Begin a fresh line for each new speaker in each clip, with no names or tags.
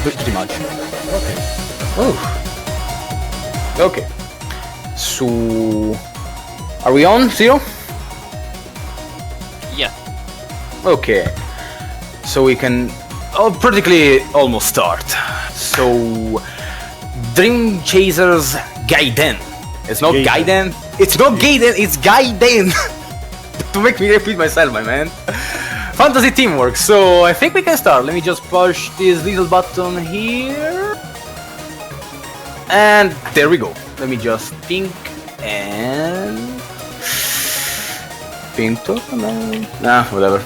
Pretty much.
Okay.
Oh. Okay. So, are we on, Zero?
Yeah.
Okay. So we can practically almost start. So, Dream Chasers Gaiden. It's not Gaiden. It's not Gaiden. It's Gaiden. To make me repeat myself, my man. Fantasy teamwork, so I think we can start. Let me just push this little button here. And there we go. Let me just pink and... Pink tournament? Nah, whatever.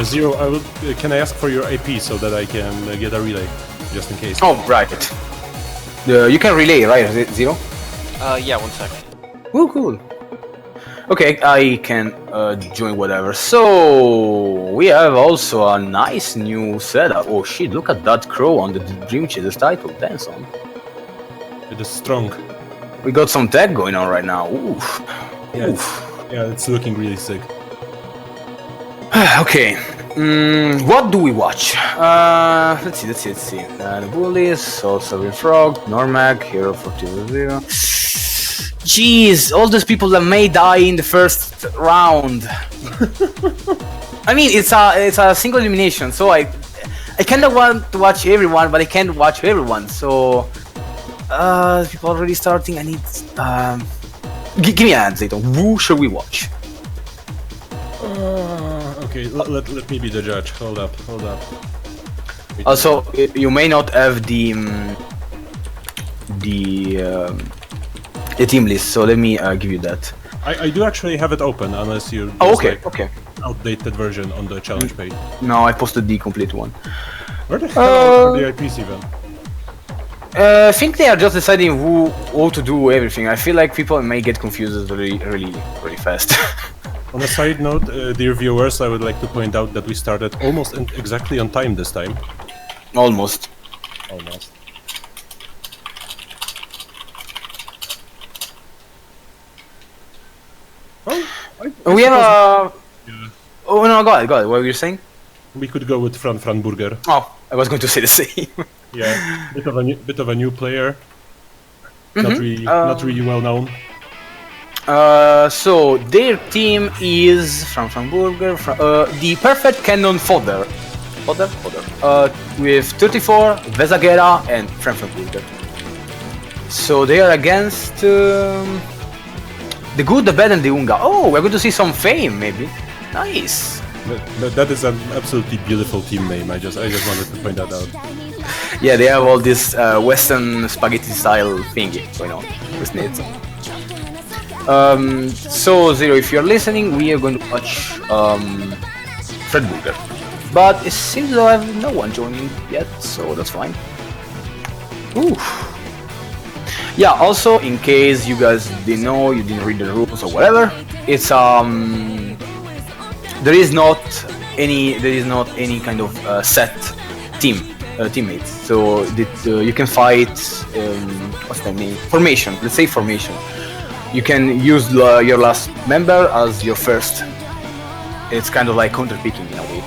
Zero, can I ask for your IP so that I can get a relay, just in case?
Oh, right. You can relay, right, Zero?
Yeah, 1 sec.
Oh, cool. Okay, I can join whatever. So we have also a nice new setup. Oh shit! Look at that crow on the Dream Chasers title. Dance on.
It is strong.
We got some tech going on right now. Oof.
Yeah,
Oof.
It's looking really sick.
Okay. What do we watch? Let's see. The Bullies, also Green Frog, Normag, Hero 40. Jeez, all those people that may die in the first round. I mean, it's a single elimination, so I kinda want to watch everyone, but I can't watch everyone. So, people already starting. I need. Give me an answer, Zaton. Who should we watch?
Okay, let me be the judge. Hold up.
Also, you may not have the team list, so let me give you that.
I do actually have it open, unless you.
Oh, okay, okay.
Outdated version on the challenge page.
No, I posted the complete one.
Where the hell are the IPs even?
I think they are just deciding who to do everything. I feel like people may get confused really fast.
On a side note, dear viewers, I would like to point out that we started almost exactly on time this time.
Almost.
Well,
We have a... Oh no, go ahead, what were you saying?
We could go with Fran Burger.
Oh, I was going to say the same.
Yeah, bit of a new player. Not really well known.
So their team is from Burger, the Perfect Cannon Fodder. With 34, Vezagera and Frankfurter. So they are against the Good, the Bad and the Unga. Oh, we're going to see some fame, maybe. Nice.
That is an absolutely beautiful team name. I just wanted to point that out.
Yeah, they have all this Western spaghetti style thingy going on with Nate. So Zero, if you're listening, we are going to watch Fred Burger. But it seems though I have no one joining yet, so that's fine. Oof. Yeah, also in case you guys didn't know, you didn't read the rules or whatever, it's there is not any kind of set teammates. So that you can fight what's the name? Formation. Let's say formation. You can use your last member as your first. It's kind of like counter picking in a way.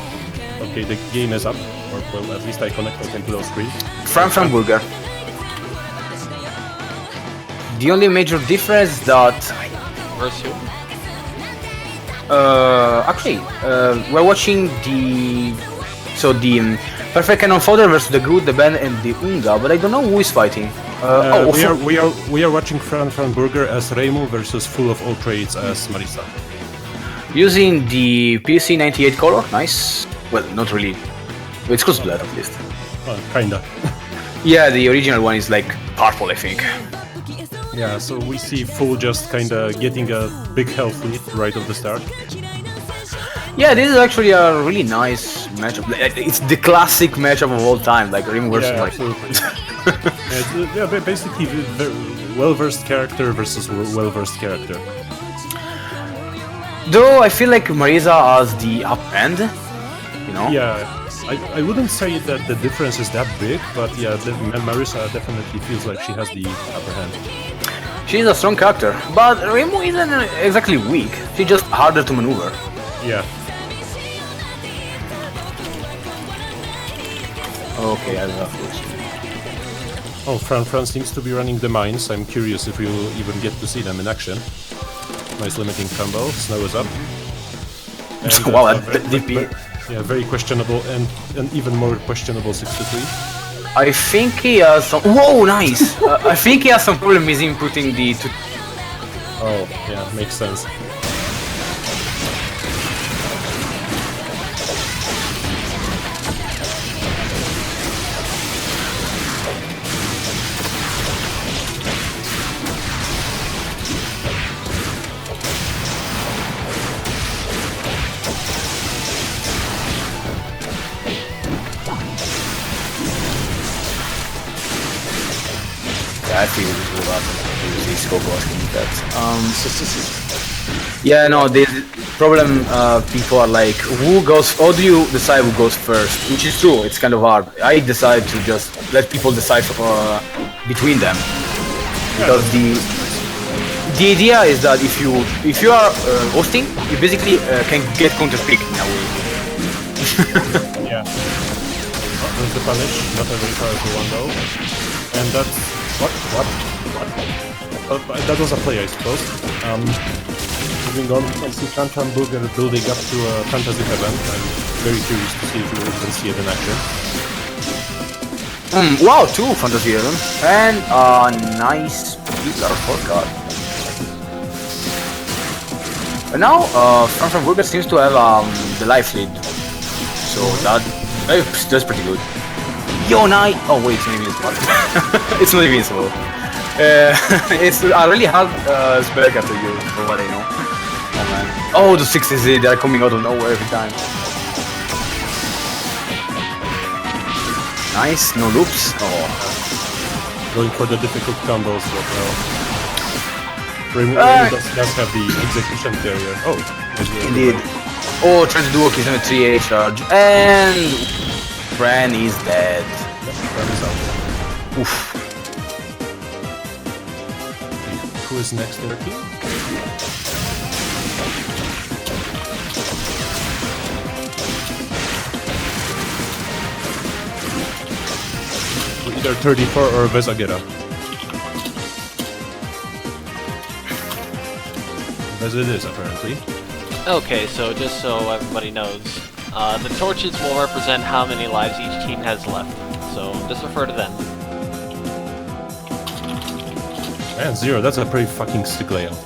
Okay, the game is up, or well, at least I connected into those three.
Fran Burger. The only major difference that
Where's you?
actually we're watching the So the Perfect Cannon Fodder versus the Good, the Ben, and the Unga, but I don't know who is fighting.
We are watching Fran Burger as Reimu versus Full of All Trades as Marisa.
Using the PC 98 color, nice. Well, not really. It's cosplay at least.
Kinda.
Yeah, the original one is like purple, I think.
Yeah, so we see Full just kinda getting a big health lead right at the start.
Yeah, this is actually a really nice matchup. It's the classic matchup of all time, like Rim versus
Yeah,
like.
absolutely. Basically, well-versed character versus well-versed character.
Though I feel like Marisa has the up end, you know.
Yeah, I wouldn't say that the difference is that big, but yeah, Marisa definitely feels like she has the upper hand.
She's a strong character, but Reimu isn't exactly weak. She's just harder to maneuver.
Yeah.
Okay, I love this.
Oh, Fran seems to be running the mines. I'm curious if we'll even get to see them in action. Nice limiting combo. Snow is up. And,
wow, DP.
Yeah, very questionable and an even more questionable 6-3.
I think he has some. Whoa, nice! I think he has some problem with inputting the.
Oh, yeah, makes sense.
I feel this will happen. This Goku asking that. Yeah, no, the problem people are like, how do you decide who goes first? Which is true, it's kind of hard. I decide to just let people decide between them. Because the idea is that if you are hosting, you basically can get counter pick in a way.
Yeah. There's the punish, not a very powerful one though. And that's... What? That was a play, I suppose. Moving on, I see Fran Burger building up to a fantasy event. I'm very curious to see if we will see it in action.
Wow, 2 fantasy event. And a nice pillar for card. And now, Fran Burger seems to have the life lead. So that's pretty good. Yo, night! Oh wait, it's not invincible. It's not invincible. It's a really hard spell card to use, from what I know. Oh man. Oh, the 6s, they are coming out of nowhere every time. Nice, no loops. Oh.
Going for the difficult combos, but well. Reimu does have the execution carrier. Oh,
indeed. Oh, trying to do okay, 3 charge. And Fran is dead. Oof.
Who is next in the team? Either 34 or Vesagera. As it is, apparently.
Okay, so just so everybody knows, the torches will represent how many lives each team has left. So just refer to them.
Man, 0, that's a pretty fucking sick layout.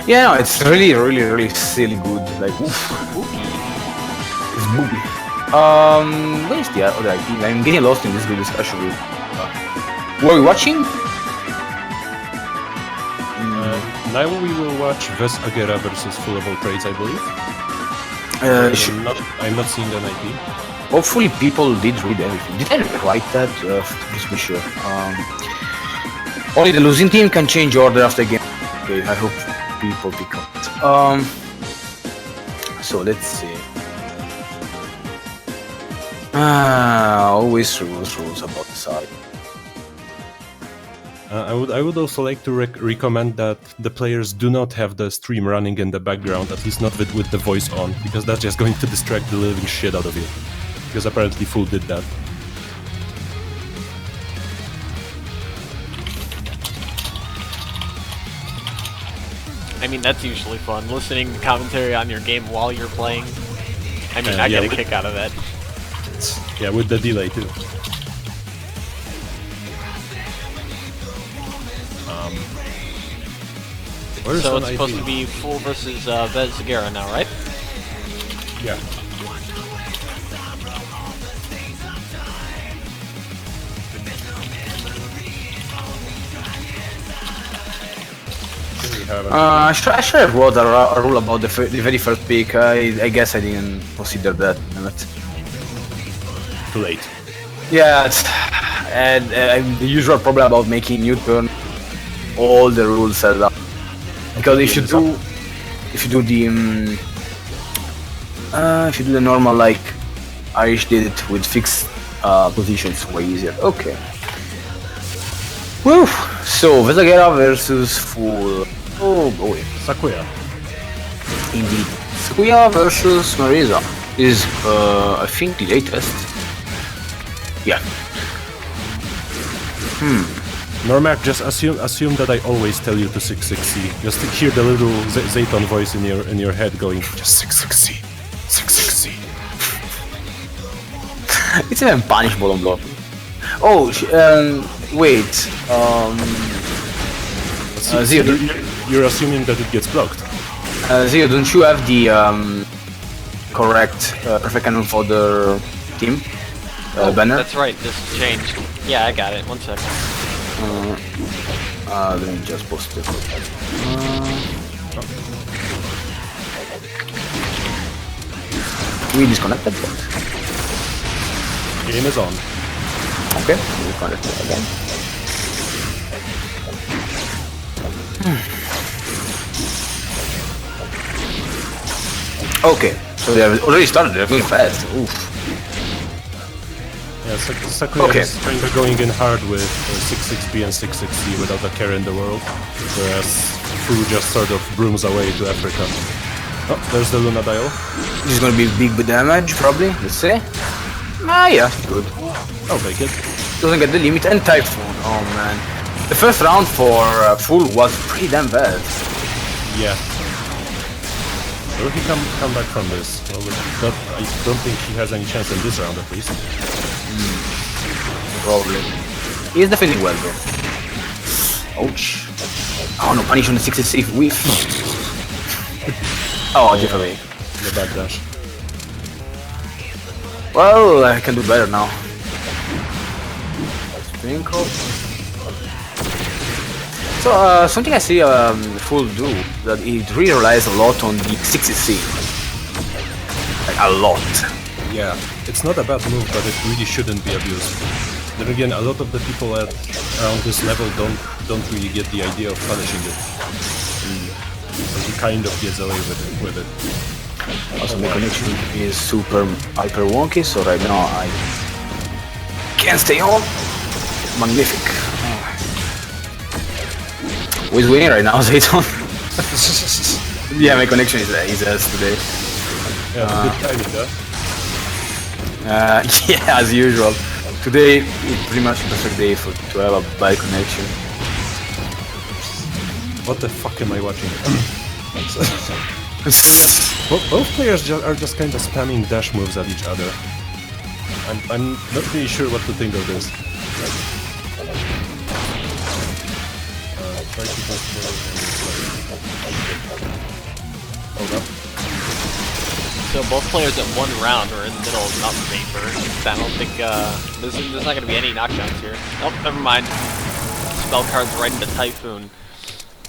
Yeah, no, it's really silly good. Like, oof. It's booby. Where's the other IP? I'm getting lost in this good discussion. Were we watching?
Now we will watch Vesagera versus Full of All Trades, I believe. I'm not seeing an IP.
Hopefully people did read everything. Did I write that? Just be sure. Only the losing team can change order after game. Okay, I hope people pick up. So let's see. Always rules about the side.
I would also like to recommend that the players do not have the stream running in the background, at least not with the voice on, because that's just going to distract the living shit out of you. Because apparently Full did that.
I mean, that's usually fun, listening to commentary on your game while you're playing. I mean, I
yeah,
get a kick out of that.
Yeah, with the delay too. Where's
So
an
it's supposed
ID?
to be Fool versus Vez Zagara now, right?
Yeah. Here we have
I should have wrote a rule about the very first pick. I guess I didn't consider that. Damn it.
too late.
Yeah, and the usual problem about making new turn, all the rules set up. Because if you do the normal like Irish did it with fixed positions, way easier. Okay. Woo! So Vesagera versus Fool. Oh boy.
Sakuya.
Indeed. Sakuya versus Marisa is I think the latest. Yeah.
Normac, just assume that I always tell you to 6-6C. Just hear the little Zaton voice in your head going, just 6-6C, 6-6C.
It's even punishable on block. Oh, wait. Zio,
You're assuming that it gets blocked.
Zio, don't you have the correct perfect cannon for the team banner?
That's right, this has changed. Yeah, I got it. 1 second.
Let me just post it. We disconnected.
Game is on.
Okay, we connected again. Okay, so they have already started. They're going fast. Oof.
Yeah, Sakuya
Okay.
is kind of going in hard with 6-6B and 6-6C without a care in the world, whereas Fu just sort of brooms away to Africa. Oh, there's the Luna dial.
This is gonna be big damage, probably. Let's see. Ah, yeah, good.
I'll take it.
Doesn't get the limit and Typhoon. Oh man, the first round for Full was pretty damn bad.
Yeah. Will he come back from this? Well, I don't think he has any chance in this round at least.
Probably. He is defending well though. Ouch. Oh no, punish on the 66 whiff. Oh, definitely.
The bad dash.
Well, I can do better now. Sprinkle. So, something I see Full do, that it really relies a lot on the 60C. Like, a lot.
Yeah, it's not a bad move, but it really shouldn't be abused. Then again, a lot of the people around this level don't really get the idea of punishing it. So he kind of gets away with it.
Also, my connection is super hyper wonky, so right now I can't stay on. Magnific. Who is winning right now, Zaton? Yeah, my connection is ass today.
Yeah, good timing, huh?
Yeah, as usual. Today is pretty much the perfect day to have a bad connection.
What the fuck am I watching? Both players are just kind of spamming dash moves at each other. I'm not really sure what to think of this. Try to hold up.
So both players at 1 round are in the middle of Mountain Vapor. I don't think there's not going to be any knockdowns here. Oh, never mind. Spell card's right into Typhoon.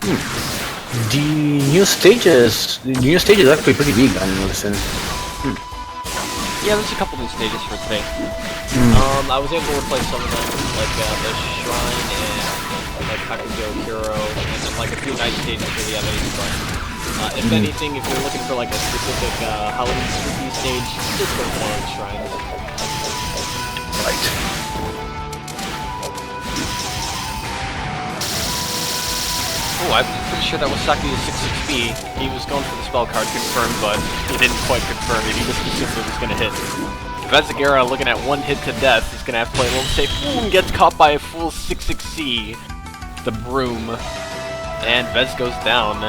The new stages are actually pretty big, I'm noticing.
Yeah, there's a couple new stages for today. I was able to replace some of them, like the Shrine and like Hakugo Hero, and then like a few night stages for the other Shrine. If anything, if you're looking for like a specific Halloween spooky stage, just go for one of the Shrines.
Right.
Oh, I'm pretty sure that was Sakuya's 6-6B. He was going for the spell card confirmed, but he didn't quite confirm it. He just assumed it was going to hit. Vesagera, looking at 1 hit to death, is going to have to play a little safe. Boom! Gets caught by a full 6-6C. The broom. And Vez goes down.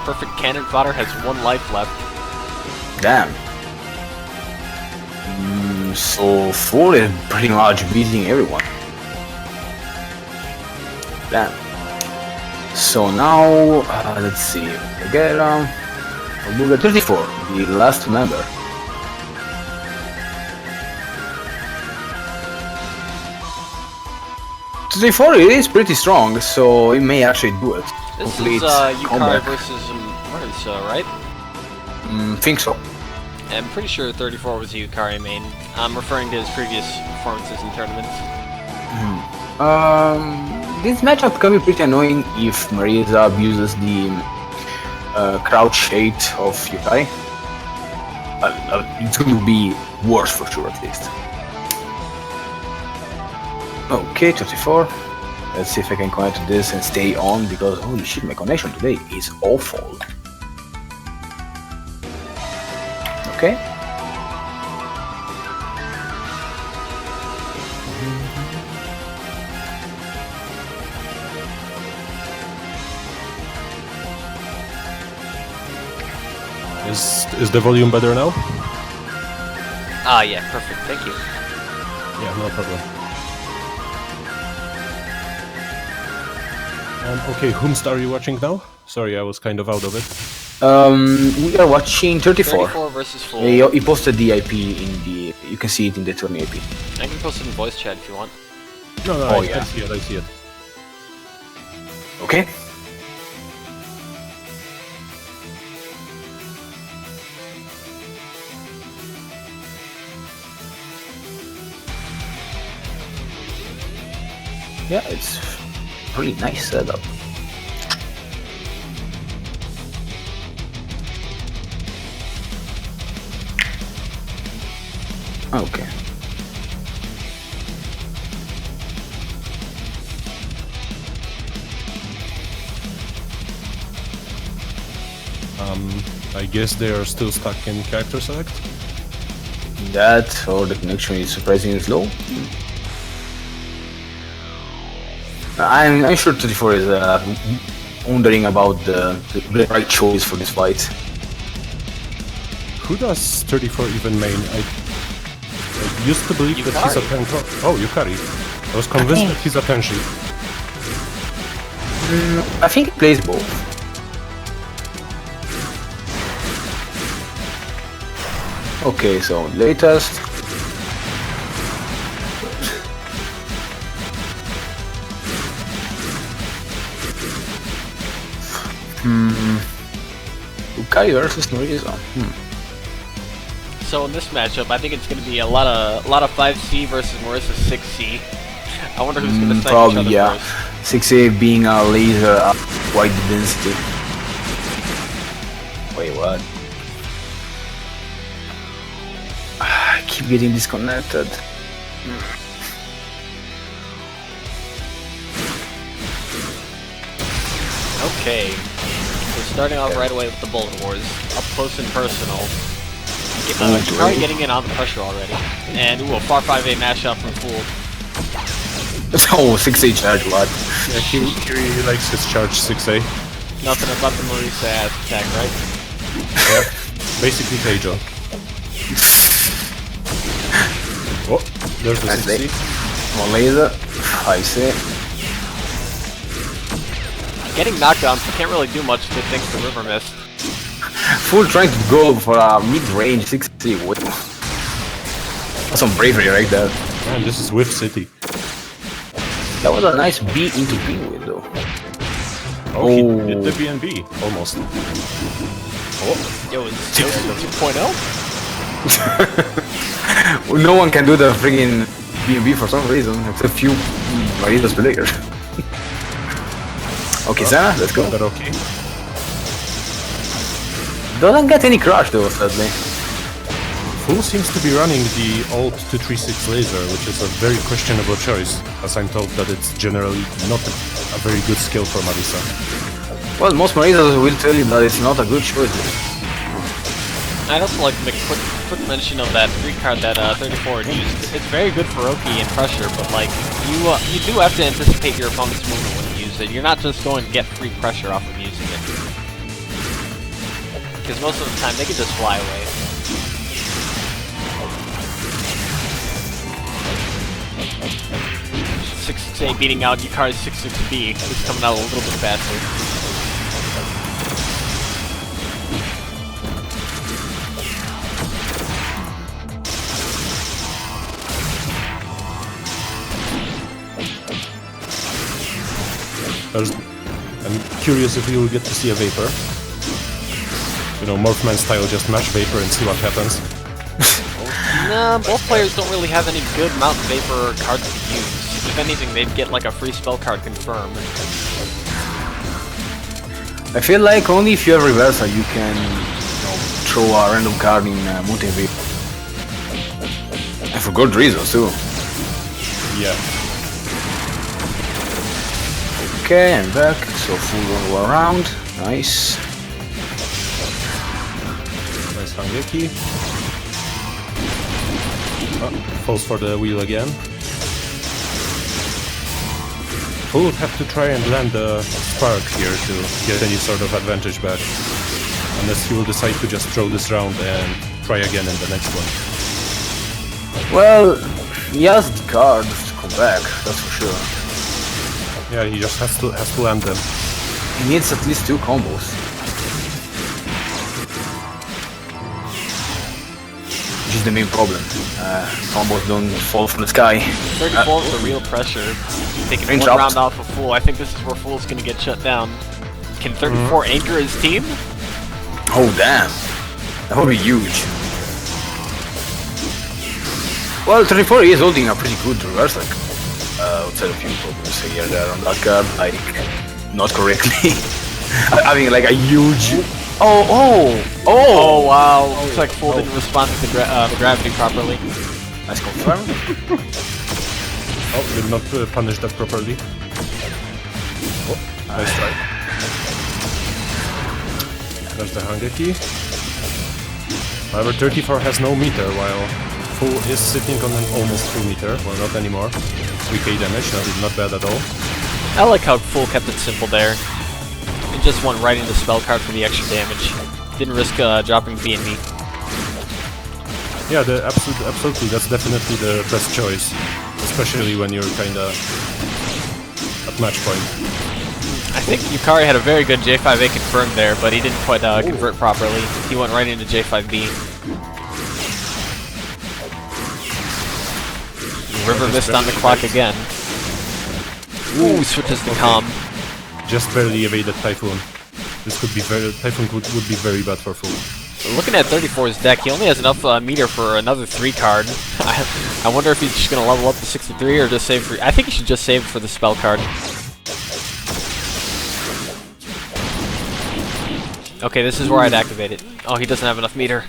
Perfect cannon fodder has 1 life left.
Damn. So Full is pretty much beating everyone. Damn. So now, let's see. Vegeta, Obuga 34, the last member. Four is pretty strong, so it may actually do it.
This
Complete
is Yukari
comeback.
versus Marisa, right?
Think so.
I'm pretty sure 34 was a Yukari main. I'm referring to his previous performances in tournaments.
This matchup can be pretty annoying if Marisa abuses the crouch shade of Yukari. It's going to be worse for sure, at least. Okay, 34. Let's see if I can connect to this and stay on, because holy shit, my connection today is awful. Okay.
Is the volume better now?
Ah, yeah, perfect. Thank you.
Yeah, no problem. Okay, whomst are you watching now? Sorry, I was kind of out of it.
We are watching 34.
34 versus Full.
He posted the IP in the. You can see it in the tourney IP.
I can post it in voice chat if you want.
No,
Oh,
I
yeah.
see it, I see it.
Okay. Yeah, it's pretty nice setup. Okay.
I guess they are still stuck in character select.
That or the connection is surprisingly slow. I'm sure 34 is wondering about the right choice for this fight.
Who does 34 even main? I used to believe that he's a Tenko. Oh, Yukari. I was convinced that he's a Tenshi.
I think he plays both. Okay, so latest. Yukari versus Marisa.
So in this matchup, I think it's going to be a lot of 5C versus Marisa 6C. I wonder who's going to snipe
Probably,
each other
yeah.
first.
6A being a laser wide density. Wait, what? I keep getting disconnected.
Okay. So starting off right away with the Bullet Wars, up close and personal. Yukari getting in on the pressure already. And ooh, a far 5A mashup from Fool.
Oh, 6A charge, what?
Yeah, he really likes his charge 6A.
Nothing about the Marisa ass attack, right?
Yeah. Basically Teijo. Oh, there's the
I
6C.
see. One laser. I see.
Getting knockdowns, but can't really do much to thanks to River Mist.
Full trying to go for a mid-range 6C. What? That's some bravery right there.
Man, this is Whiff City.
That was a nice B into B with though.
Oh, he did the BNB. Almost.
Yo, is Yosu 2.0?
No one can do the friggin' B&B for some reason, except few Maritas players. Okay, Zana, let's go.
But okay.
Doesn't get any crush though, sadly.
Fool seems to be running the alt 236 laser, which is a very questionable choice, as I'm told that it's generally not a very good skill for Marisa.
Well, most Maritas will tell you that it's not a good choice.
I'd also like to make a quick mention of that free card that 34 used. It's very good for Oki and pressure, but like you do have to anticipate your opponent's movement when you use it. You're not just going to get free pressure off of using it, because most of the time they can just fly away. 668 beating out Yukari's 66B. It's coming out a little bit faster.
I'm curious if we will get to see a Vapor. You know, Morphman style, just mash Vapor and see what happens.
Nah, both players don't really have any good Mountain Vapor cards to use. If anything, they'd get like a free spell card confirmed.
I feel like only if you have Reversal you can throw a random card in Mountain Vapor. And for good reasons too.
Yeah.
Okay, I'm back, so full all around. Nice.
Nice Genki. Oh, falls for the wheel again. Who would have to try and land the spark here to get any sort of advantage back. Unless he will decide to just throw this round and try again in the next one.
Well, he has the card to come back, that's for sure.
Yeah, he just has to land them.
He needs at least 2 combos. Which is the main problem. Combos don't fall from the sky.
34 with the real pressure. Taking one
interrupt.
round off of Fool. I think this is where Fool's gonna get shut down. Can 34 anchor his team?
Oh damn. That would be huge. Well, 34 is holding a pretty good reverse, like, outside of few problems here and there on that card, like, not correctly. Having like a huge...
Oh wow, looks like Fool didn't respond to the gravity properly.
Nice confirm.
Oh, did not punish that properly. Oh, nice try. There's the Genki. However, 34 has no meter, while Fool is sitting on an almost full meter. Well, not anymore. 3k damage, not bad at all.
I like how Fool kept it simple there. He just went right into spell card for the extra damage. Didn't risk dropping B&B.
Yeah, absolutely, that's definitely the best choice. Especially when you're kinda at match point.
I think Yukari had a very good J5A confirmed there, but he didn't quite convert properly. He went right into J5B. River missed on the clock again. Ooh, switches to calm.
Just barely evaded Typhoon. This could be Typhoon would be very bad for Fool.
Looking at 34's deck, he only has enough meter for another 3 card. I wonder if he's just gonna level up to 63 or just save for... I think he should just save for the spell card. Okay, this is where I'd activate it. Oh, he doesn't have enough meter.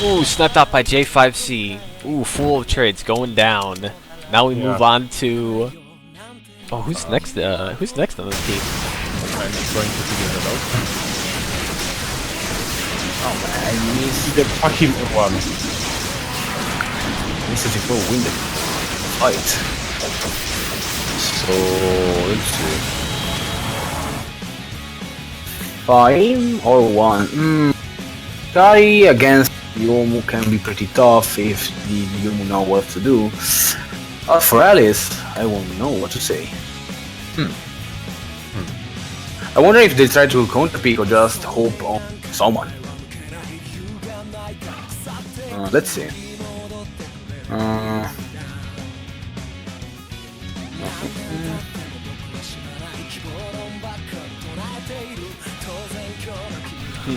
Ooh, snapped out by J5C. Ooh, Fool of Trades going down. Now we move on to... Oh, who's next? Who's next on this team?
I'm trying to figure that out.
Oh man, I missed
The fucking one.
Mr. Tipo win the fight. So let's see. 5 or 1? Kari against Yomu can be pretty tough if the Yomu know what to do. As for Alice, I won't know what to say. I wonder if they try to counter pick or just hope on someone. Let's see.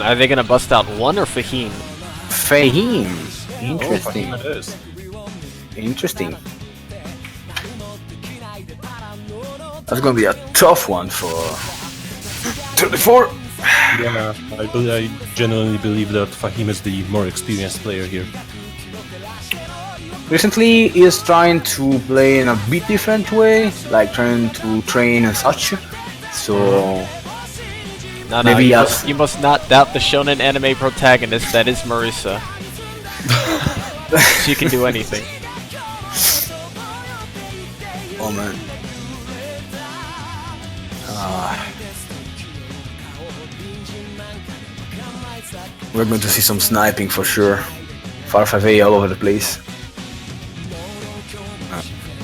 Are they gonna bust out 1 or Fahim?
Fahim. Interesting.
Oh, it is.
Interesting. That's gonna be a tough one for 34.
Yeah, I genuinely believe that Fahim is the more experienced player here.
Recently, he is trying to play in a bit different way, like trying to train and such. So
No,
maybe
you must not doubt the shonen anime protagonist that is Marisa. She can do anything.
Oh man. We're going to see some sniping for sure Far 5A all over the place.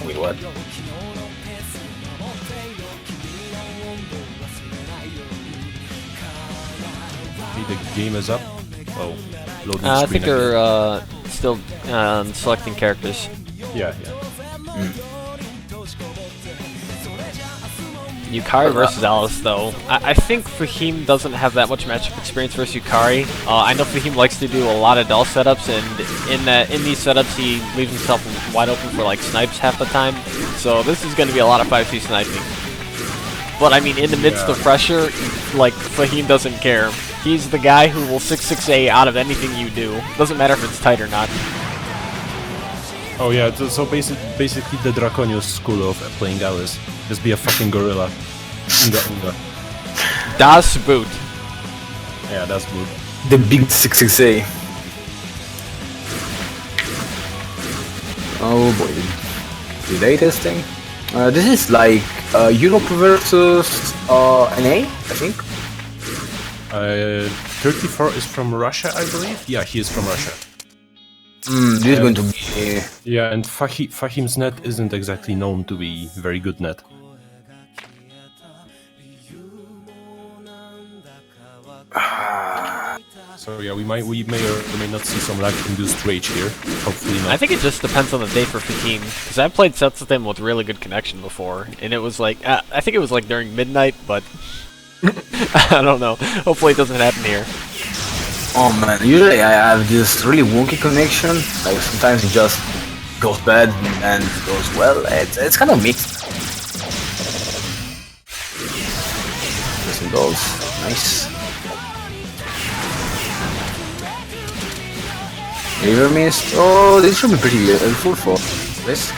Wait, what?
The game is up. Oh, loading
I
screen
think
again.
they're still selecting characters.
Yeah.
Yukari versus Alice, though. I think Fahim doesn't have that much matchup experience versus Yukari. I know Fahim likes to do a lot of dull setups, and in these setups he leaves himself wide open for like snipes half the time. So this is going to be a lot of 5C sniping. But I mean, in the midst of pressure, like Fahim doesn't care. He's the guy who will 6-6A out of anything you do. Doesn't matter if it's tight or not.
Oh yeah, so basically the Draconius school of playing Alice. Just be a fucking gorilla. Unga.
Das Boot.
Yeah, that's good.
The big 6-6A. Oh boy. Delay testing. This is like Europe versus NA, I think.
34 is from Russia, I believe? Yeah, he is from Russia.
This is going to be...
Yeah, and Fahim's net isn't exactly known to be very good net. So yeah, we may or may not see some lag-induced rage here. Hopefully not.
I think it just depends on the day for Fahim, because I've played sets with him with really good connection before, and it was like, I think it was like during midnight, but I don't know. Hopefully it doesn't happen here.
Oh man, usually I have this really wonky connection, like sometimes it just goes bad and goes well, it's kind of mixed. Pressing those, nice. River missed, oh this should be pretty helpful for this.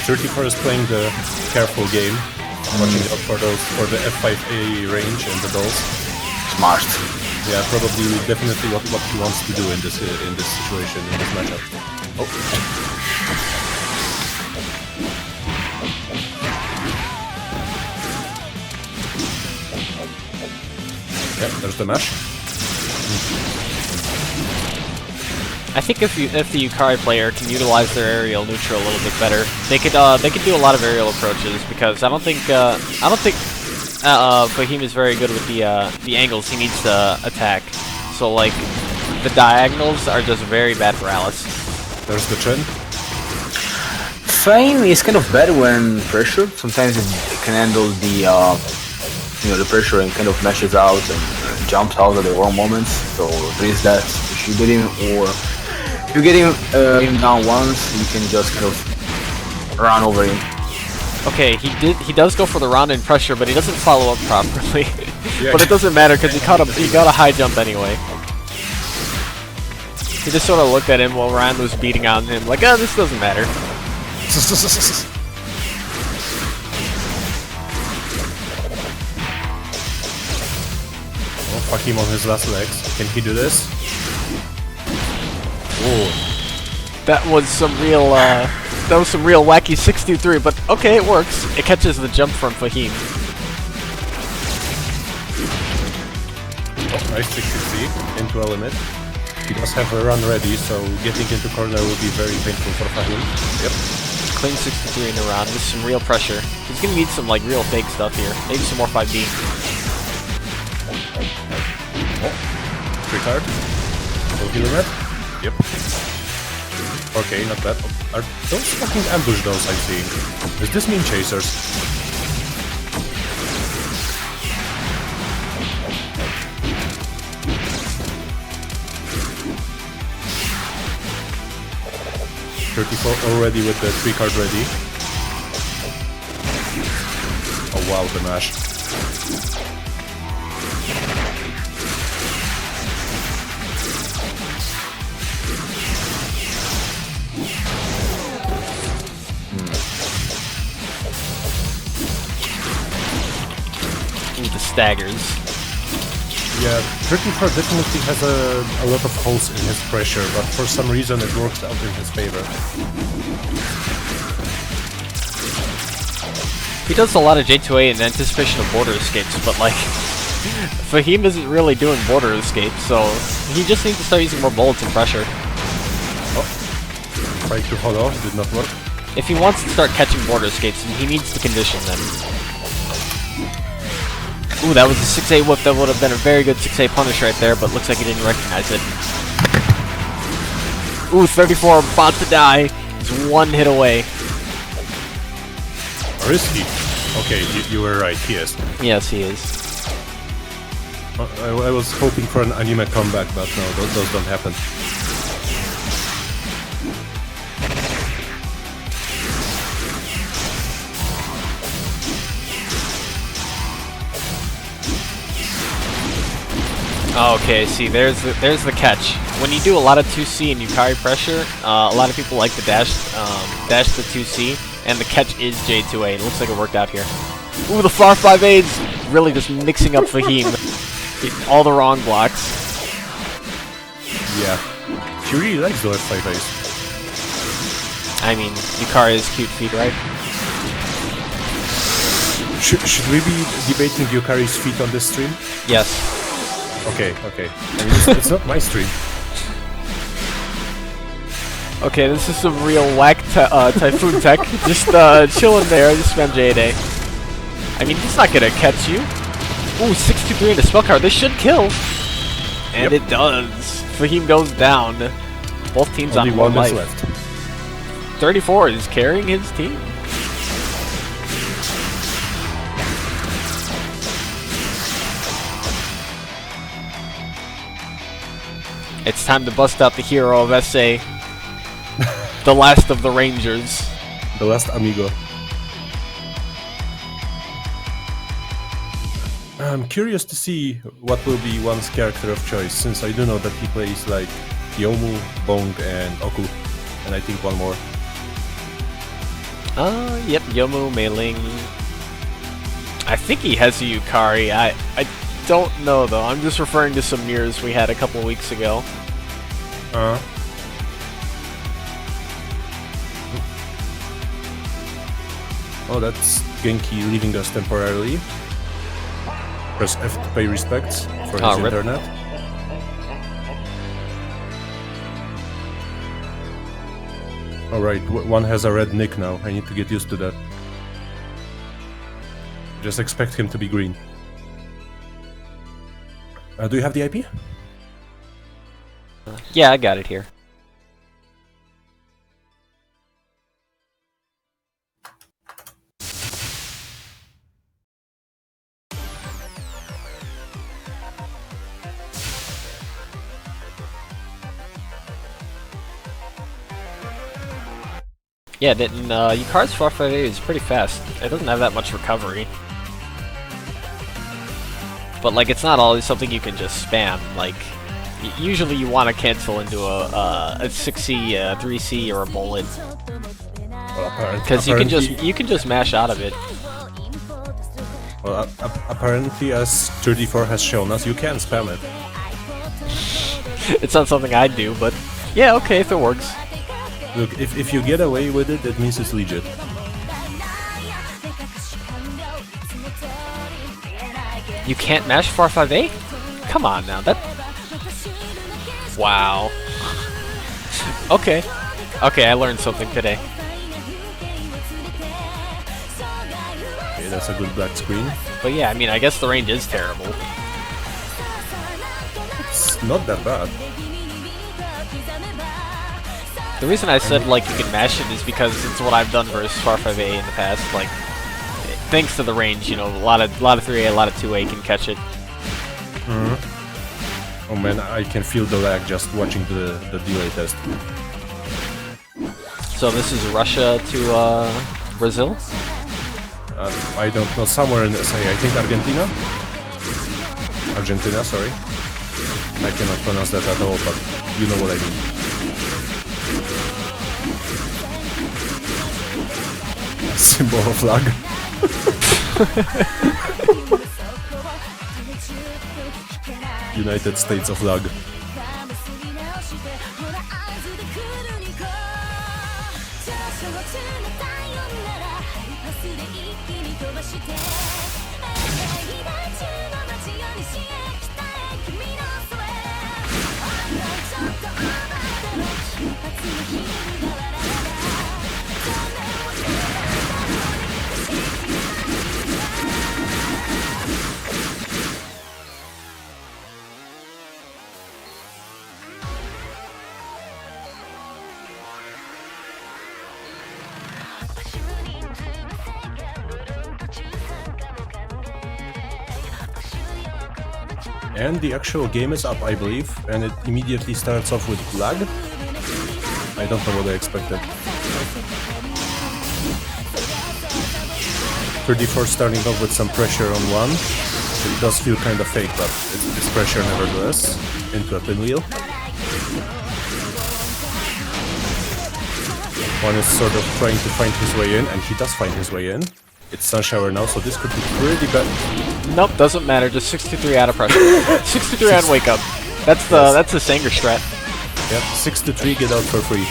34 is playing the careful game, watching out for the F5A range and the dolls.
Smart.
Yeah, probably, definitely what he wants to do in this situation, in this matchup. Oh. Yeah, there's the mash.
I think if the Yukari player can utilize their aerial neutral a little bit better, they could do a lot of aerial approaches, because I don't think Fahim is very good with the angles he needs to attack. So like the diagonals are just very bad for Alice.
There's the chin.
Fame is kind of bad when pressured. Sometimes it can handle the the pressure and kind of meshes out and jumps out at the wrong moments. So there is that. If you get him, or if you get him down once, you can just kind of run over him.
Okay, he does go for the round in pressure, but he doesn't follow up properly.
Yeah.
But it doesn't matter because he got a high jump anyway. He just sort of looked at him while Ryan was beating on him, like, oh, this doesn't matter.
Oh, Fahim on his last legs. Can he do this? Oh.
That was some real wacky 6-2-3, but okay, it works. It catches the jump from Fahim.
Oh, nice 6-6 into a limit. He does have a run ready, so getting into corner will be very painful for Fahim. Yep.
Clean 6-3 in the round with some real pressure. He's gonna need some like real fake stuff here. Maybe some more 5B.
Oh, 3 card. Full heal limit. Yep. Okay, not bad. Are those fucking ambush dolls I'm seeing? Does this mean chasers? Already with the 3 card ready. Oh wow, the mash.
Ooh, the staggers.
Yeah, 34 definitely has a lot of holes in his pressure, but for some reason it works out in his favor.
He does a lot of J2A in anticipation of border escapes, but like, Fahim isn't really doing border escapes, so he just needs to start using more bullets and pressure.
Try to hollow, did not work.
If he wants to start catching border skates, he needs the condition then. Ooh, that was a 6A whip. That would have been a very good 6A punish right there, but looks like he didn't recognize it. Ooh, 34, about to die. He's one hit away.
Or is he? Okay, you were right, he is.
Yes, he is.
I was hoping for an anime comeback, but no, those don't happen.
Okay, see, there's the catch. When you do a lot of 2C and you carry pressure, a lot of people like to dash the 2C, and the catch is J2A. It looks like it worked out here. Ooh, the far 5A's really just mixing up Fahim. All the wrong blocks.
Yeah. She really likes the F5A's.
I mean, Yukari's cute feet, right?
Should we be debating Yukari's feet on this stream?
Yes.
Okay. I mean, it's not my stream.
Okay, this is some real whack Typhoon tech. Just chilling there, just spam J-Day. I mean, he's not gonna catch you. Ooh, 6-2-3 in a spell card. This should kill. And it does. Fahim goes down. Both teams
Only
on one life.
left.
34 is carrying his team. It's time to bust out the hero of SA. The last of the Rangers.
The last amigo. I'm curious to see what will be one's character of choice, since I do know that he plays like Yomu, Bong, and Okuu, and I think one more.
Yep, Yomu, Mei Ling. I think he has a Yukari. I don't know though. I'm just referring to some mirrors we had a couple weeks ago.
Oh, that's Genki leaving us temporarily. Press F to pay respects for his
Rip.
internet. Alright, one has a red nick now. I need to get used to that. Just expect him to be green. Do you have the IP?
Yeah, I got it here. Yeah, didn't Yukari's 458 is pretty fast. It doesn't have that much recovery. But like, it's not always something you can just spam. Like, usually you want to cancel into a 6C, 3C, or a bullet. Because you can just mash out of it.
Well, apparently, as 34 has shown us, you can spam it.
It's not something I'd do, but yeah, okay, if it works.
Look, if you get away with it, it means it's legit.
You can't mash 458? Come on now, that... Wow. Okay. Okay, I learned something today.
Okay, that's a good black screen.
But yeah, I mean, I guess the range is terrible.
It's not that bad.
The reason I said, like, you can mash it is because it's what I've done versus Far 5A in the past. Like, thanks to the range, you know, a lot of 3A, a lot of 2A can catch it.
Oh man, I can feel the lag just watching the delay test.
So this is Russia to Brazil?
I don't know, somewhere in, say, I think Argentina? Argentina, sorry. I cannot pronounce that at all, but you know what I mean. Symbol of flag. United States of Lag. And the actual game is up, I believe, and it immediately starts off with lag. I don't know what I expected. 34 starting off with some pressure on one. It does feel kind of fake, but it's pressure nevertheless into a pinwheel. One is sort of trying to find his way in, and he does find his way in. It's Sun Shower now, so this could be pretty bad.
Nope, doesn't matter. Just 63 out of pressure. 63 on wake up. That's the Sanger strat.
Yep, 6-3, get out for free.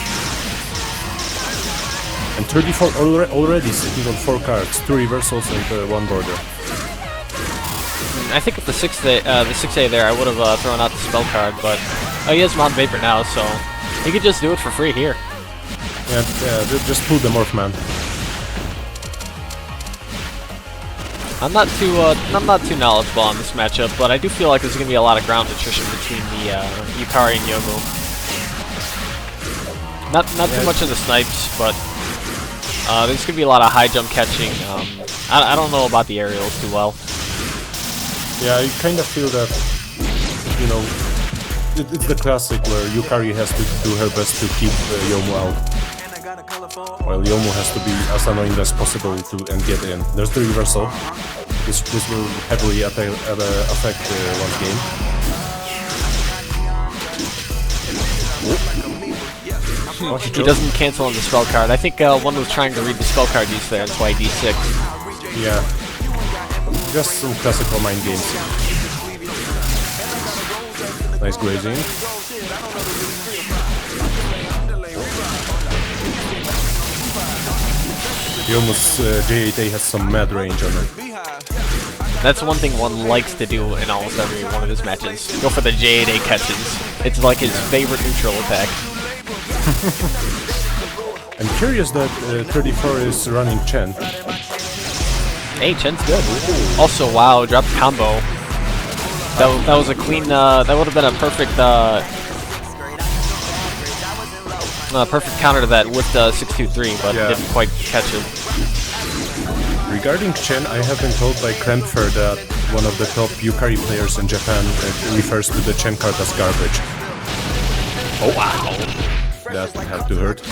And 34 already sitting on 4 cards, 2 reversals and 1 border.
I think with the 6A there, I would have thrown out the spell card, but he has Mount Vapor now, so he could just do it for free here.
Yeah, just pull the Morph Man.
I'm not too knowledgeable on this matchup, but I do feel like there's gonna be a lot of ground attrition between the Yukari and Yomu. Not too much of the snipes, but there's gonna be a lot of high jump catching. I don't know about the aerials too well.
Yeah, I kind of feel that, you know, it's the classic where Yukari has to do her best to keep Yomu out, while Yomu has to be as annoying as possible and get in. There's the reversal. This will heavily affect one's game. Oh,
He doesn't cancel on the spell card. I think one was trying to read the spell card use there, that's why D6.
Yeah. Just some classical mind games. Nice grazing. Yomu's J8A has some mad range on it.
That's one thing one likes to do in almost every one of his matches. Go for the J8A catches. It's like his favorite neutral attack.
I'm curious that 34 is running Chen.
Hey, Chen's good. Also, wow, dropped combo. That was a clean. That would have been a perfect perfect counter to that with 623, but
yeah.
didn't quite catch it.
Regarding Chen, I have been told by Krempfer that one of the top Yukari players in Japan refers to the Chen card as garbage.
Oh wow.
That had to hurt.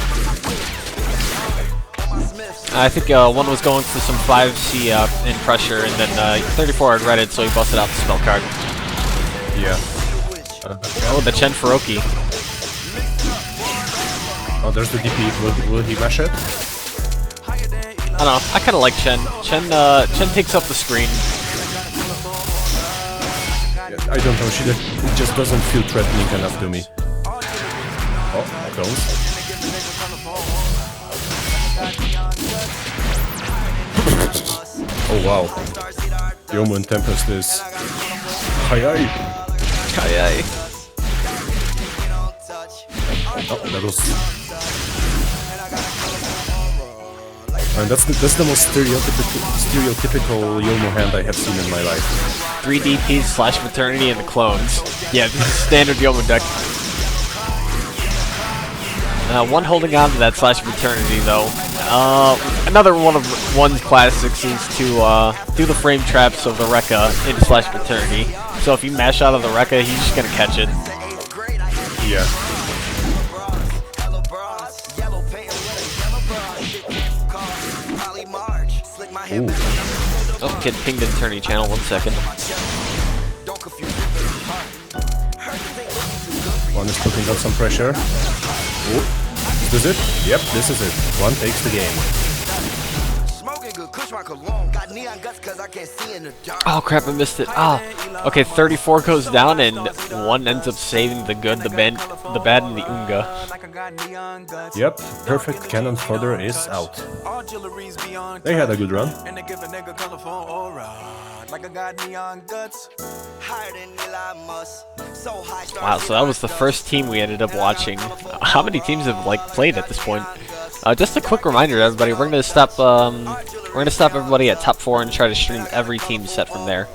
I think one was going for some 5C in pressure, and then 34 had read it, so he busted out the spell card.
Yeah.
Oh, the Chen Furoki.
Oh, there's the DP. Will he mash it?
I don't know. I kind of like Chen. Chen takes up the screen.
Yeah, I don't know. It just doesn't feel threatening enough to me. Oh, don't. Oh wow. Yomu and Tempest is... Hi-hi!
Hi-hi.
Oh, that was... And that's the most stereotypical Yomu hand I have seen in my life.
3 DPs slash maternity and the clones. Yeah, this is standard Yomu deck. One holding on to that slash maternity though. Another one of one's classics is to do the frame traps of the Rekka in slash maternity. So if you mash out of the Rekka, he's just gonna catch it.
Yeah. Ooh.
Oh, get pinged in tourney channel, 1 second.
One is putting up some pressure. Ooh. Is this it? Yep, this is it. One takes the game.
Oh crap, I missed it. Ah. Okay, 34 goes down and one ends up saving the good, the bad, and the Unga.
Yep, perfect cannon fodder is out. They had a good run.
Wow, so that was the first team we ended up watching. How many teams have played at this point? Just a quick reminder, everybody. We're gonna stop everybody at top 4 and try to stream every team set from there.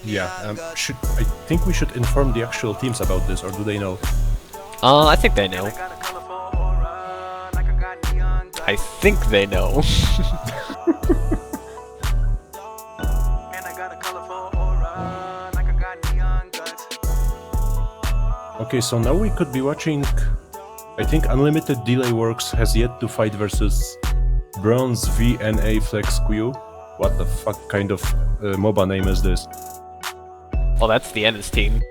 Yeah, I think we should inform the actual teams about this, or do they know?
I think they know. I think they know.
Okay, so now we could be watching... I think Unlimited Delay Works has yet to fight versus Bronze VNA Flex Q. What the fuck kind of MOBA name is this?
Well, that's the Ennis team.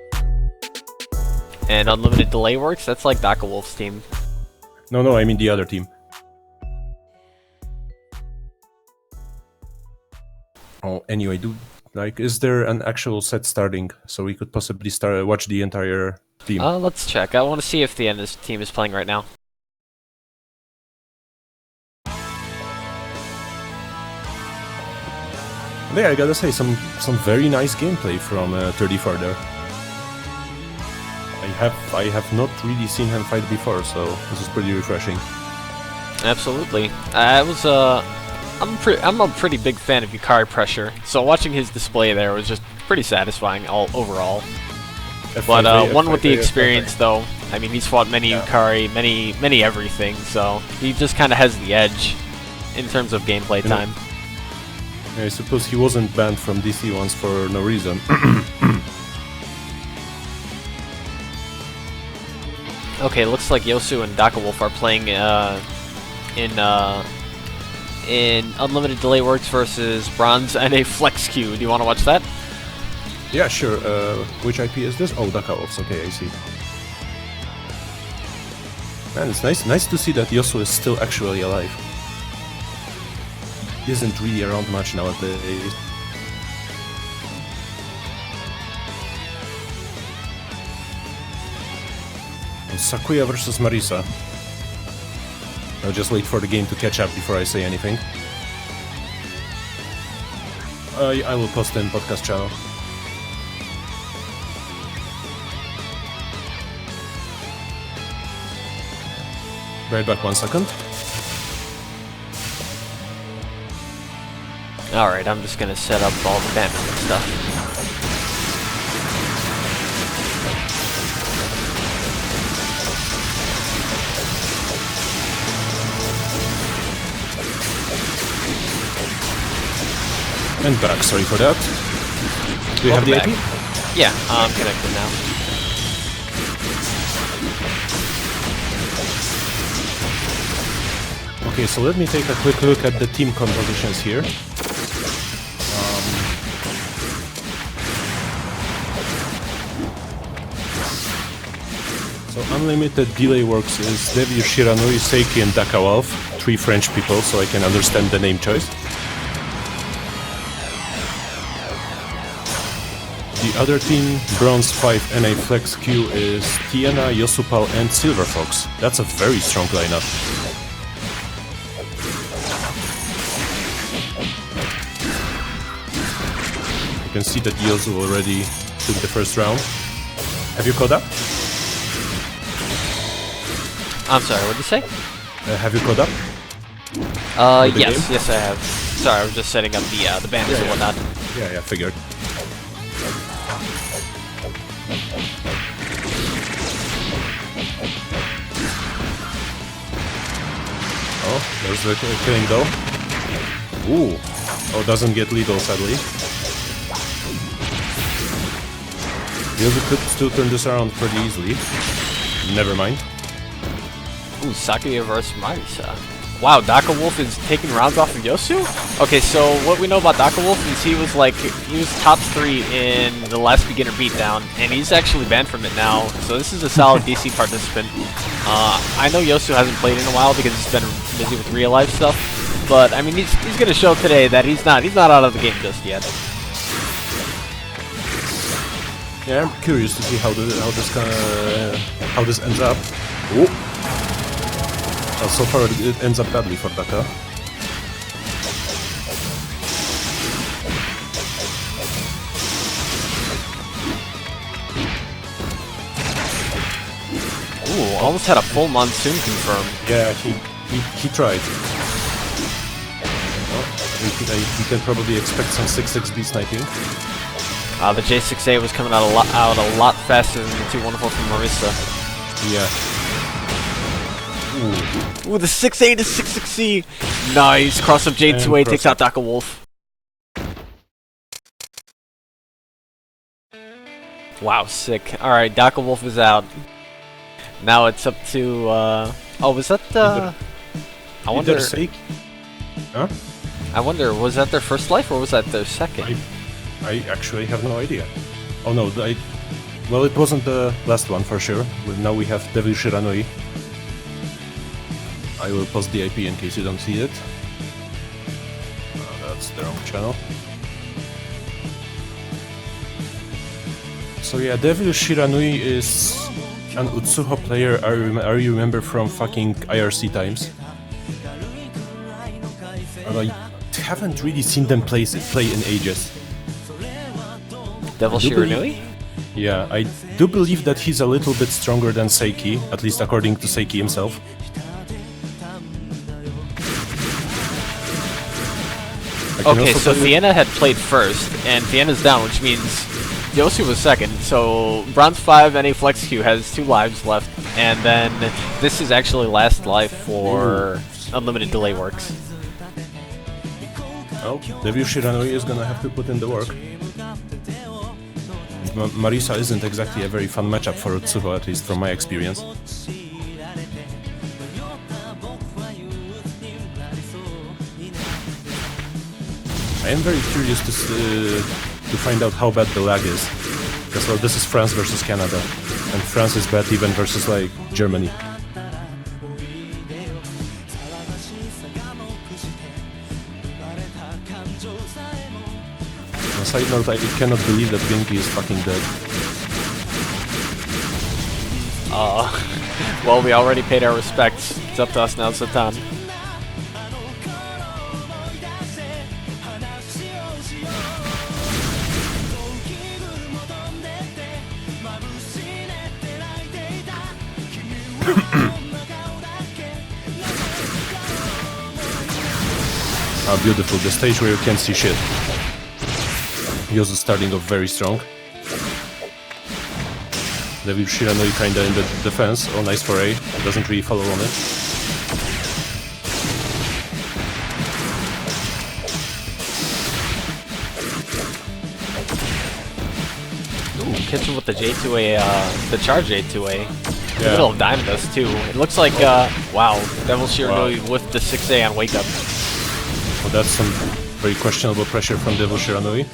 And Unlimited Delay Works, that's like Wolf's team.
No, I mean the other team. Oh, anyway, is there an actual set starting so we could possibly watch the entire team?
Let's check. I want to see if the Ennis team is playing right now.
Yeah, I gotta say, some very nice gameplay from 34 there. I have not really seen him fight before, so this is pretty refreshing.
Absolutely. I'm a pretty big fan of Yukari Pressure, so watching his display there was just pretty satisfying overall. But one with the experience, though, I mean, he's fought many Yukari, many everything, so he just kind of has the edge in terms of gameplay time.
I suppose he wasn't banned from DC once for no reason.
Okay, looks like Yosu and Wolf are playing in Unlimited Delay Works versus Bronze and a Flex Q. Do you want to watch that?
Yeah, sure. Which IP is this? Oh, Wolf's. Okay, I see. Man, it's nice to see that Yosu is still actually alive. He isn't really around much nowadays. Sakuya versus Marisa. I'll just wait for the game to catch up before I say anything. I will post in podcast channel. Right back 1 second.
Alright, I'm just gonna set up all the banners and stuff.
And back, sorry for that. Do you have the IP?
Yeah, I'm connected now.
Okay, so let me take a quick look at the team compositions here. So Unlimited Delay Works is Devi, Shiranui, Seiki and Wolf. 3 French people, so I can understand the name choice. The other team, Bronze 5 NA Flex Q, is Tiana, Yosupal and Silver Fox. That's a very strong lineup. You can see that Yosu already took the first round. Have you caught up?
I'm sorry, what did you say?
Have you caught up?
Yes, I have. Sorry, I was just setting up the banners and whatnot.
Yeah, figured. Oh, there's the killing though. Ooh. Oh, doesn't get lethal, sadly. Yosu could still turn this around pretty easily. Never mind.
Ooh, Sakuya versus Marisa. Wow, Wolf is taking rounds off of Yosu? Okay, so what we know about Wolf is he was top 3 in the last beginner beatdown, and he's actually banned from it now, so this is a solid DC participant. I know Yosu hasn't played in a while because he's been busy with real life stuff, but I mean he's gonna show today that he's not out of the game just yet.
Yeah, I'm curious to see how this ends up. Ooh. Well, so far it ends up badly for Daka.
Ooh, almost had a full monsoon confirmed.
Yeah, he tried. Well, we can probably expect some 6-6B sniping.
The J6A was coming out a lot faster than the 214 from Marisa.
Yeah.
Ooh, the 6A to 6-6C! Nice! Cross up J2A takes out Wolf. Wow, sick. Alright, Daka Wolf is out. Now it's up to, oh, was that the... I wonder...
Huh?
I wonder, was that their first life or was that their second?
I actually have no idea. Oh no, well, it wasn't the last one for sure. Now we have Devil Shiranui. I will post the IP in case you don't see it. That's the wrong channel. So yeah, Devil Shiranui is an Utsuho player I remember from fucking IRC times. And I haven't really seen them play in ages.
Devil Shiranui?
Yeah, I do believe that he's a little bit stronger than Seiki, at least according to Seiki himself.
Okay, so Vienna had played first, and Vienna's down, which means Yosu was second. So Bronze 5 NA Flex Q has 2 lives left, and then this is actually last life for Unlimited Delay Works.
Well, Devil Shiranui is gonna have to put in the work. Marisa isn't exactly a very fun matchup for Utsuho, at least from my experience. I am very curious to find out how bad the lag is. Because, well, this is France versus Canada, and France is bad even versus, like, Germany. On a side note, I cannot believe that Genki is fucking dead.
Well, we already paid our respects. It's up to us now, Zaton.
Ah, beautiful, the stage where you can't see shit. Yosu starting off very strong. Devil Shiranui kinda in the defense. Oh, nice foray. Doesn't really follow on it.
Ooh, catch him with the J2A, the charge J2A. In the
Yeah.
middle of Diamond Dust, too. It looks like, wow, Devil Shiranui with the 6A on Wake Up.
Well, that's some very questionable pressure from Devil Shiranui.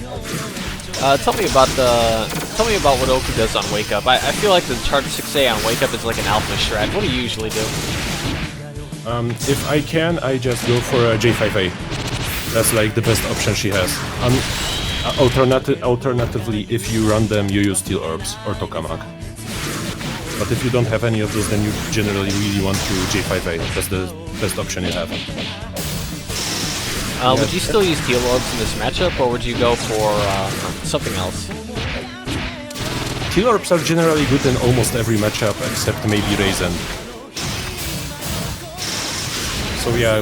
Tell me about what Okuu does on Wake Up. I feel like the charge 6A on Wake Up is like an alpha strat. What do you usually do?
If I can, I just go for a J5A. That's like the best option she has. Alternatively, if you run them, you use Steel Orbs or Tokamak. But if you don't have any of those, then you generally really want to J5A. That's the best option you have.
Would you still use Steel Orbs in this matchup, or would you go for something else?
Steel Orbs are generally good in almost every matchup, except maybe Raizen. So yeah,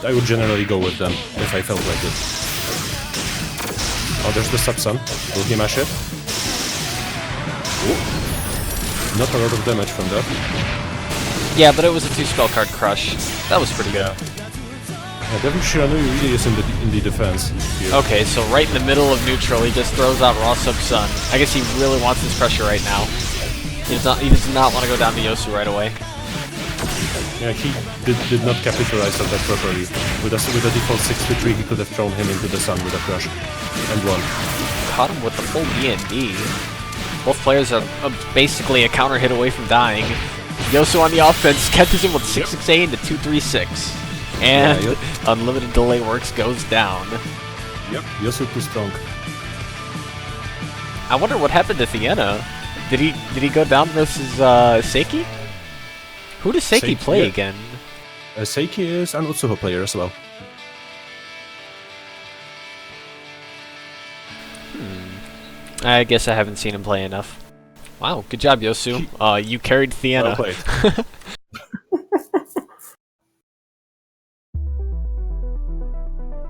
I would generally go with them, if I felt like it. Oh, there's the Sub-Sun. Will he mash it? Ooh. Not a lot of damage from that.
Yeah, but it was a 2-spell card crush. That was pretty good.
Yeah, Devil Shiranui really is in the defense here.
Okay, so right in the middle of neutral, he just throws out Raw Sub-Sun. I guess he really wants this pressure right now. He does not want to go down to Yosu right away.
Yeah, he did not capitalize on that properly. With a default 6-3, he could have thrown him into the sun with a crush. And won.
Caught him with the full D&D. Both players are basically a counter hit away from dying. Yosu on the offense catches him with 6-6A into 2-3-6. And
yeah,
Unlimited Delay Works goes down.
Yep, Yosu too strong.
I wonder what happened to Vienna. Did he go down versus Seiki? Who does Seiki play again?
Seiki is an Utsuho player as well.
I guess I haven't seen him play enough. Wow, good job, Yosu. You carried Vienna.
Well played.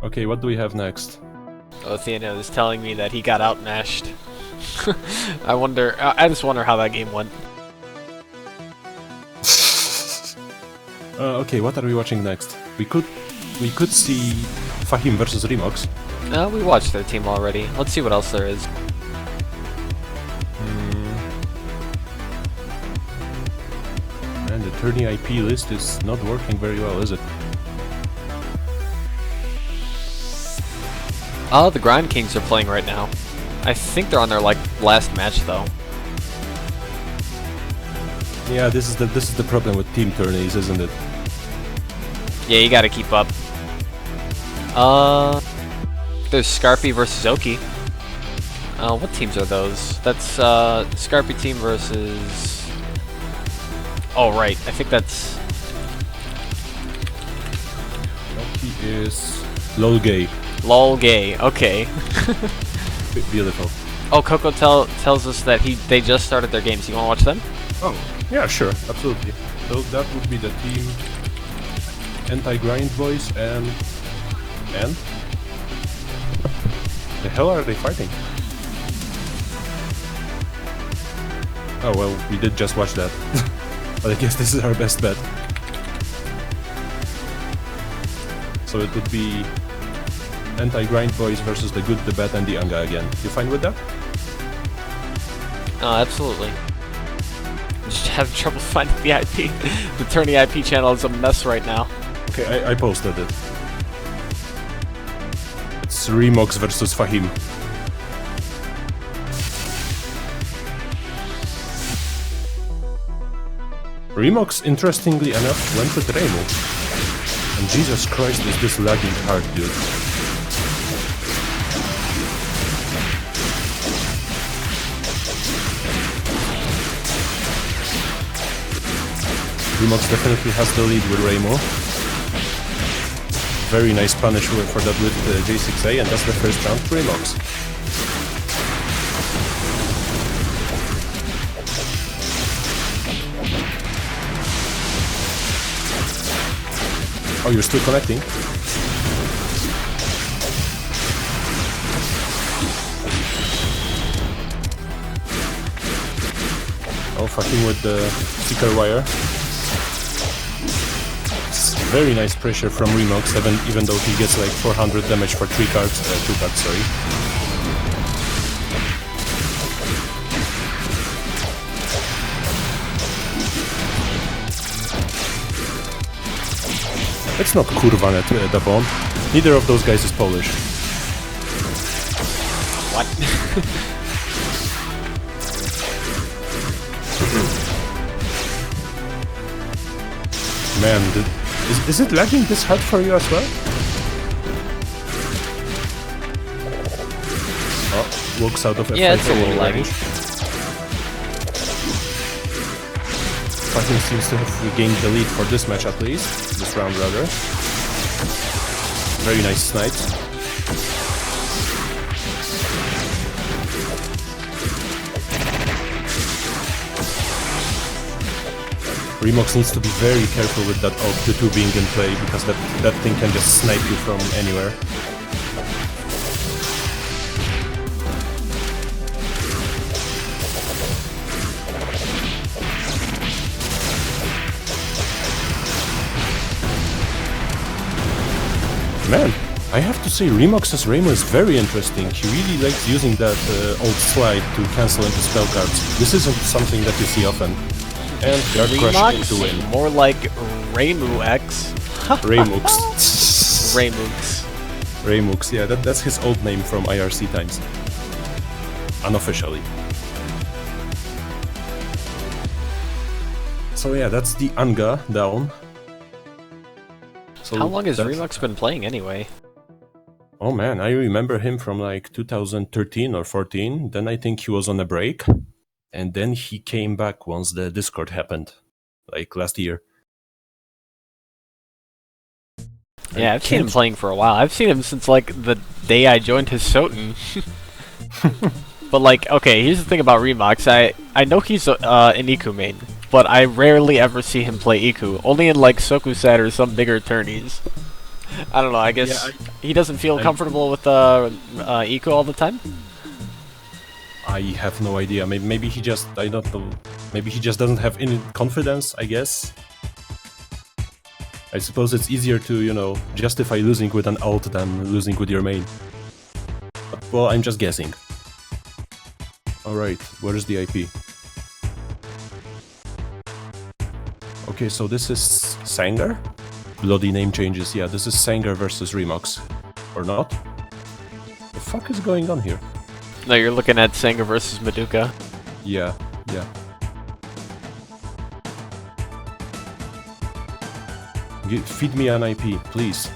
Okay, what do we have next?
Oh, Vienna is telling me that he got outmashed. I just wonder how that game went.
Okay, what are we watching next? We could see Fahim versus Remox.
We watched their team already. Let's see what else there is.
Man, the tourney IP list is not working very well, is it?
Oh, the Grind Kings are playing right now. I think they're on their like last match though.
Yeah, this is the problem with team tourneys, isn't it?
Yeah, you gotta keep up. There's Scarpy versus Oki. What teams are those? That's Scarpy team versus. Oh right, I think that's.
Genki is lol gay.
Lol gay. Okay.
Beautiful.
Oh, Coco tells us that they just started their games. You wanna watch them?
Oh, yeah, sure, absolutely. So that would be the team Anti-Grind Voice and... The hell are they fighting? Oh well, we did just watch that. But I guess this is our best bet. So it would be Anti-Grind Voice versus the Good, the Bad and the Anga again. You fine with that?
Absolutely. Just having trouble finding the IP. The tourney IP channel is a mess right now.
Okay, I posted it. It's Remox versus Fahim. Remox, interestingly enough, went with Reimu. And Jesus Christ, is this lagging hard, dude. Remox definitely has the lead with Reimu. Very nice punish for that with J6A, and that's the first round for Remox. Oh, you're still connecting? Oh, fucking with the sticker wire. Very nice pressure from Remox, even though he gets like 400 damage for 2 cards, sorry. It's not Kurvanet, the bomb. Neither of those guys is Polish.
What?
Man, is it lagging this hard for you as well? Oh, walks out of F5.
Yeah, it's a little laggy.
Fighting seems to have regained the lead for this match at least. This round rather. Very nice snipes. Remox needs to be very careful with that ult 2-2 being in play, because that thing can just snipe you from anywhere. Man, I have to say Remox's Reimu is very interesting. He really likes using that ult slide to cancel into spell cards. This isn't something that you see often. And Guard Crush to win.
More like Reimu X.
Reimux.
Reimux.
Reimux, yeah, that's his old name from IRC times. Unofficially. So yeah, that's the Anga down. So
how long has Remux been playing anyway?
Oh man, I remember him from like 2013 or 14. Then I think he was on a break. And then he came back once the Discord happened. Like last year.
Yeah, I've seen him playing for a while. I've seen him since like the day I joined Hisouten. But like, okay, here's the thing about Remux. I know he's an Iku main, but I rarely ever see him play Iku. Only in like Sokusat or some bigger tourneys. I don't know, I guess he doesn't feel comfortable with Iku all the time?
I have no idea. Maybe he just, I don't know. Maybe he just doesn't have any confidence, I guess. I suppose it's easier to, you know, justify losing with an ult than losing with your main. But, well, I'm just guessing. Alright, where is the IP? Okay, so this is Sanger? Bloody name changes, yeah, this is Sanger versus Remox. Or not? The fuck is going on here?
No, you're looking at Sanger versus Madoka.
Yeah, yeah. Feed me an IP, please.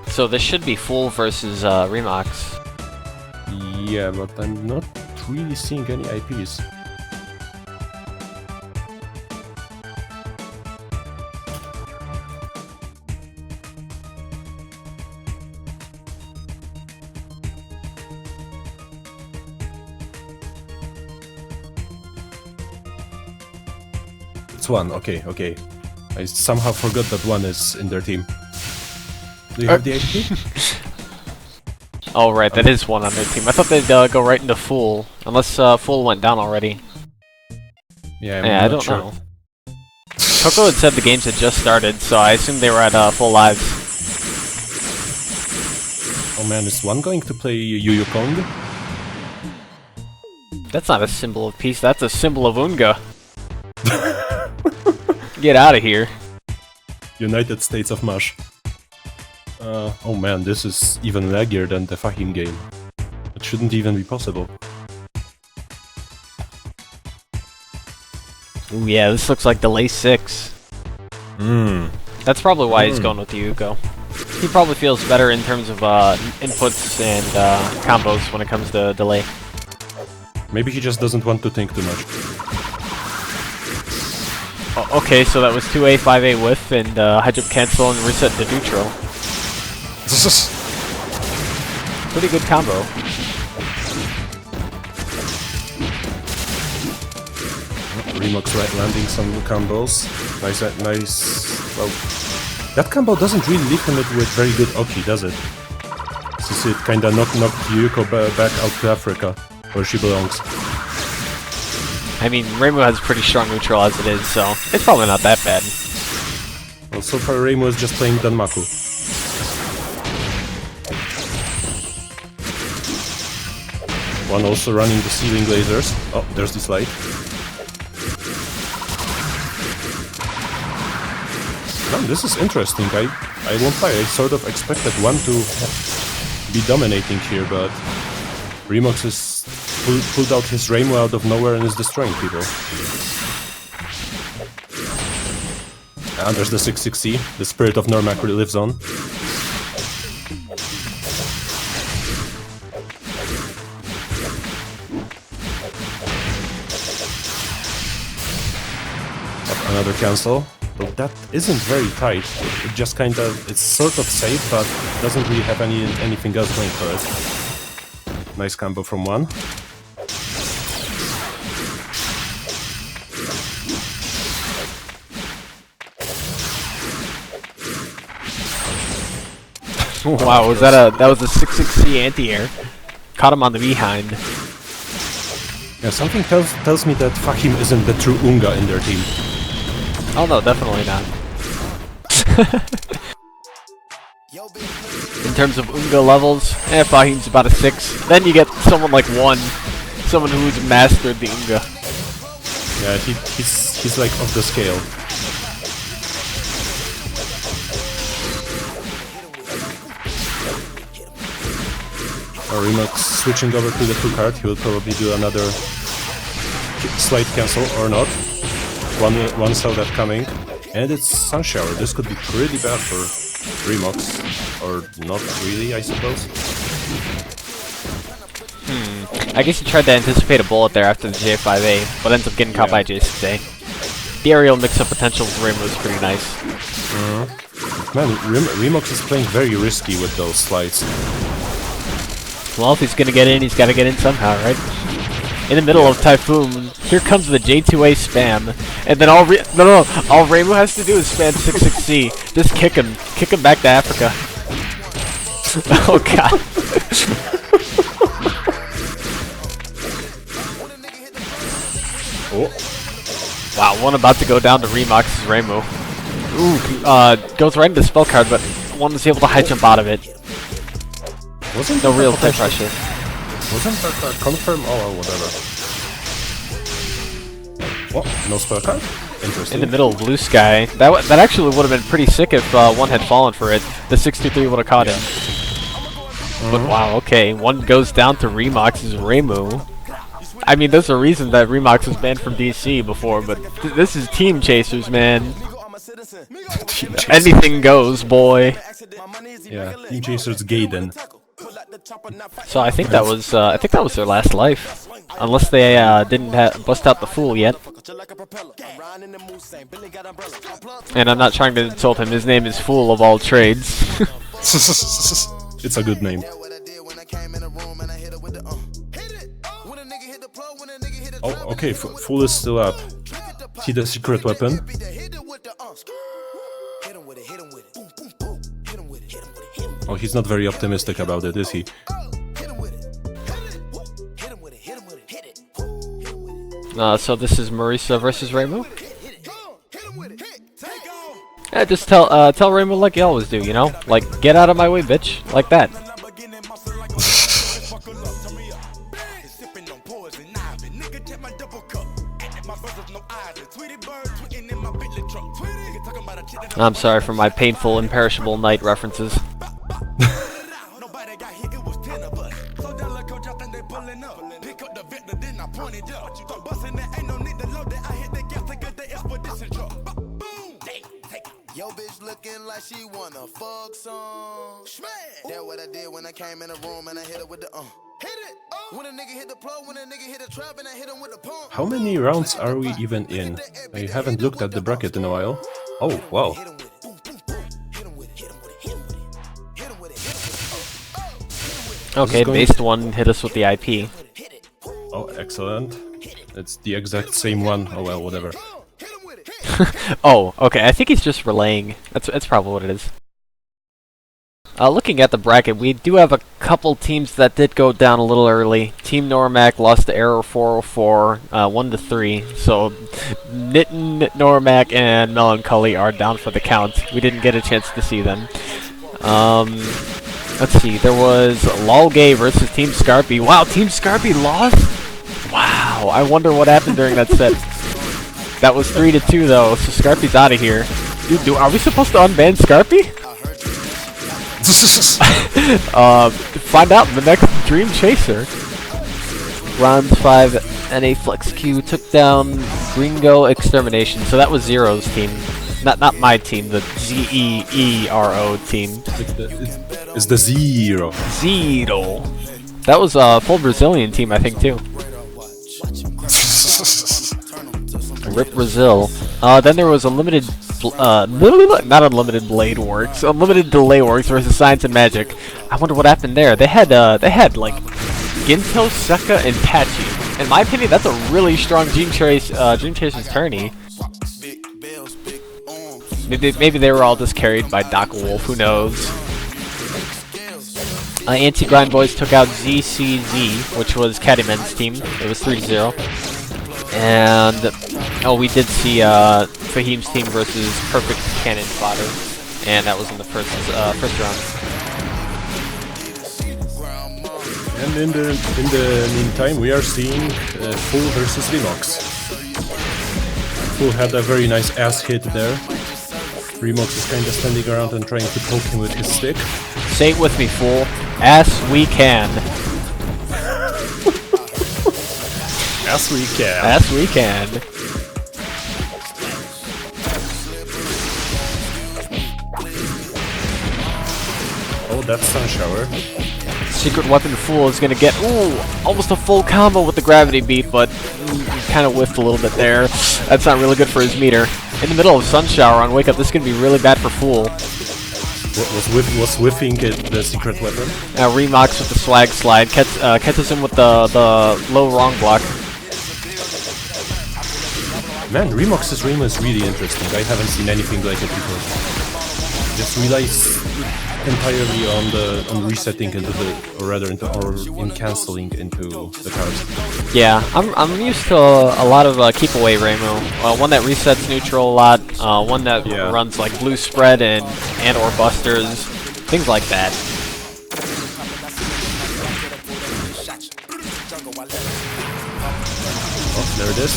So this should be Fool versus Remox.
Yeah, but I'm not really seeing any IPs. It's one, okay, okay. I somehow forgot that one is in their team. Do you have the IP?
Oh right, that is one on their team. I thought they'd go right into Fool, unless Fool went down already.
Yeah,
I don't know. Coco had said the games had just started, so I assumed they were at full lives.
Oh man, is one going to play Yu Yu Kong?
That's not a symbol of peace, that's a symbol of Unga. Get out of here.
United States of Mush. Oh man, this is even laggier than the fucking game. It shouldn't even be possible.
Ooh yeah, this looks like delay 6. That's probably why he's going with the Yuko. He probably feels better in terms of inputs and combos when it comes to delay.
Maybe he just doesn't want to think too much.
Oh, okay, so that was 2A, 5A whiff, and high jump cancel and reset to neutral. Pretty good combo.
Remox right landing some combos. Nice, nice. Well, that combo doesn't really leave him with very good Okuu, does it? Since it kinda knocked Yuko back out to Africa, where she belongs.
I mean, Reimu has pretty strong neutral as it is, so it's probably not that bad.
Well, so far Reimu is just playing Danmaku. One also running the ceiling lasers. Oh, there's this light. Man, this is interesting. I won't lie, I sort of expected one to be dominating here, but Remox is pulled out his Reimu out of nowhere and is destroying people. And there's the 660. The spirit of Normac really lives on. Another cancel. But that isn't very tight. It just kind of, it's sort of safe, but doesn't really have anything else going for it. Nice combo from one.
Wow, was that was a 660 anti-air. Caught him on the behind.
Yeah, something tells me that Fahim isn't the true Unga in their team.
Oh no, definitely not. In terms of Unga levels, Fahim's about a 6. Then you get someone like 1. Someone who's mastered the Unga.
Yeah, he's like off the scale. Remox switching over to the 2 card, he will probably do another slight cancel or not. One saw that coming. And it's Sun Shower. This could be pretty bad for Remox. Or not really, I suppose.
I guess he tried to anticipate a bullet there after the J5A, but ends up getting caught by J6A. The aerial mix-up potential for Reimu is pretty nice.
Man, Remox is playing very risky with those slides.
Well, if he's gonna get in, he's gotta get in somehow, right? In the middle of Typhoon, here comes the J2A spam, and then all Reimu has to do is spam 66C. Just kick him back to Africa. Oh god.
Oh.
Wow, one about to go down to Remox's Reimu. Ooh, goes right into the spell card, but one is able to high jump out of it.
Wasn't
No
that
real
potential-
tech pressure.
Wasn't that a confirm? Oh, well, whatever. What? No spell card? Interesting.
In the middle of blue sky. That actually would have been pretty sick if one had fallen for it. The 63 would have caught him. But wow, okay. One goes down to Remox's Reimu. I mean, there's a reason that Remox was banned from DC before, but this is Team Chasers, man.
Team Chasers.
Anything goes, boy.
Yeah, Team Chasers Gaiden.
So I think that was their last life, unless they didn't bust out the Fool yet. And I'm not trying to insult him. His name is Fool of all trades.
It's a good name. Oh, okay, Fool is still up. See the secret weapon? Oh, he's not very optimistic about it, is he?
So this is Marisa versus Reimu? Yeah, just tell Reimu like you always do, you know? Like, get out of my way, bitch. Like that. I'm sorry for my painful, imperishable night references.
Yo, bitch looking like she wanna fuck some. That's what I did when I came in the room and I hit her with the hit it. When a nigga hit the plug, when a nigga hit the trap and I hit him with the pump.
How many rounds are we even in? I haven't looked at the bracket in a while. Oh, wow.
Okay, based one hit us with the IP.
Oh, excellent. It's the exact same one. Oh well, whatever.
Oh, okay. I think he's just relaying. That's probably what it is. Looking at the bracket, we do have a couple teams that did go down a little early. Team Normac lost to Arrow 404, 1-3. So Nitten, Normac, and Melancholy are down for the count. We didn't get a chance to see them. Let's see. There was Lolgay versus Team Scarpy. Wow, Team Scarpy lost? Wow. I wonder what happened during that set. That was 3-2 though, so Scarpy's out of here. Dude, are we supposed to unban Scarpy? Find out in the next Dream Chaser. Bronze 5 NA Flex Q took down Gringo Extermination, so that was Zero's team. Not my team, the ZEERO team.
It's the Zero.
Zero. That was a full Brazilian team, I think, too. Rip Brazil. Then there was Unlimited, not Unlimited Blade Works, Unlimited Delay Works versus Science and Magic. I wonder what happened there. They had like Ginto, Seka, and Patchy. In my opinion, that's a really strong Dream Chaser's tourney. Maybe they were all just carried by Doc Wolf. Who knows? Anti-Grind Boys took out ZCZ, which was Cattyman's team. It was 3-0. And oh, we did see Fahim's team versus Perfect Cannon Fodder, and that was in the first round.
And in the meantime, we are seeing Fool versus Remox. Fool had a very nice ass hit there. Remox is kind of standing around and trying to poke him with his stick.
Say it with me, Fool. Ass we can.
As we can.
As we can.
Oh, that's Sun Shower.
Secret Weapon Fool is gonna get almost a full combo with the gravity beat, but kind of whiffed a little bit there. That's not really good for his meter. In the middle of Sun Shower on Wake Up, this is gonna be really bad for Fool.
Was whiffing it the secret weapon?
Remox with the swag slide, catches him with the low wrong block.
Man, Remox's Reimu is really interesting. I haven't seen anything like it before. Just relies entirely on resetting into in canceling into the cards.
Yeah, I'm used to a lot of keep away Reimu. One that resets neutral a lot. One that runs like blue spread and or busters, things like that.
Oh, there it is.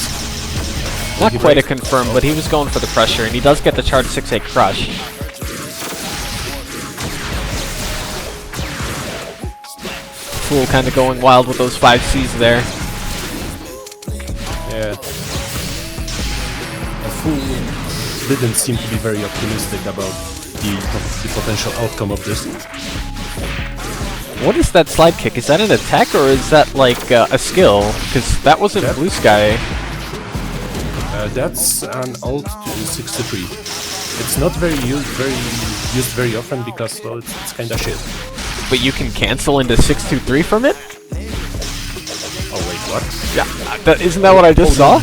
Not
He
quite a
breaks.
confirm, but he was going for the pressure, and he does get the charge 6A crush. Fool kind of going wild with those 5Cs there.
Yeah. A fool didn't seem to be very optimistic about the potential outcome of this.
What is that slide kick? Is that an attack or is that like a skill? Because that wasn't
That-
Blue Sky.
That's an alt to 63. It's not used very often because, well, it's kind of shit.
But you can cancel into 623 from it?
Oh wait, what?
Yeah. Isn't that what I just saw?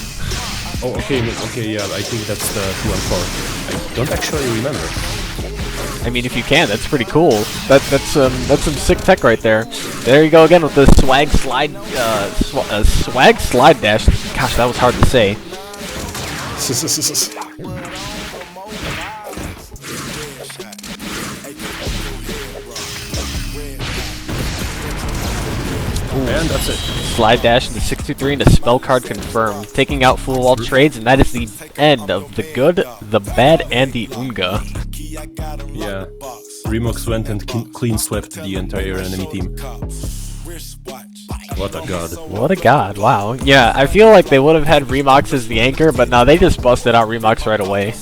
Oh, okay, yeah, I think that's the 2-4. I don't actually remember.
I mean, if you can, that's pretty cool. That's some sick tech right there. There you go again with the swag slide, swag slide dash. Gosh, that was hard to say.
And that's it.
Slide dash into 623 into spell card confirm, taking out full wall trades, and that is the end of the good, the bad, and the Unga.
Yeah. Remox went and clean swept the entire enemy team. What a god.
What a god! Wow. Yeah, I feel like they would have had Remox as the anchor, but no, they just busted out Remox right away.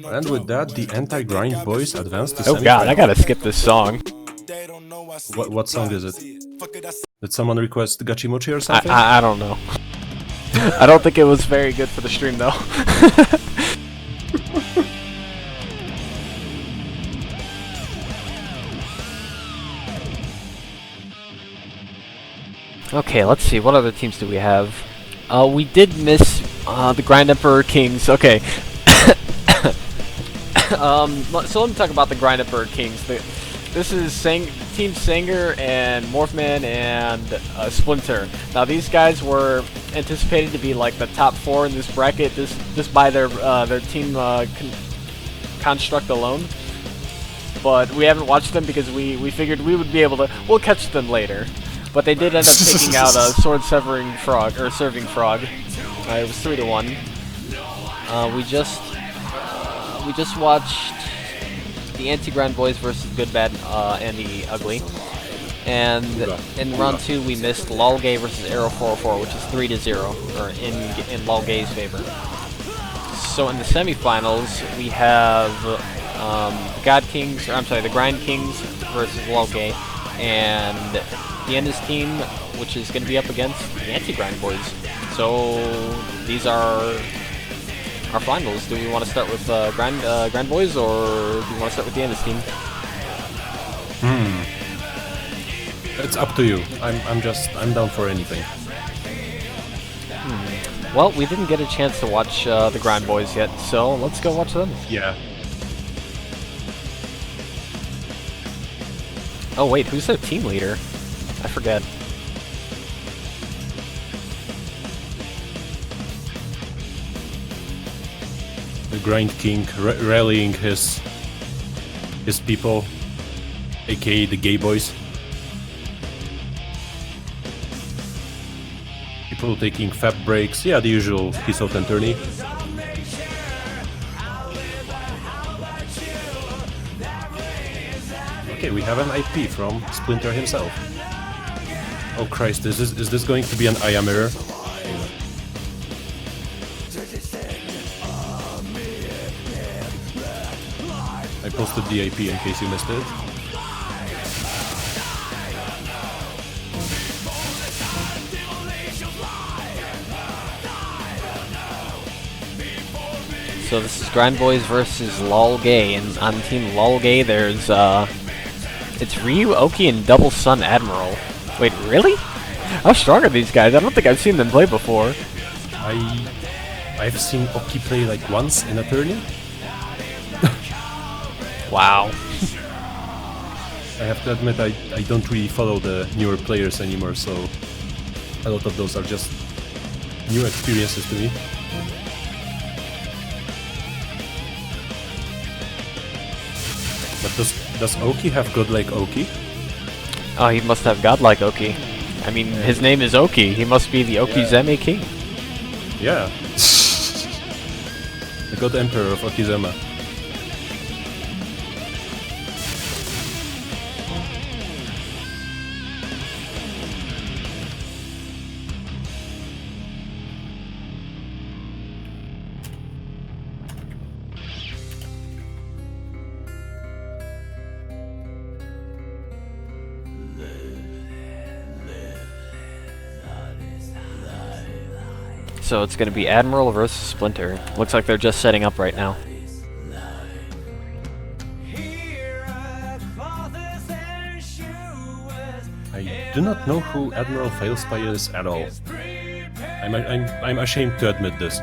And with that, the anti-grind boys advanced to
Oh god, I gotta skip this song.
What song is it? Did someone request Gachimochi or something?
I don't know. I don't think it was very good for the stream though. Okay, let's see. What other teams do we have? We did miss the Grind Emperor Kings. Okay. So let me talk about the Grind Emperor Kings. This is Team Sanger and Morphman and Splinter. Now these guys were anticipated to be like the top 4 in this bracket just by their team construct alone. But we haven't watched them because we figured we would be able to. We'll catch them later. But they did end up taking out a sword severing frog or serving frog. It was 3-1. We just watched the Anti-Grind Boys versus Good, Bad, and the Ugly. And in round 2 we missed Lolgay versus Arrow 404, which is 3-0, or in Lolgay's favor. So in the semifinals we have the Grind Kings versus Lolgay, and the Ennis team, which is going to be up against the Anti-Grind Boys. So these are our finals. Do we want to start with Grind Boys, or do we want to start with the Ennis team?
It's up to you. I'm down for anything.
Well, we didn't get a chance to watch the Grind Boys yet, so let's go watch them.
Yeah.
Oh wait, who's their team leader? I forget.
The Grind King rallying his people, aka the gay boys. People taking fab breaks, yeah, the usual Hisouten tourney. Okay, we have an IP from Splinter himself. Oh Christ, is this going to be an Aya mirror? I posted the IP in case you missed it.
So this is Grind Boys versus Lolgay, and on Team Lolgay there's it's Ryu, Oki, and Double Sun Admiral. Wait, really? How strong are these guys? I don't think I've seen them play before.
I've seen Oki play like once in a tourney.
Wow.
I have to admit I don't really follow the newer players anymore, so a lot of those are just new experiences to me. But does Oki have god like Oki?
Oh, he must have godlike Oki. I mean, his name is Oki. He must be the Okizeme king.
Yeah. The god emperor of Okizema.
So it's going to be Admiral versus Splinter. Looks like they're just setting up right now.
I do not know who Admiral Failspy is at all. I'm ashamed to admit this.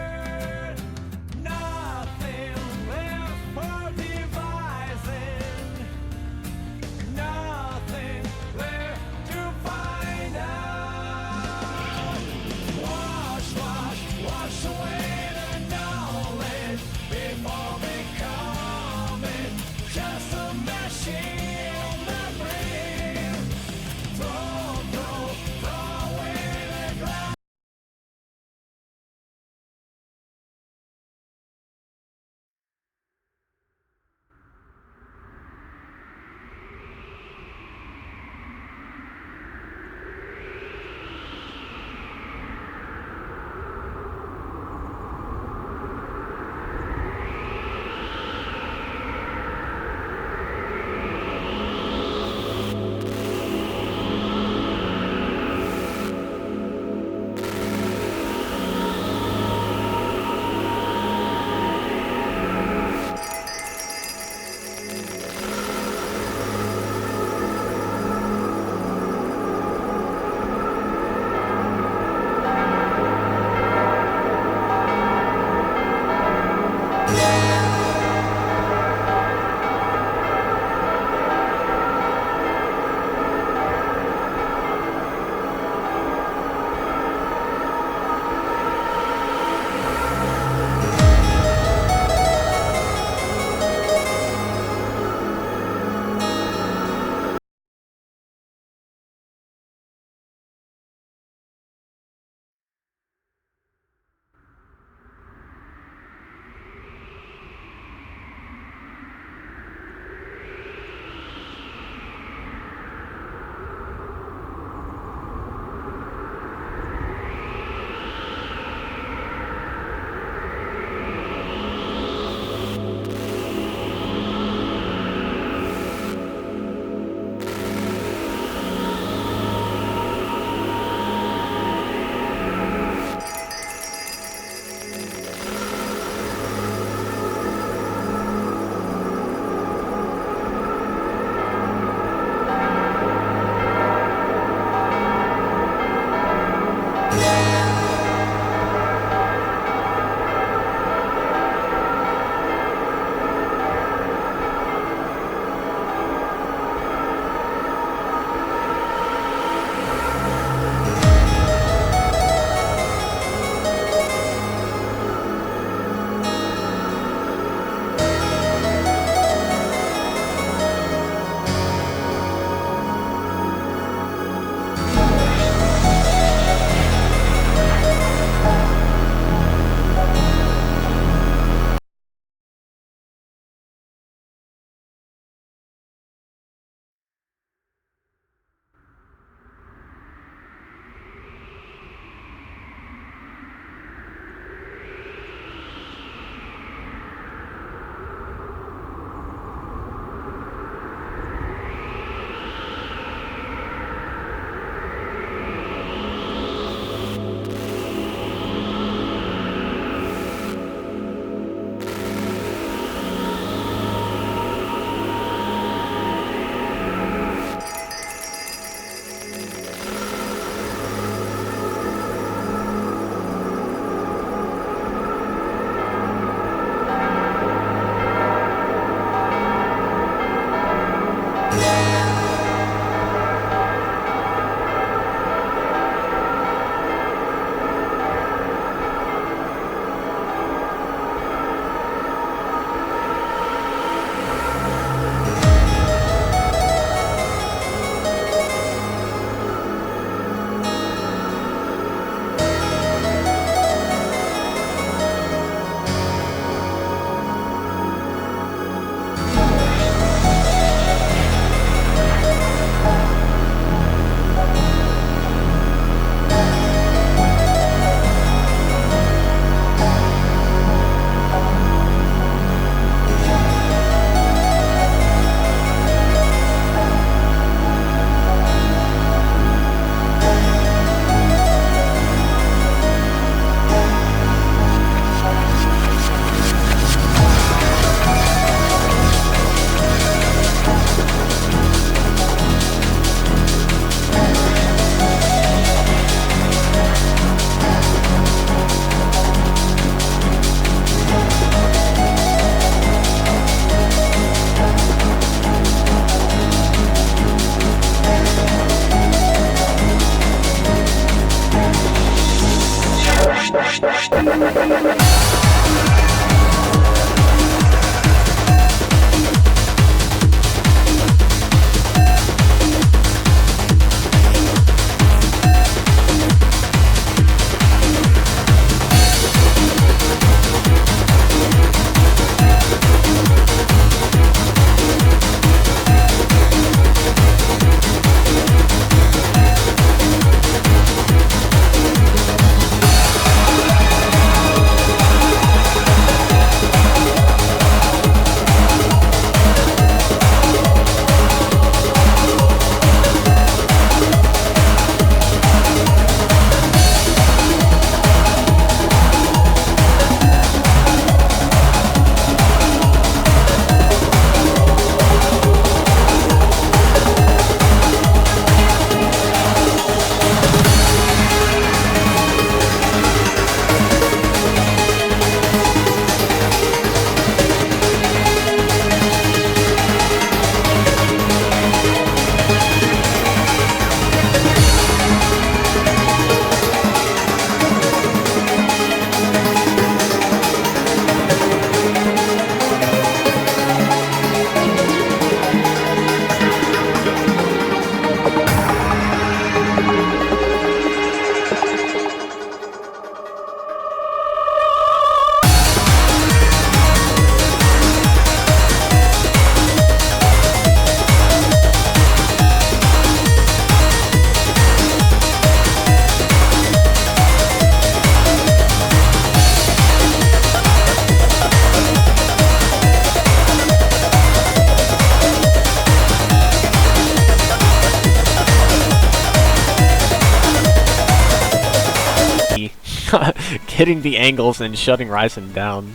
Hitting the angles and shutting Ryzen down.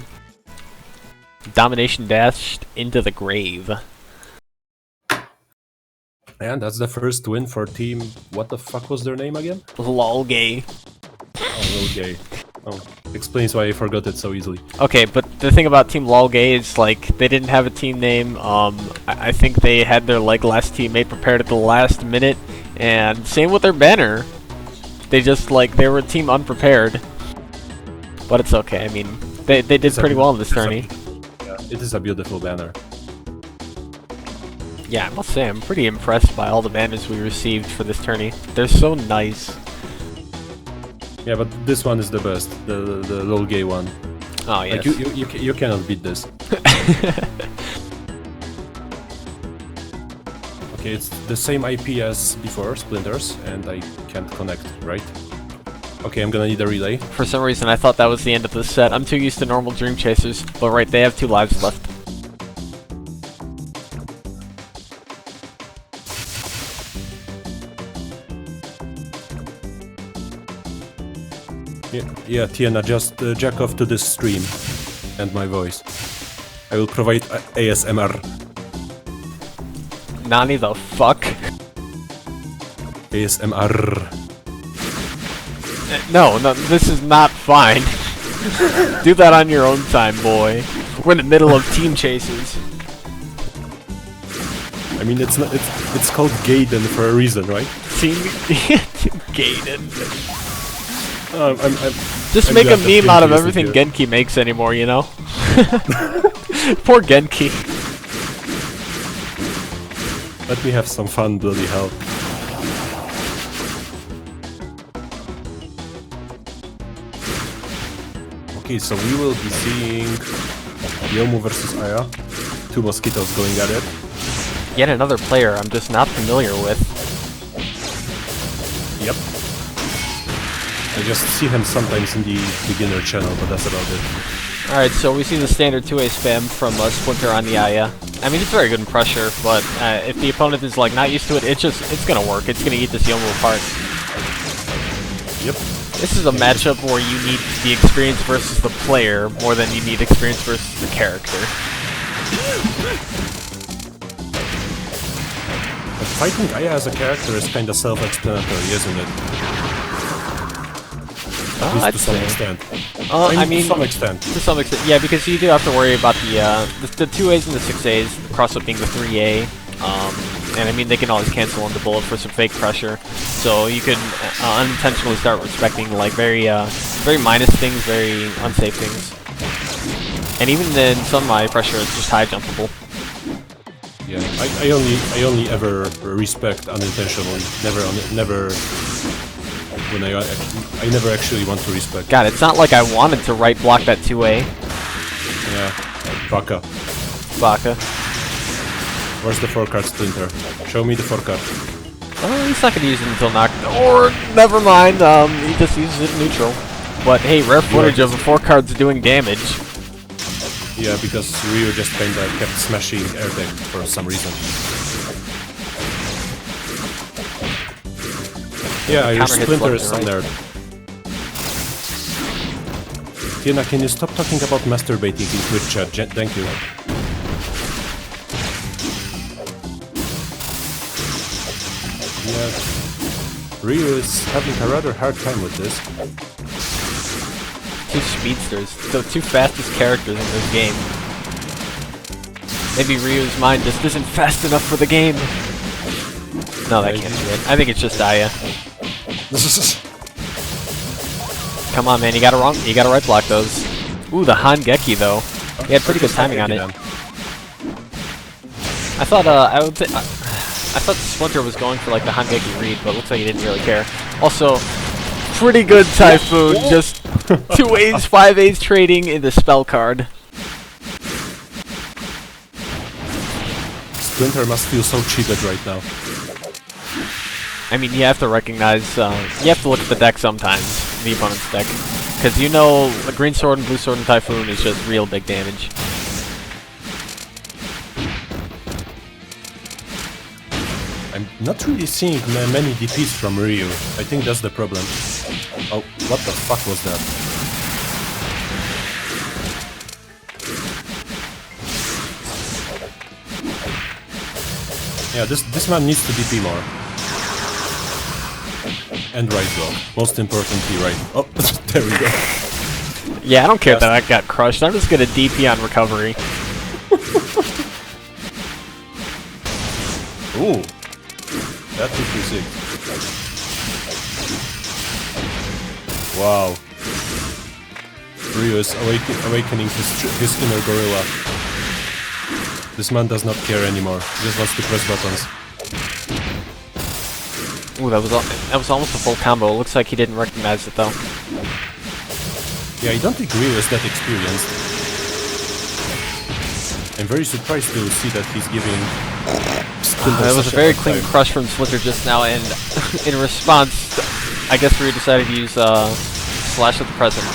Domination dashed into the grave.
And that's the first win for team... What the fuck was their name again?
Lol gay.
Oh, Lol-Gay. Oh, explains why I forgot it so easily.
Okay, but the thing about Team Lol gay is, like, they didn't have a team name. I think they had their, like, last teammate prepared at the last minute. And same with their banner. They just, like, they were a team unprepared. But it's okay, I mean, they did pretty well in this tourney.
Yeah, it is a beautiful banner.
Yeah, I must say, I'm pretty impressed by all the banners we received for this tourney. They're so nice.
Yeah, but this one is the best, the Lol-Gay one.
Oh, yes.
Like, you cannot beat this. Okay, it's the same IP as before, Splinters, and I can't connect, right? Okay, I'm gonna need a relay.
For some reason, I thought that was the end of the set. I'm too used to normal Dream Chasers, but right, they have 2 lives left.
Yeah, Tiana, just jack off to this stream and my voice. I will provide ASMR.
Nani the fuck?
ASMR.
No, this is not fine. Do that on your own time, boy. We're in the middle of Team Chasers.
I mean, it's called Gaiden for a reason, right?
Team Gaiden. Just
I'm
make a
glad that
meme out of
Genki isn't
everything
here.
Genki makes anymore, you know? Poor Genki.
Let me have some fun, bloody hell. Okay, so we will be seeing Yomu versus Aya. 2 mosquitoes going at it.
Yet another player I'm just not familiar with.
Yep. I just see him sometimes in the beginner channel, but that's about it.
Alright, so we see the standard 2A spam from Splinter on the Aya. I mean, it's very good in pressure, but if the opponent is like not used to it, it's gonna work. It's gonna eat this Yomu apart.
Yep.
This is a matchup where you need the experience versus the player more than you need experience versus the character.
But fighting Aya as a character is kinda self-explanatory, isn't it? At least
I'd
to some
say.
extent.
I mean,
to some extent.
to some extent, yeah, because you do have to worry about the 2As and the 6As, the cross-up being the 3A, and I mean they can always cancel on the bullet for some fake pressure. So you could unintentionally start respecting like very minus things, very unsafe things. And even then, some of my pressure is just high jumpable.
Yeah, I only ever respect unintentionally. Never when I never actually want to respect.
God, it's not like I wanted to right block that 2A.
Yeah, Baka.
Baka.
Where's the 4-card Splinter? Show me the 4-card.
Oh, he's not gonna use it until knocked. Or never mind. He just uses it neutral. But hey, rare footage of the 4-cards doing damage.
Yeah, because Ryu just kinda kept smashing air deck for some reason. Yeah, your Splinter is standard. Tina, can you stop talking about masturbating in Twitch chat? Thank you. Yeah, Ryu is having a rather hard time with this.
Two speedsters, the two fastest characters in this game. Maybe Ryu's mind just isn't fast enough for the game. No, that can't be it. I think it's just Aya. Come on, man, you gotta right block those. Ooh, the Genki though. He had pretty good timing on it. I thought I thought Splinter was going for like the Genki read, but it looks like he didn't really care. Also, pretty good Typhoon, just 2As, 5As trading in the spell card.
Splinter must feel so cheated right now.
I mean, you have to recognize, you have to look at the deck sometimes, the opponent's deck. Because you know, a green sword and blue sword and Typhoon is just real big damage.
I'm not really seeing many DPs from Ryu. I think that's the problem. Oh, what the fuck was that? Yeah, this man needs to DP more. And right block. Most importantly, right. Oh, there we go.
Yeah, I don't care that I got crushed. I'm just gonna DP on recovery.
Ooh. That 236. Wow. Ryu is awakening his inner gorilla. This man does not care anymore. He just wants to press buttons.
Ooh, that was almost a full combo. It looks like he didn't recognize it though.
Yeah, I don't think Ryu is that experienced. I'm very surprised to see that he's giving
That was a very clean crush from Splinter just now, and in response, I guess Ryu decided to use Slash of the Present.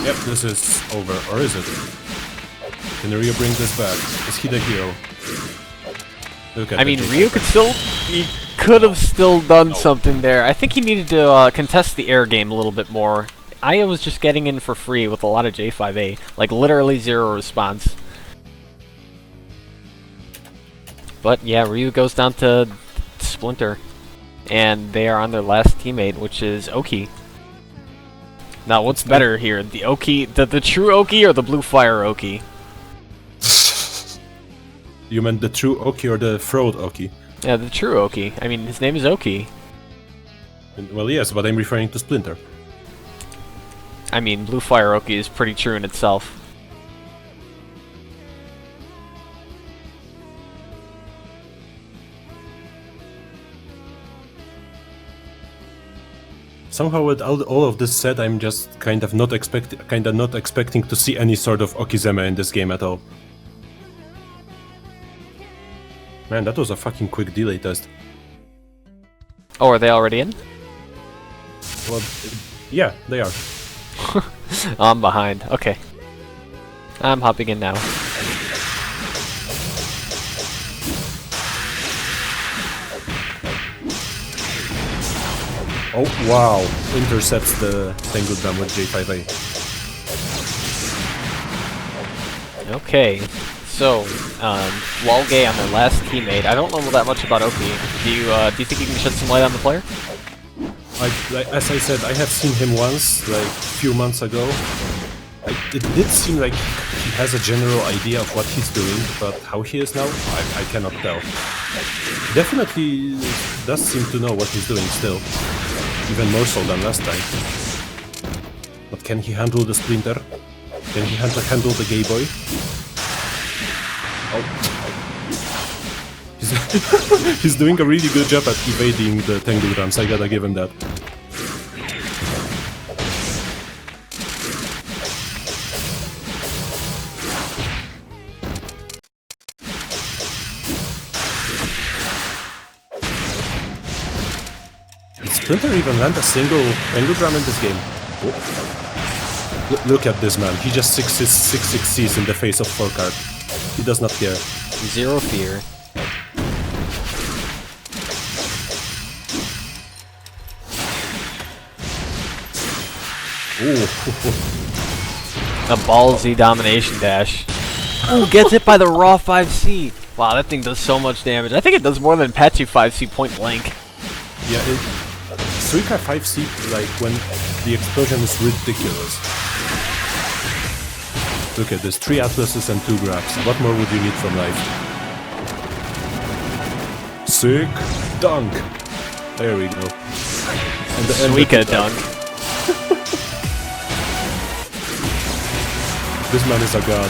Yep, this is over. Or is it? Can Ryu bring this back? Is he the hero? Look at
I mean, Ryu could have still done something there. I think he needed to contest the air game a little bit more. Aya was just getting in for free with a lot of J5A, like literally zero response. But yeah, Ryu goes down to Splinter, and they are on their last teammate, which is Okuu. Now, what's better here, the Okuu, the true Okuu, or the Blue Fire Okuu?
You meant the true Okuu or the fraud Okuu?
Yeah, the true Okuu. I mean, his name is Okuu.
Well, yes, but I'm referring to Splinter.
I mean, Blue Fire Okuu is pretty true in itself.
Somehow, with all of this said, I'm just kind of not expecting to see any sort of Okizeme in this game at all. Man, that was a fucking quick delay test.
Oh, are they already in?
Well, yeah, they are.
I'm behind. Okay. I'm hopping in now.
Oh, wow. Intercepts the Tangled Dam with J5A.
Okay. So, Walgay on their last teammate. I don't know that much about Okuu. Do you think you can shed some light on the player?
As I said, I have seen him once, like a few months ago. It did seem like he has a general idea of what he's doing, but how he is now, I cannot tell. Definitely does seem to know what he's doing still, even more so than last time. But can he handle the Splinter? Can he handle the gay boy? Oh. He's doing a really good job at evading the Tengu drums, I gotta give him that. Did Splinter even land a single Tengu drum in this game? Oh. Look at this man, he just 6-6-6-6 in the face of 4 card. He does not care.
Zero fear.
Ooh.
A ballsy domination dash. Ooh, gets hit by the raw 5C. Wow, that thing does so much damage. I think it does more than Patchy 5C point blank.
Yeah, 3-card 5C, like, when the explosion is ridiculous. Look at this, 3 Atlases and 2 grabs. What more would you need from life? Sick dunk! There we go. And the
Suika dunk.
This man is a god.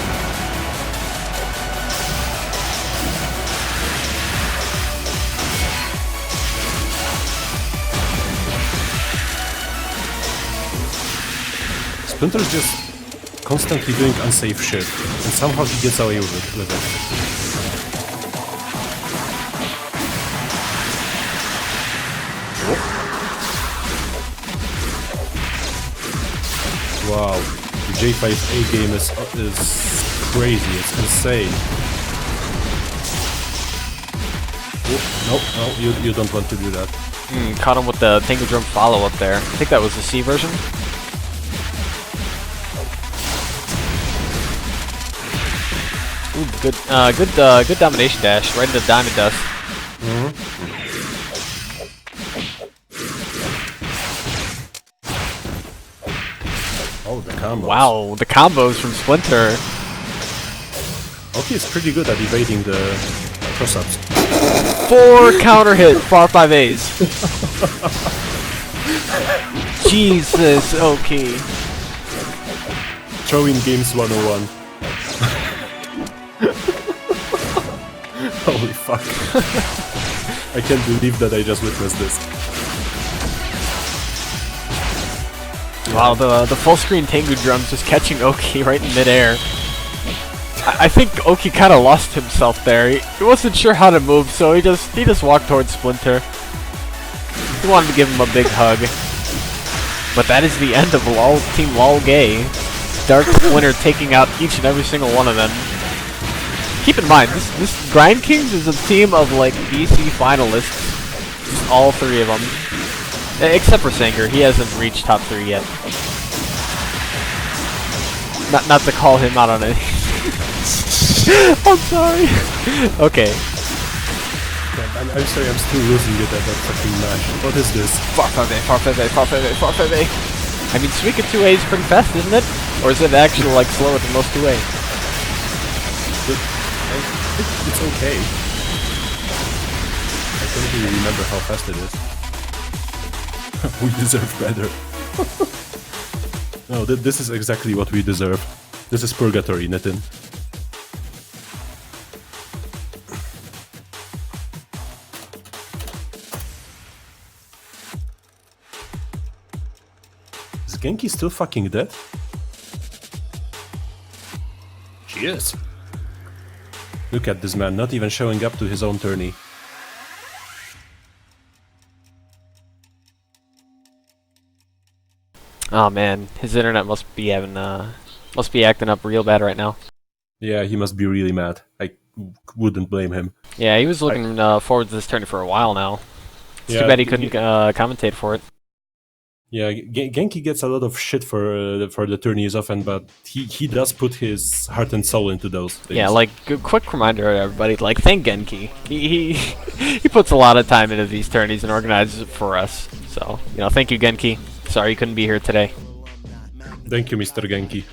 Splinter's just constantly doing unsafe shit, and somehow he gets away with it. Wow, the J5A game is crazy, it's insane. Oh, no, you don't want to do that.
Caught him with the Tengu Drum follow-up there. I think that was the C version. Ooh, good domination dash right into Diamond Dust.
Oh, the combos.
Wow, the combos from Splinter.
Okay, it's pretty good at evading the cross-ups.
4 counter hit, far 5As. Jesus, okay.
Throwing games 101. Holy fuck. I can't believe that I just witnessed this.
Wow, the full screen Tengu drums just catching Okuu right in midair. I think Okuu kind of lost himself there. He wasn't sure how to move, so he just walked towards Splinter. He wanted to give him a big hug. But that is the end of Team LOL Gay. Dark Splinter taking out each and every single one of them. Keep in mind, this Grind Kings is a team of like BC finalists. Just all 3 of them. Except for Sanger, he hasn't reached top 3 yet. Not to call him out on it. I'm sorry. Okay.
I'm sorry, I'm still losing it at that fucking match. What is this?
Farfave. I mean, Suika 2A is pretty fast, isn't it? Or is it actually like slower than most 2A?
It's okay. I don't really remember how fast it is. We deserve better. No, this is exactly what we deserve. This is purgatory, Nitin. Is Genki still fucking dead? She is. Look at this man, not even showing up to his own tourney.
Oh man, his internet must be acting up real bad right now.
Yeah, he must be really mad. I wouldn't blame him.
Yeah, he was looking forward to this tourney for a while now. It's too bad he couldn't commentate for it.
Yeah, Genki gets a lot of shit for the tourneys often, but he does put his heart and soul into those things.
Yeah, like quick reminder to everybody, like thank Genki. He puts a lot of time into these tourneys and organizes it for us. So, thank you Genki. Sorry you couldn't be here today.
Thank you, Mr. Genki.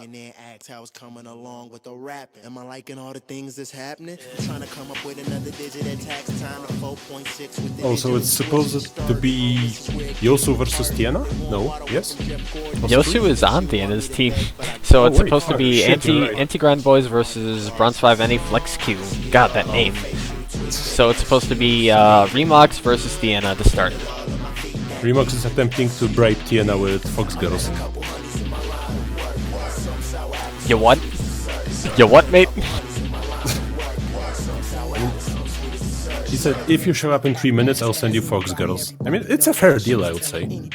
and then ask how it's coming along with the rapping. Am I liking all the things that's happening? I'm trying to come up with another digit at tax time to 4.6 with the
Oh, so it's supposed to be Yosu versus Tiana? No? Yes?
Yosu is on Tiana's team, so it's
wait,
supposed to be
shit, you're right.
Anti-Grind Boys versus Bronze 5 NA Flex Q. God, that name. So it's supposed to be Remox versus Tiana to start.
Remox is attempting to bribe Tiana with Fox Girls.
You what? You what, mate?
He said, if you show up in 3 minutes, I'll send you Fox Girls. I mean, it's a fair deal, I would say.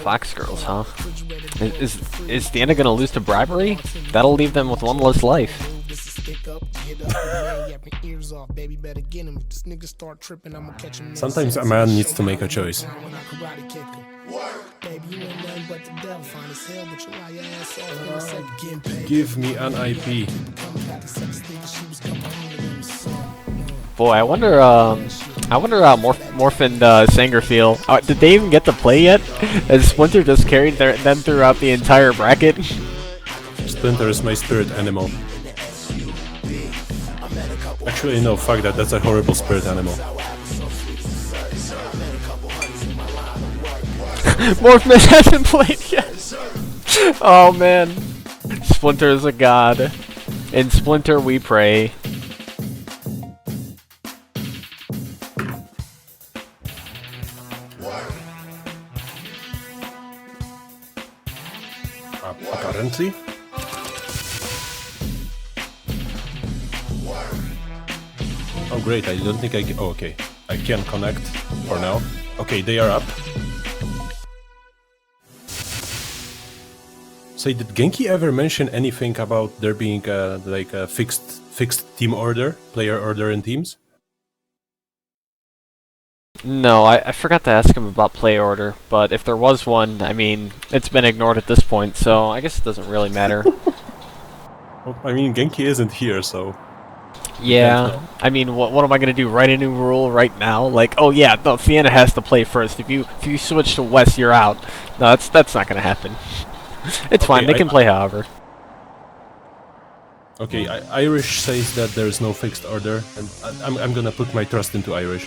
Fox Girls, huh? Is Tiana gonna lose to bribery? That'll leave them with one less life.
Sometimes a man needs to make a choice. Give me an IP.
Boy, I wonder how Morph and Sanger feel. Did they even get to play yet? As Splinter just carried them throughout the entire bracket?
Splinter is my spirit animal. Actually, no, fuck that. That's a horrible spirit animal.
Morphman hasn't played yet! Oh man. Splinter is a god. In Splinter we pray.
Apparently. Oh great, I don't think I can... Oh, okay. I can connect for now. Okay, they are up. Say, did Genki ever mention anything about there being like a fixed team order, player order in teams?
No, I forgot to ask him about play order, but if there was one, I mean, it's been ignored at this point, so I guess it doesn't really matter.
Well, I mean, Genki isn't here, so...
Yeah, I mean, what am I gonna do? Write a new rule right now? Like, oh yeah, no, Fianna has to play first. If you switch to West, you're out. No, that's not gonna happen. It's fine. They can play however.
Okay, Irish says that there is no fixed order, and I'm gonna put my trust into Irish.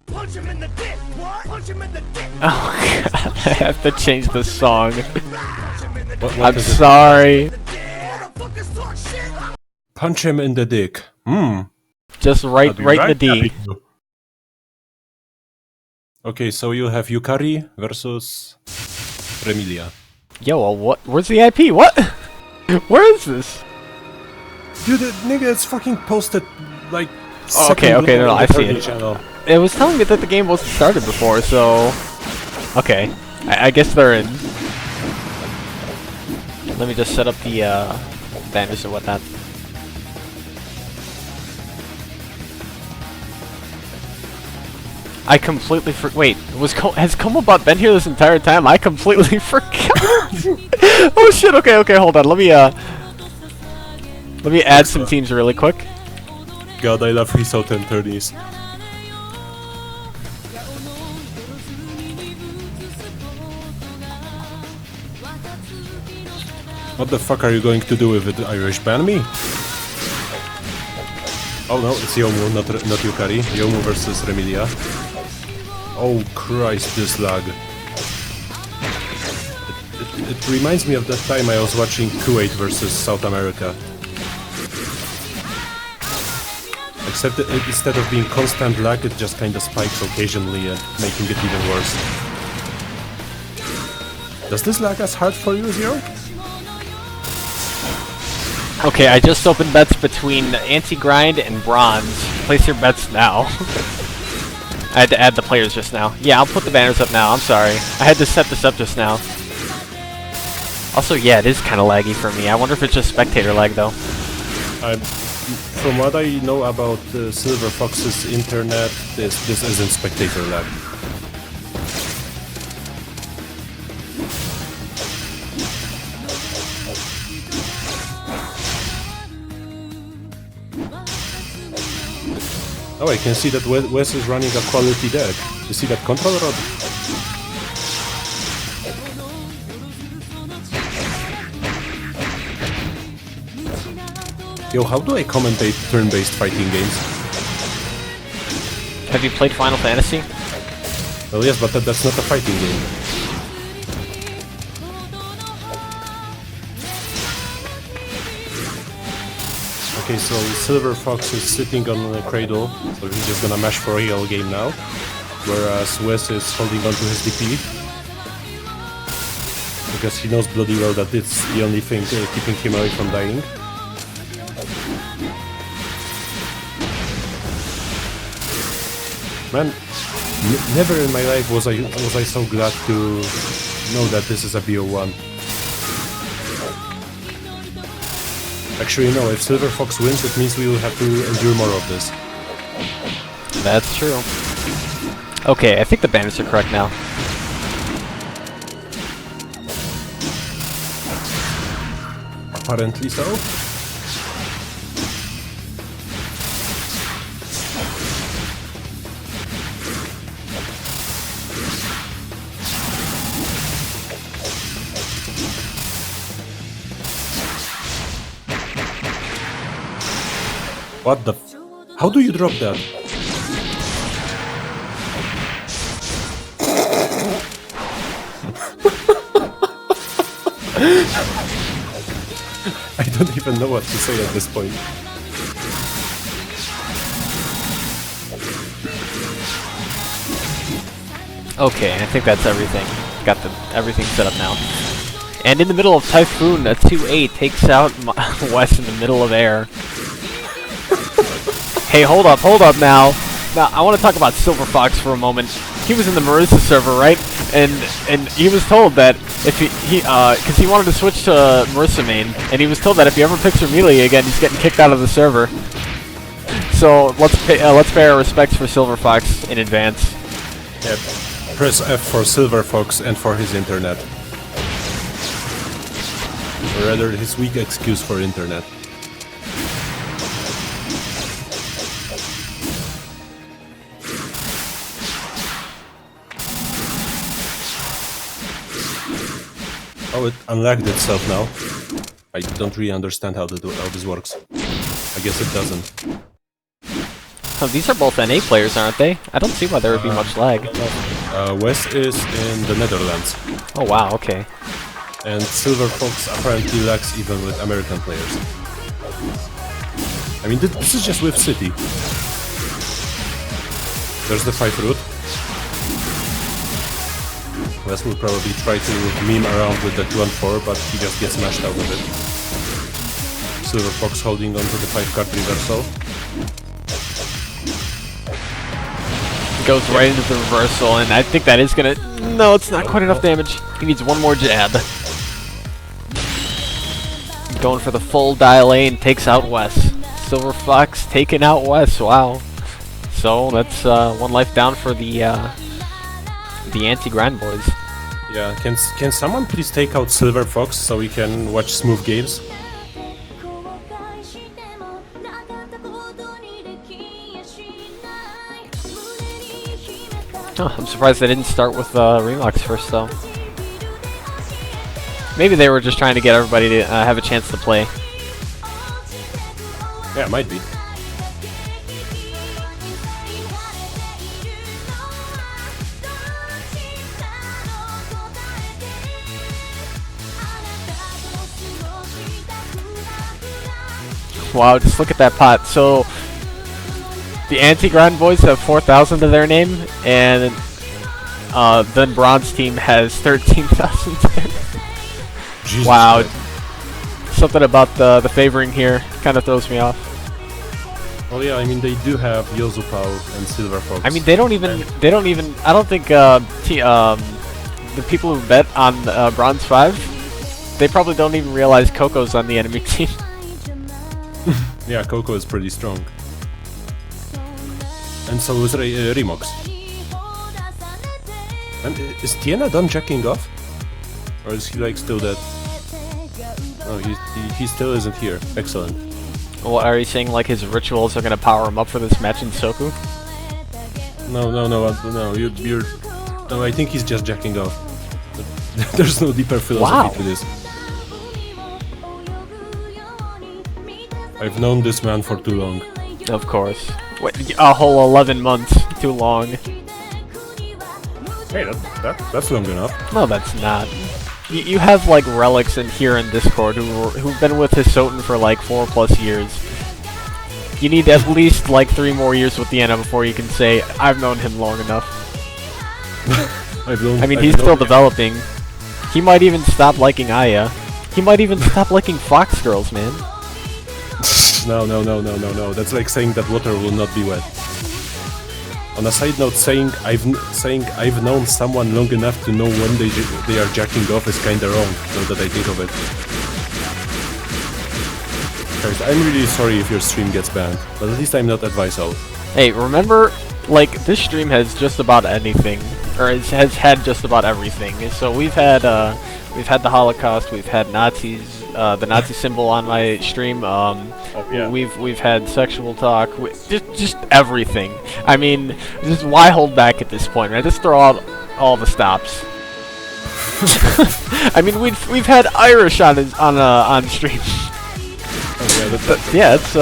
Punch him in the dick, what? Punch him in the dick.
Oh god, I have to change the song.
What
I'm
is it?
sorry.
Punch him in the dick.
Just right the D.
Okay, so you have Yukari versus Remilia.
Yo, well, where's the IP? What? Where is this?
Dude, the nigga, it's fucking posted like.
Oh, okay, no, I see it.
Channel.
It was telling me that the game wasn't started before, so... Okay. I guess they're in. Let me just set up the, banners and whatnot. I completely wait, has Komobot been here this entire time? I completely forgot! Oh shit, okay, hold on, let me add some teams really quick.
God, I love Hisouten tourneys. What the fuck are you going to do with it, Irish? Ban me? Oh no, it's Yomu, not Yukari. Yomu versus Remilia. Oh Christ, this lag. It reminds me of that time I was watching Kuwait versus South America. Except that instead of being constant lag, it just kinda spikes occasionally, making it even worse. Does this lag as hard for you, Zero?
Okay, I just opened bets between Anti-Grind and Bronze. Place your bets now. I had to add the players just now. Yeah, I'll put the banners up now, I'm sorry. I had to set this up just now. Also, yeah, it is kinda laggy for me. I wonder if it's just spectator lag, though.
From what I know about Silver Fox's internet, this isn't spectator lag. Oh, I can see that Wes is running a quality deck. You see that control rod? Yo, how do I commentate turn-based fighting games?
Have you played Final Fantasy?
Well, yes, but that's not a fighting game. Okay, so Silver Fox is sitting on a cradle, so he's just gonna mash for real game now. Whereas Wes is holding on to his DP. Because he knows bloody well that it's the only thing keeping him away from dying. Man, never in my life was I so glad to know that this is a BO1. Actually, no, if Silver Fox wins, it means we will have to endure more of this.
That's true. Okay, I think the bandits are correct now.
Apparently so. What the how do you drop that? I don't even know what to say at this point.
Okay, I think that's everything. Got everything set up now. And in the middle of Typhoon, a 2-8 takes out Wes in the middle of air. Hey, hold up now. Now, I want to talk about Silver Fox for a moment. He was in the Marissa server, right? And he was told that if because he wanted to switch to Marissa main, and he was told that if he ever picks her melee again, he's getting kicked out of the server. So let's pay our respects for Silver Fox in advance.
Yep. Press F for Silver Fox and for his internet. Or rather, his weak excuse for internet. Oh, it unlocked itself now. I don't really understand how this works. I guess it doesn't.
Oh, these are both NA players, aren't they? I don't see why there would be much lag.
Wes is in the Netherlands.
Oh wow, okay.
And Silver Fox apparently lags even with American players. I mean, this is just with City. There's the 5 root. Wes will probably try to meme around with the 2-4, but he just gets smashed out of it. Silver Fox holding on to the 5-card reversal.
Goes right into the reversal, and I think that is gonna... No, it's not quite enough damage. He needs one more jab. Going for the full dial A and takes out Wes. Silver Fox taking out Wes, wow. So that's one life down for the anti-grind boys.
Yeah, can someone please take out Silver Fox so we can watch smooth games?
Oh, I'm surprised they didn't start with Remux first, though. Maybe they were just trying to get everybody to have a chance to play.
Yeah, it might be.
Wow, just look at that pot. So, the anti-grind boys have 4,000 to their name, and then Bronze team has 13,000 to their name.
Jesus
Wow.
Christ.
Something about the favoring here kind of throws me off.
Well, yeah, I mean, they do have Yozupao and Silver Fox.
I mean, they don't even, I don't think the people who bet on Bronze 5, they probably don't even realize Coco's on the enemy team.
Yeah, Coco is pretty strong. And so is Remox. And is Tiena done jacking off? Or is he like still dead? Oh, he still isn't here. Excellent.
What are you saying? Like his rituals are gonna power him up for this match in Soku?
No, you're... No, I think he's just jacking off. There's no deeper philosophy to this. I've known this man for too long.
Of course. Wait, a whole 11 months. Too long.
Hey, that's long enough.
No, that's not. You have like relics in here in Discord who've been with Hisouten for like 4+ years. You need at least like 3 more years with Diana before you can say I've known him long enough. I mean, he's still developing. He might even stop liking Aya. He might even stop liking Fox girls, man.
No. That's like saying that water will not be wet. On a side note, saying I've known someone long enough to know when they are jacking off is kinda wrong, now that I think of it. Guys, I'm really sorry if your stream gets banned, but at least I'm not advisal.
Hey, remember, like, this stream has just about anything, or it has had just about everything. So we've had the Holocaust, we've had Nazis, the Nazi symbol on my stream. We've had sexual talk, just everything. I mean, just why hold back at this point, right? Just throw out all the stops. I mean, we've had Irish on stream.
Oh,
yeah, it's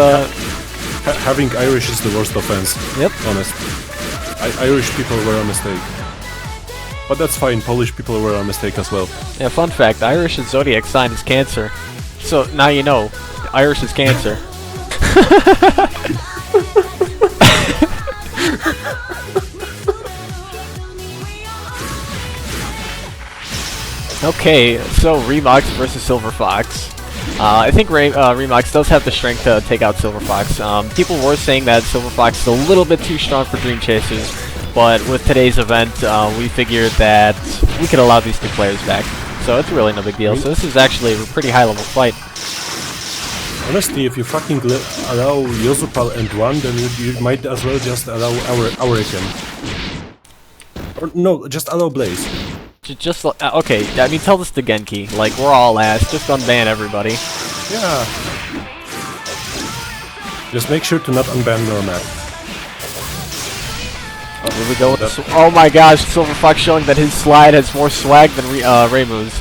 having Irish is the worst offense.
Yep.
Honest. Irish people were a mistake. But that's fine, Polish people were a mistake as well.
Yeah, fun fact, Irish's zodiac sign is Cancer. So now you know, Irish is Cancer. Okay, so Remox versus Silver Fox. I think Remox does have the strength to take out Silver Fox. People were saying that Silver Fox is a little bit too strong for Dream Chasers, but with today's event, we figured that we could allow these 2 players back. So it's really no big deal. So this is actually a pretty high-level fight.
Honestly, if you fucking allow Yozupal and one, then you might as well just allow Auriken. Or no, just allow Blaze.
Just okay, I mean, tell this to Genki. Like, we're all ass. Just unban everybody.
Yeah. Just make sure to not unban Normat.
Oh, here we go with this. Oh my gosh, Silver Fox showing that his slide has more swag than Reimu's.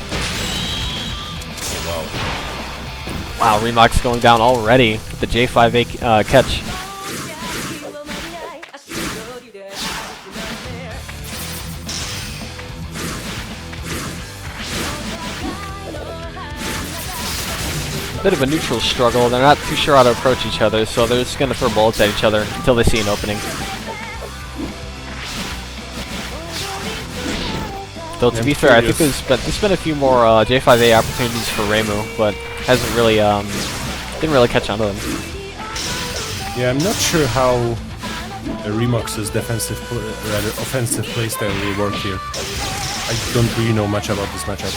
Wow, Remox going down already with the J5A catch. Bit of a neutral struggle. They're not too sure how to approach each other, so they're just gonna throw bullets at each other until they see an opening. Though to be fair, I think there's been a few more J5A opportunities for Reimu, but hasn't really didn't really catch on to them.
Yeah, I'm not sure how Remox's offensive playstyle will work here. I don't really know much about this matchup.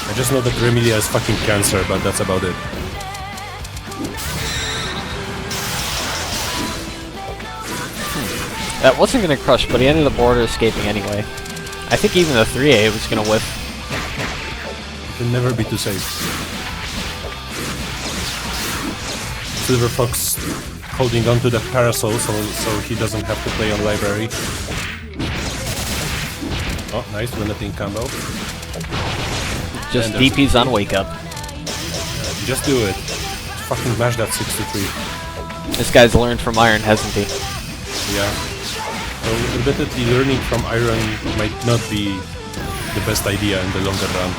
I just know that Remilia is fucking Cancer, but that's about it.
That wasn't gonna crush, but he ended up border escaping anyway. I think even the 3A was gonna whiff.
You can never be too safe. Silver Fox holding on to the parasol so he doesn't have to play on library. Oh, nice, Lunatic combo.
Just DP's on wake up.
Just do it. Fucking mash that 63.
This guy's learned from Iron, hasn't he?
Yeah. So admittedly, learning from Iron might not be the best idea in the longer run.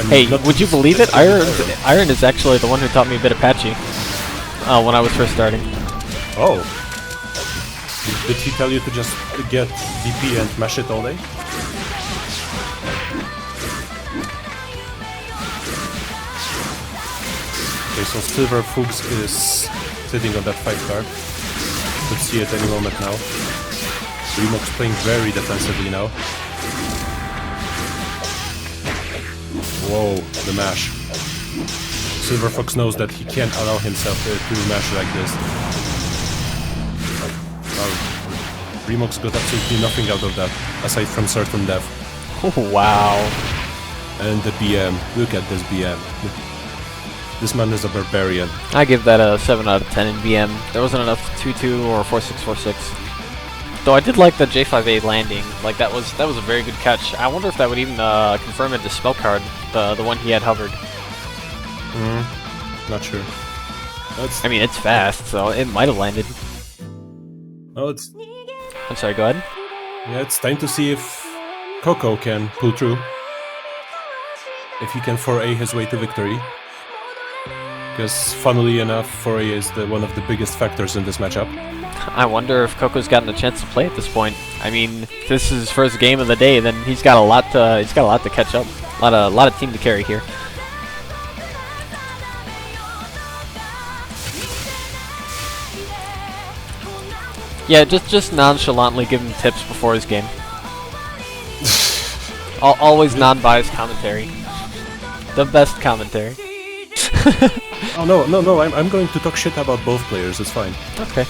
Hey, would you believe it? Iron is actually the one who taught me a bit Apache when I was first starting.
Oh. Did he tell you to just get DP and mash it all day? Okay, so Silver Fuchs is sitting on that 5 card. Could see it any moment now. Remox playing very defensively now. Whoa, the mash. Silver Fox knows that he can't allow himself to mash like this. Wow. Remox got absolutely nothing out of that, aside from certain death.
Wow.
And the BM. Look at this BM. This man is a barbarian.
I give that a 7 out of 10 in BM. There wasn't enough 2-2 or 4-6-4-6. Though I did like the J5A landing. Like that was a very good catch. I wonder if that would even confirm it the spell card, the one he had hovered.
Not sure.
I mean, it's fast, so it might have landed.
Oh, it's...
I'm sorry, go ahead.
Yeah, it's time to see if Coco can pull through. If he can 4A his way to victory. Because, funnily enough, 4A is one of the biggest factors in this matchup.
I wonder if Coco's gotten a chance to play at this point. I mean, if this is his first game of the day, then he's got a lot to catch up. A lot of team to carry here. Yeah, just nonchalantly give him tips before his game. Always non-biased commentary. The best commentary.
Oh no! I'm going to talk shit about both players. It's fine.
Okay.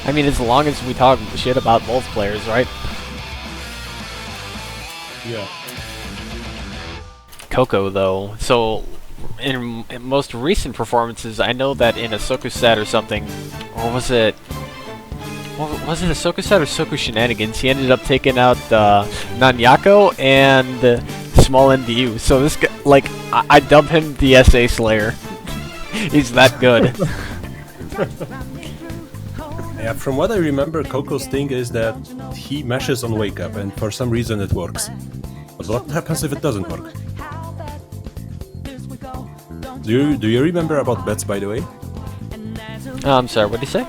I mean, as long as we talk shit about both players, right?
Yeah.
Coco, though. So, in most recent performances, I know that in a Soku set or something, or was it a Soku set or Soku Shenanigans, he ended up taking out Nanyako and Small NDU. So this guy, like, I dub him the SA Slayer. He's that good.
Yeah, from what I remember, Coco's thing is that he mashes on wake up, and for some reason it works. But what happens if it doesn't work? Do you remember about bets, by the way?
I'm sorry, what did you say?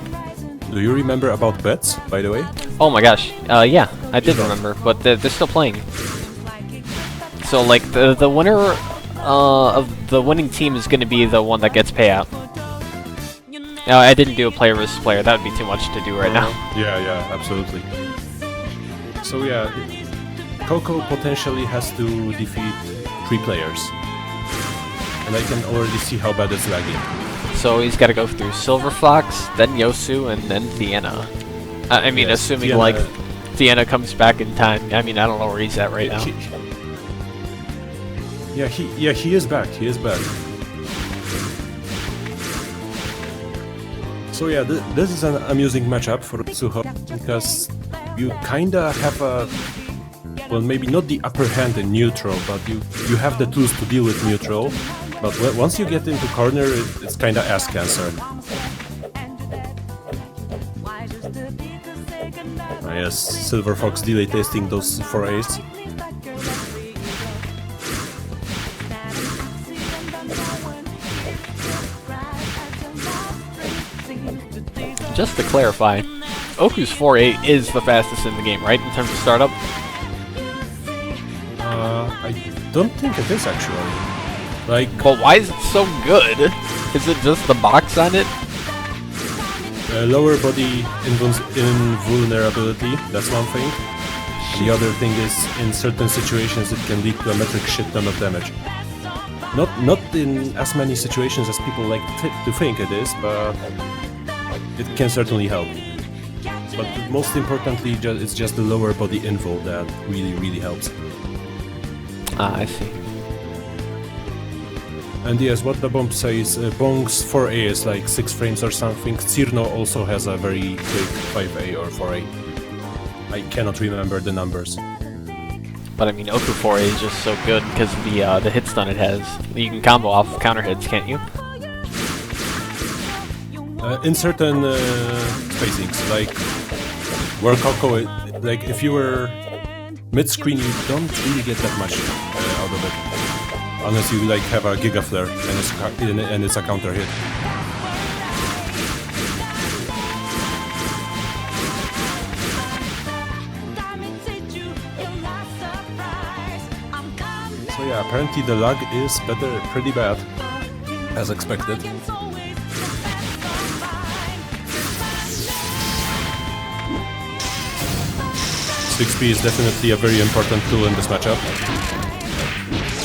Do you remember about bets, by the way?
Oh my gosh, yeah, I did remember, but they're still playing. So like the winner of the winning team is going to be the one that gets payout. No, I didn't do a player versus player. That would be too much to do right now.
Yeah, absolutely. So yeah, Coco potentially has to defeat 3 players. And I can already see how bad it's lagging.
So he's got to go through Silver Fox, then Yosu, and then Theana. I mean, yes, assuming Theana, like Theana comes back in time. I mean, I don't know where he's at right now.
He is back. He is back. So yeah, this is an amusing matchup for Utsuho because you kinda have a, well, maybe not the upper hand in neutral, but you have the tools to deal with neutral. But once you get into corner, it's kinda ass cancer. Yes, Silver Fox delay testing those 4As.
Just to clarify, Oku's 4A is the fastest in the game, right, in terms of startup?
I don't think it is actually. Like,
but why is it so good? Is it just the box on it?
Lower body invulnerability, that's one thing. And the other thing is, in certain situations, it can lead to a metric shit ton of damage. Not in as many situations as people like to think it is, but it can certainly help. But most importantly, it's just the lower body invul that really helps.
Ah, I see.
And yes, what the bomb says, Bong's 4A is like 6 frames or something. Cirno also has a very quick 5A or 4A. I cannot remember the numbers.
But I mean, Okuu 4A is just so good because of the hit stun it has. You can combo off of counter hits, can't you?
In certain spacings, like where Coco, like if you were mid-screen, you don't really get that much out of it, unless you like have a Giga Flare and it's a counter hit. So yeah, apparently the lag is pretty bad, as expected. 6P is definitely a very important tool in this matchup.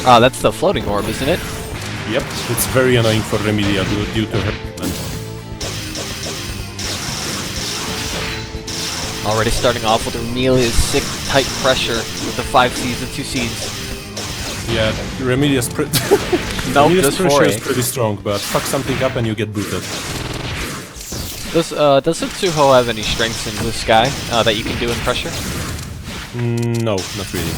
Ah, that's the floating orb, isn't it?
Yep, it's very annoying for Remilia due to her movement.
Already starting off with Remilia's sick, tight pressure with the 5 Cs and 2 Cs.
Yeah, Remedia's
Nope,
Remedia's
just
pressure
4A.
is pretty strong, but fuck something up and you get booted.
Does Utsuho have any strengths in Blue Sky that you can do in pressure?
No, not really.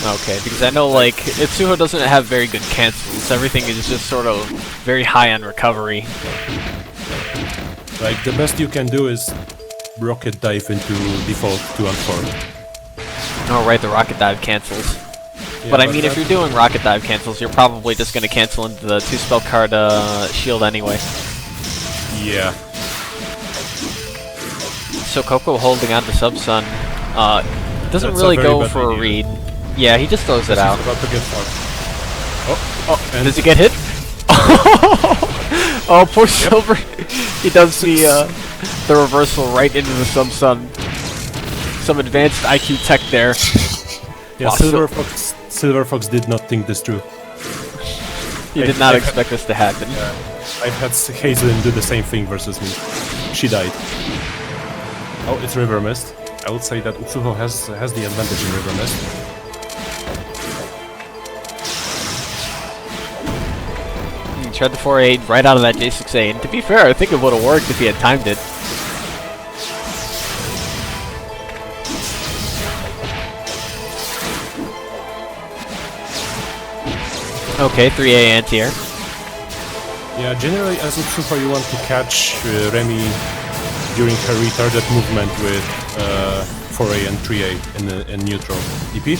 Okay, because I know like Utsuho doesn't have very good cancels. Everything is just sort of very high on recovery.
Like, the best you can do is rocket dive into default 2 and 4.
Oh right, the rocket dive cancels.
Yeah,
but I mean, if
that-
you're doing rocket dive cancels, you're probably just going to cancel into the 2 spell card shield anyway.
Yeah.
So Coco holding on to Sub-Sun doesn't
That's a
really
very
go
bad
for a
idea.
read. Yeah, he just throws it out.
He's about to get fucked. Oh, and
Does he get hit? Oh, poor Silver. He does the reversal right into the Sub-Sun. Some advanced IQ tech there.
yeah,
Wow,
Silver Fox did not think this through.
He did not expect this to happen.
I've had Hazelin do the same thing versus me. She died. Oh, it's River Mist. I would say that Utsuho has the advantage in River Mist.
He tried the 4-8 right out of that J6A, and to be fair, I think it would have worked if he had timed it. Okay, 3A anti-air.
Yeah, generally as Utsuho you want to catch Remy during her retarded movement with 4A and 3A in neutral. EP?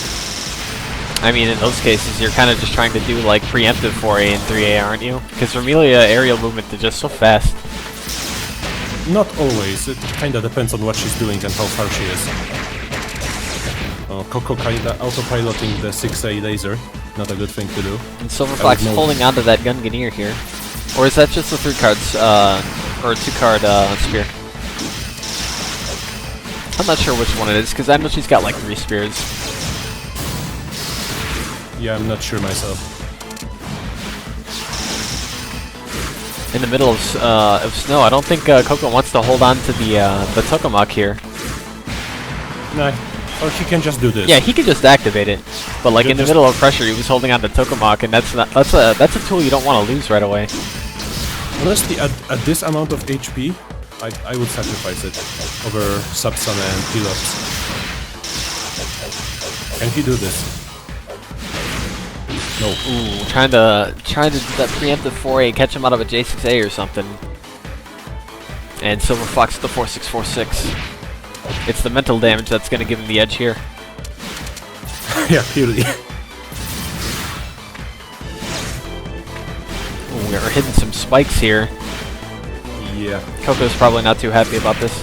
I mean, in those cases, you're kind of just trying to do like preemptive 4A and 3A, aren't you? Because Vermilia aerial movement is just so fast.
Not always. It kinda depends on what she's doing and how far she is. Coco kinda autopiloting the 6A laser. Not a good thing to do.
And Silver Fox
know.
holding onto that Gunganir here. Or is that just the 3 cards, or a 2 card spear? I'm not sure which one it is, because I know she's got like 3 spears.
Yeah, I'm not sure myself.
In the middle of snow, I don't think Coco wants to hold on to the Tokamak here.
Nah, or he can just do this.
Yeah, he could just activate it, but like in the
Just-
middle of pressure, he was holding on to Tokamak, and that's a tool you don't want to lose right away.
Honestly, at this amount of HP, I would sacrifice it over Sub-Sun and Pelops. Can he do this? No.
Ooh, trying to do that preemptive 4A, catch him out of a J6A or something. And Silver Fox the 4646. It's the mental damage that's going to give him the edge here.
Yeah, purely.
Ooh, we're hitting some spikes here.
Yeah.
Coco's probably not too happy about this.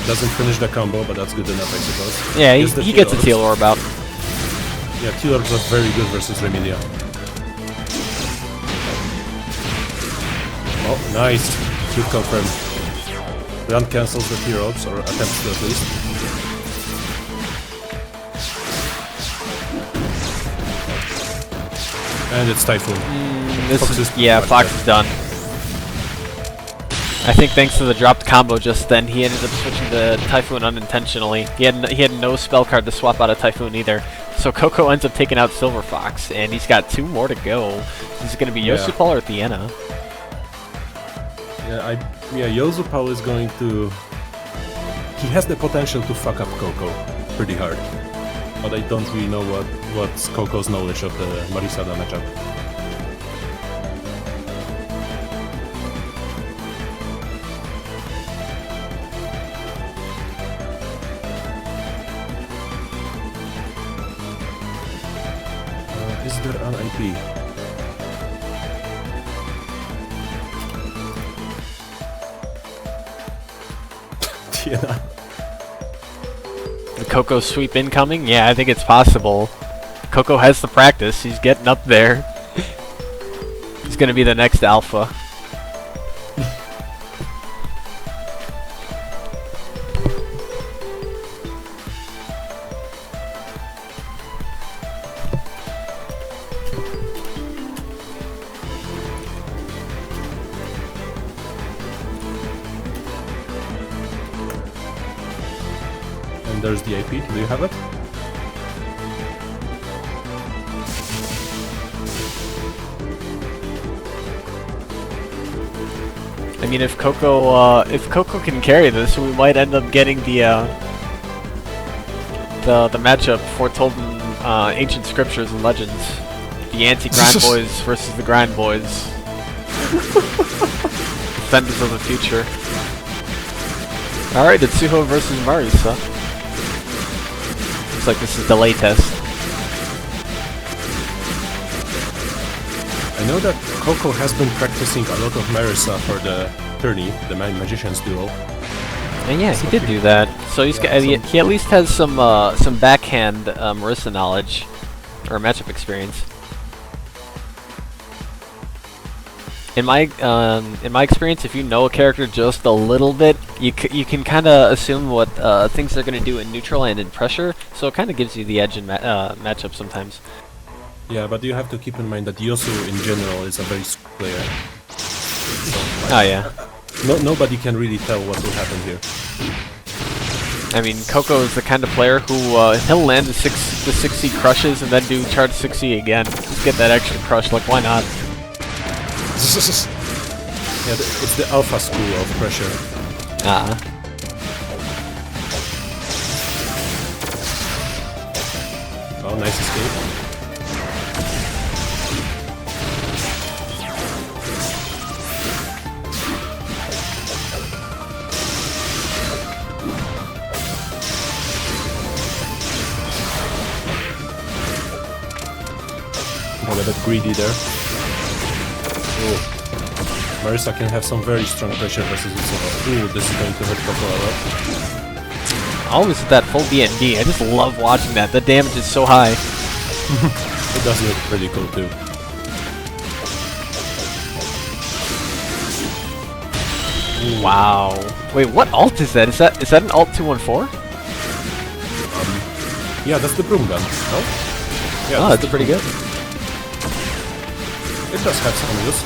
Doesn't finish the combo, but that's good enough, I suppose.
Yeah,
Here's the
he gets a
T-Orbs.
Teal Orb out.
Yeah, T-Orbs are very good versus Remedia. Oh, nice. Should confirm. Run cancels the T-Orbs, or attempts to at least. And it's Typhoon.
Fox is done. I think thanks to the dropped combo just then, he ended up switching to Typhoon unintentionally. He had no spell card to swap out of Typhoon either. So Coco ends up taking out Silver Fox, and he's got 2 more to go. This is going to be
Yeah.
Yosupal or Thiena.
Yeah, Yozupal is going to... He has the potential to fuck up Coco pretty hard. But I don't really know what's Coco's knowledge of the Marisada matchup. Is there an IP? Yeah.
The Coco sweep incoming? Yeah, I think it's possible. Coco has the practice. He's getting up there. He's going to be the next alpha.
And there's the IP. Do you have it?
I mean, if Coco can carry this, we might end up getting the matchup foretold in ancient scriptures and legends. The anti-grind boys versus the grind boys. Defenders of the future. Alright, Utsuho versus Marisa. Looks like this is delay test.
I know that Coco has been practicing a lot of Marisa for the tourney, the magician's duel.
And yeah, he did do that. So he's got, he at least has some backhand Marisa knowledge or matchup experience. In my experience, if you know a character just a little bit, you can kind of assume what things they're going to do in neutral and in pressure. So it kind of gives you the edge in matchup sometimes.
Yeah, but you have to keep in mind that Yosu in general is a very swift player. So,
Oh yeah.
Nobody can really tell what will happen here.
I mean, Coco is the kind of player who he'll land the 6C crushes and then do charge 6C again. Just get that extra crush. Like, why not?
Yeah, it's the alpha school of pressure. Oh, nice escape. A bit greedy there. Ooh. Marisa can have some very strong pressure versus Utsuho. Ooh, this is going to hurt Coco a lot.
Always with that full BND. I just love watching that. The damage is so high.
It does look pretty cool too. Ooh.
Wow. Wait, what ult is that? Is that an ult 214?
Yeah, that's the broom gun. No? Yeah,
Oh, that's pretty good.
It does have some use.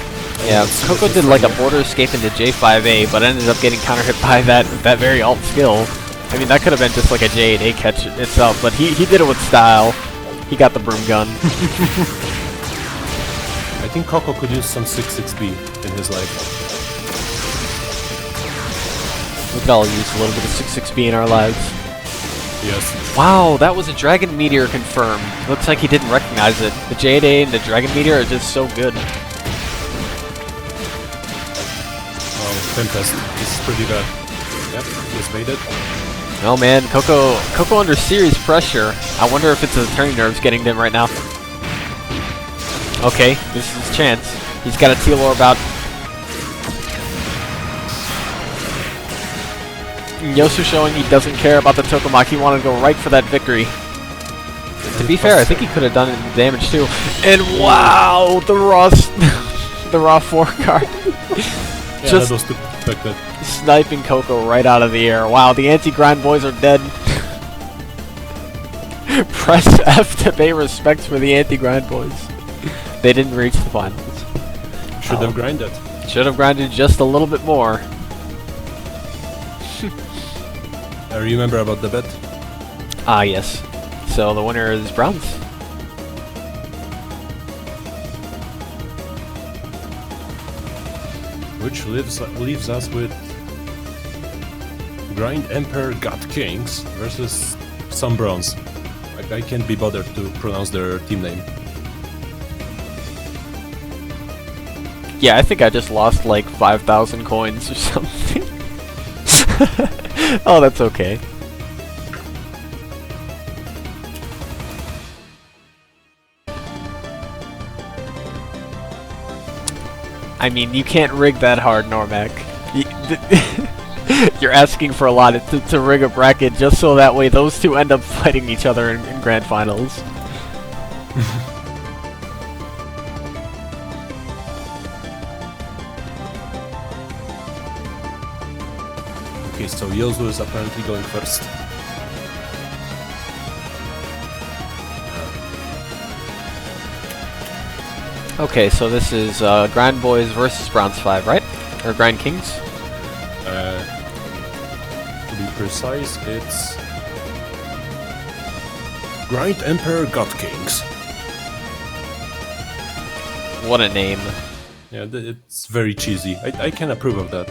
Yeah, Coco did like a border escape into J5A, but ended up getting counter hit by that very alt skill. I mean, that could have been just like a J8A catch itself, but he did it with style. He got the broom gun.
I think Coco could use some 6-6B in his life.
We could all use a little bit of 6-6B in our lives.
Yes.
Wow, that was a Dragon Meteor confirmed. Looks like he didn't recognize it. The J8A and the Dragon Meteor are just so good.
Oh, Tempest. This is pretty bad. Yep, he's made it.
Oh man, Coco under serious pressure. I wonder if it's the turning nerves getting to him right now. Okay, this is his chance. He's got a Teal Orb out. Yosu showing he doesn't care about the Tokamak. He wanted to go right for that victory. To be fair, I think he could have done it in damage too. And wow, the raw 4 card.
Yeah,
Just
that was too expected.
sniping Coco right out of the air. Wow, the anti-grind boys are dead. Press F to pay respects for the anti-grind boys. They didn't reach the finals.
Should have grinded.
Should have grinded just a little bit more.
I remember about the bet.
Ah, yes. So the winner is Browns.
Which leaves us with Grind Emperor God Kings versus some Bronze. I can't be bothered to pronounce their team name.
Yeah, I think I just lost like 5,000 coins or something. Oh, that's okay. I mean, you can't rig that hard, Normac. You're asking for a lot to rig a bracket just so that way those two end up fighting each other in grand finals.
Okay, so Yosu is apparently going first.
Okay, so this is Grind Boys versus Bronze 5, right? Or Grind Kings?
To be precise, it's Grind Emperor God Kings.
What a name.
Yeah, it's very cheesy. I can approve of that.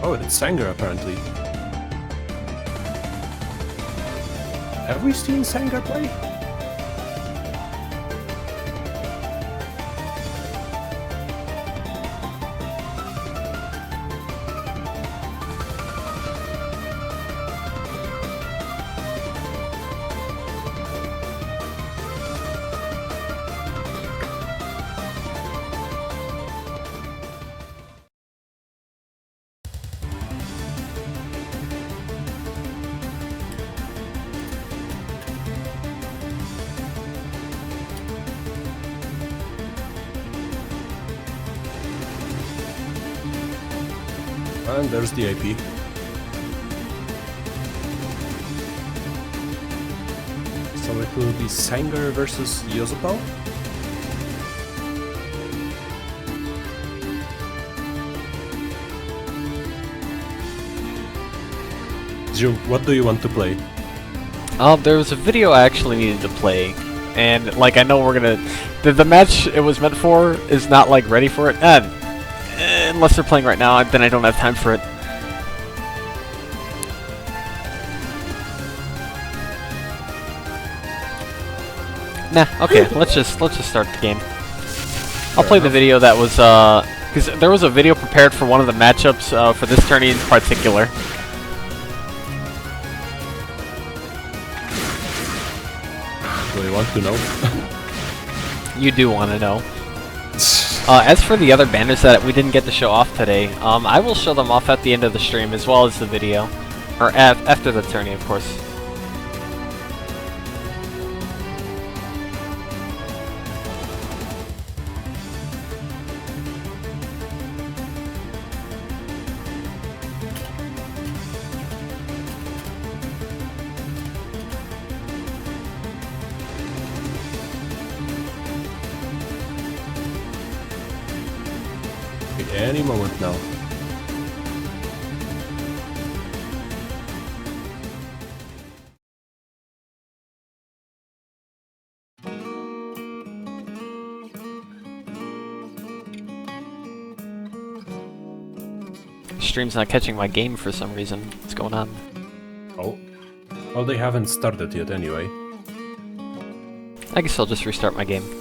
Oh, it's Sanger apparently. Have we seen Sanger play? And there's the AP. So it will be Sanger versus Yosopal? Zhu, what do you want to play?
There was a video I actually needed to play, and like I know we're gonna... The match it was meant for is not like ready for it. Unless they're playing right now, then I don't have time for it. Nah, okay, let's just start the game. I'll play the video that was because there was a video prepared for one of the matchups for this tourney in particular.
Do you want to know?
You do want to know. As for the other banners that we didn't get to show off today, I will show them off at the end of the stream as well as the video. Or after the tourney, of course.
Any moment now.
Stream's not catching my game for some reason. What's going on?
Oh. Well, they haven't started yet anyway.
I guess I'll just restart my game.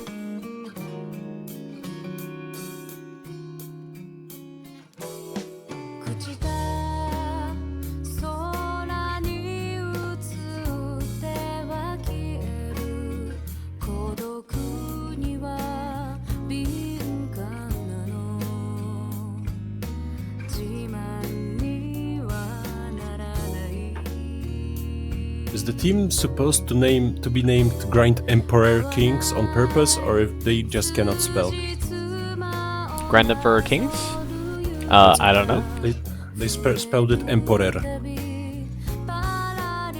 Is the team supposed to be named Grind Emperor Kings on purpose, or if they just cannot spell?
Grand Emperor Kings? I don't know.
They spelled it Emperor.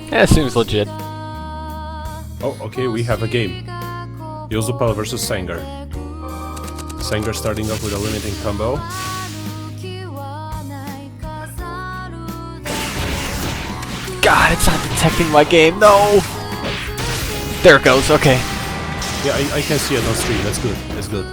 Yeah, it seems legit.
Oh, okay, we have a game. Yosopal versus Sanger. Sanger starting off with a limiting combo.
God, it's not detecting my game, no! There it goes, okay.
Yeah, I can see it on stream, that's good, that's good.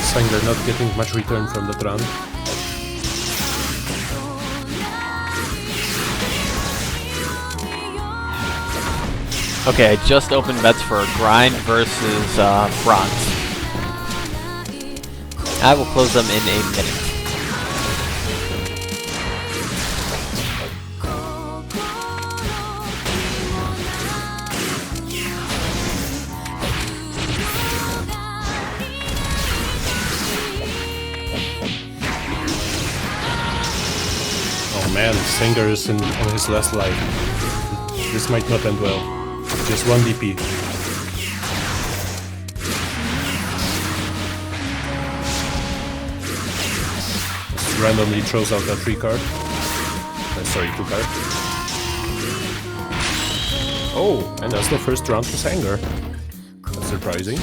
Sanger not getting much return from the Trine.
Okay, I just opened bets for Grind versus Bronze. I will close them in a minute.
Oh man, Sanger is on his last life. This might not end well. Just one DP. Just randomly throws out that 3 card. Sorry, 2 card. Oh, and that's the first round to Sanger. That's surprising.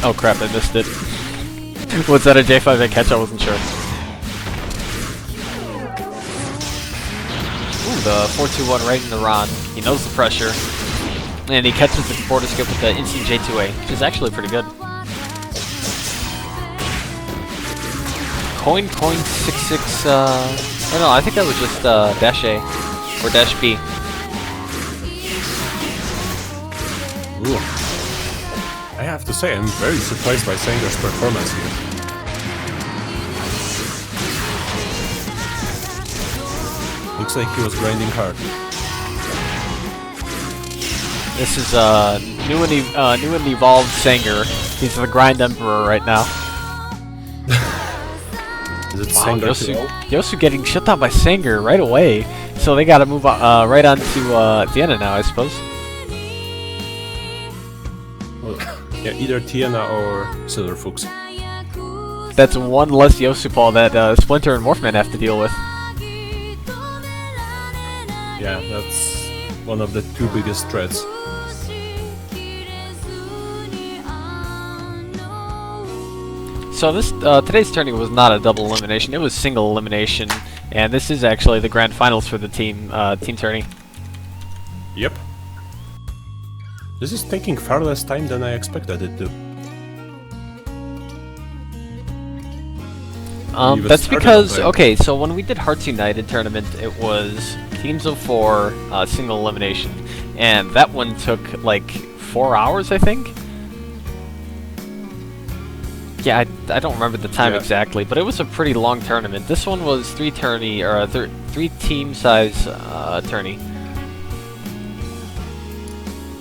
Oh crap, I missed it. Was that a J5 catch? I wasn't sure. Ooh, the 4-2-1 right in the rod. He knows the pressure. And he catches the border skip with the instant J2A, which is actually pretty good. Coin 66, oh no, I think that was just dash A, or dash B.
Ooh. I have to say, I'm very surprised by Sanger's performance here. Looks like he was grinding hard.
This is new and evolved Sanger. He's the grind emperor right now.
Is it
Wow,
Sanger
Yosu getting shut down by Sanger right away. So they gotta move on, right on to Diana now, I suppose.
Well, yeah, either Tiana or Silverfox.
That's one less Yosu Paul that Splinter and Morphman have to deal with.
Yeah, that's one of the two biggest threats.
So this today's tourney was not a double elimination; it was single elimination, and this is actually the grand finals for the team tourney.
Yep. This is taking far less time than I expected it to.
That's because okay, so when we did Hearts United tournament, it was teams of 4, single elimination, and that one took like 4 hours, I think. Yeah, I don't remember the time exactly, but it was a pretty long tournament. This one was 3 team size tourney.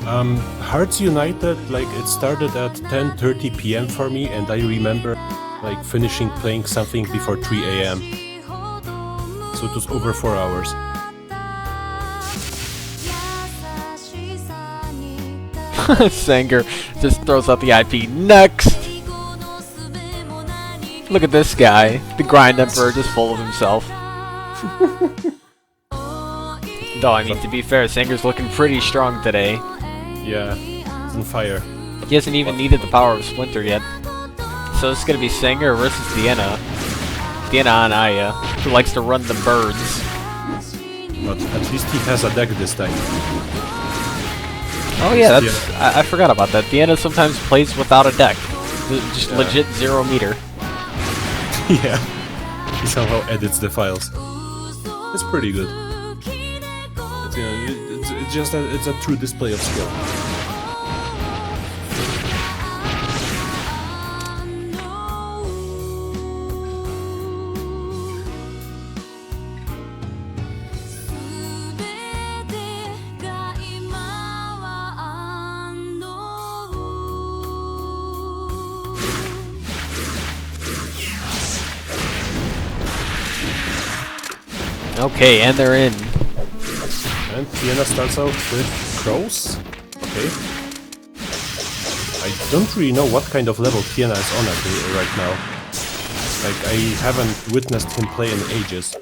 Hearts United, like, it started at 10:30 PM for me, and I remember like finishing playing something before 3 AM. So it was over 4 hours.
Sanger just throws out the IP. Next! Look at this guy. The grind emperor just full of himself. Though, I mean, to be fair, Sanger's looking pretty strong today.
Yeah, it's on fire.
He hasn't even needed the power of Splinter yet. So it's gonna be Sanger versus Diana. Diana on Aya, who likes to run the birds.
But at least he has a deck this time.
Oh yeah, that's I forgot about that. Diana sometimes plays without a deck. Just legit 0 meter.
Yeah, he somehow edits the files. It's pretty good. It's, you know, it's just it's a true display of skill.
Okay, and they're in.
And Tiana starts out with crows. Okay. I don't really know what kind of level Tiana is on right now. Like, I haven't witnessed him play in ages.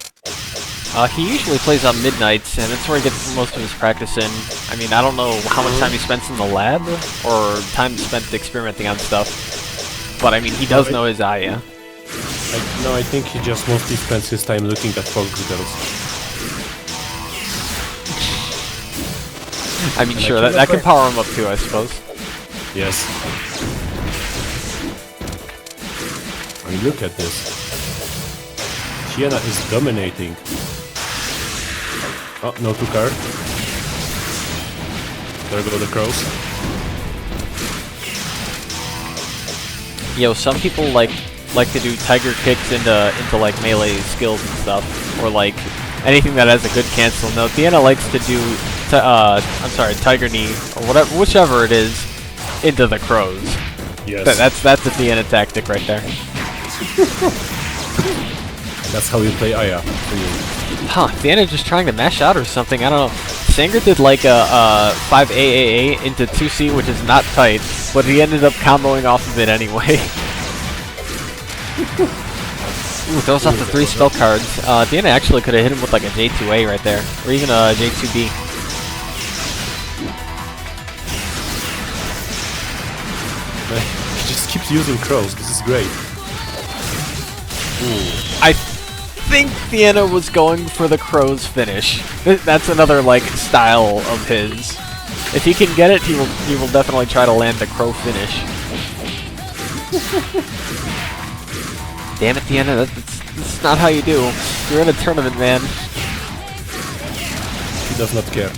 He usually plays on midnights, and that's where he gets most of his practice in. I mean, I don't know how much time he spends in the lab, or time spent experimenting on stuff. But I mean, he does know his Aya.
No, I think he just mostly spends his time looking at Fox girls.
I mean, sure, that can power him up too, I suppose.
Yes. I mean, look at this. Tiana is dominating. Oh, no 2 card. There go the crows.
Yo, some people like to do tiger kicks into like melee skills and stuff, or like anything that has a good cancel. No, Diana likes to do tiger knee or whatever, whichever it is, into the crows.
Yes.
That's a Diana tactic right there.
That's how you play Aya.
Huh? Diana just trying to mash out or something. I don't know. Sanger did like a 5 AAA into 2C, which is not tight, but he ended up comboing off of it anyway. Ooh, throws off the 3 spell cards. Diana actually could have hit him with like a J2A right there, or even a J2B.
He just keeps using crows. This is great.
I think Vienna was going for the crow's finish. That's another like style of his. If he can get it, he will definitely try to land the crow finish. Damn it, Vienna, that's not how you do. You're in a tournament, man.
He does not care.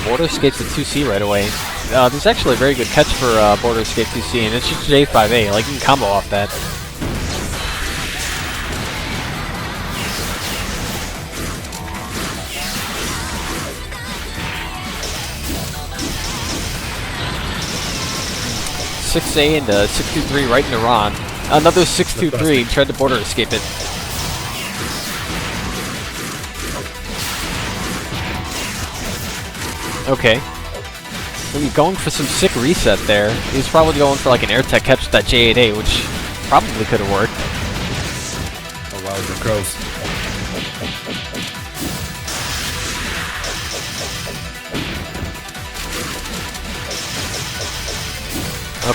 Border escapes at 2C right away. There's actually a very good catch for Border Escape 2C, and it's just J5A. Like, you can combo off that. (6A) into 623 right into Ron. Another 623 tried to Border Escape it. Okay. Maybe going for some sick reset there. He's probably going for like an air tech catch with that J8A, which probably could have worked.
Oh wow, the crows.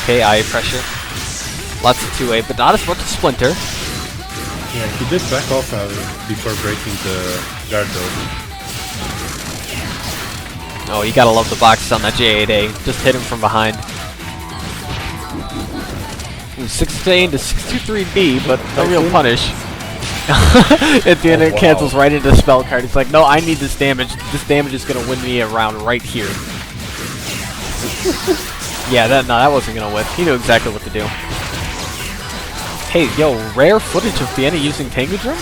Okay, eye pressure. Lots of 2A, but not as much as Splinter.
Yeah, he did back off before breaking the guard though.
Oh, you gotta love the box on that J8A. Just hit him from behind. Ooh, 6A into 623B, but no real punish. At the end, it cancels right into spell card. It's like, no, I need this damage. This damage is gonna win me a round right here. Yeah, that wasn't gonna whip. He knew exactly what to do. Hey, yo, rare footage of Vienna using Tengu Drum?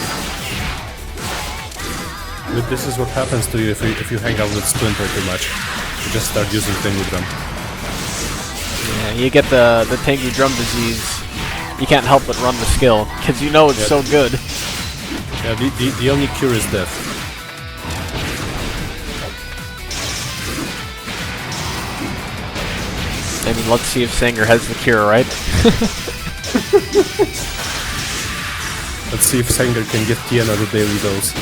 But this is what happens to you if you hang out with Splinter too much. You just start using Tengu Drum.
Yeah, you get the Tengu Drum disease. You can't help but run the skill, because you know it's so good.
Yeah, the only cure is death.
I mean, let's see if Sanger has the cure, right?
Let's see if Sanger can get Tiana the daily dose.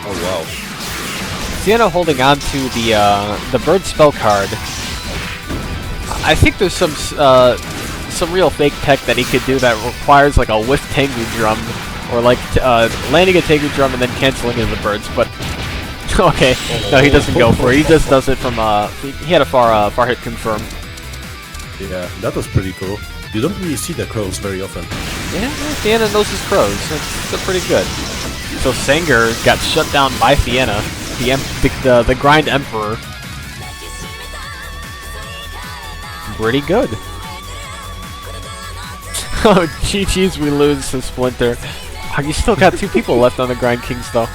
Oh wow.
Sienna holding on to the bird spell card. I think there's some real fake tech that he could do that requires like a whiff Tengu Drum, or like landing a Tengu Drum and then canceling into the birds. But okay, no, he doesn't go for it. He just does it from he had a far hit confirm.
Yeah, that was pretty cool. You don't really see the crows very often.
Yeah, Sienna knows his crows. That's pretty good. So Sanger got shut down by Vienna, the Grind Emperor. Pretty good. Oh, GG's, we lose to Splinter. Oh, you still got 2 people left on the Grind Kings, though.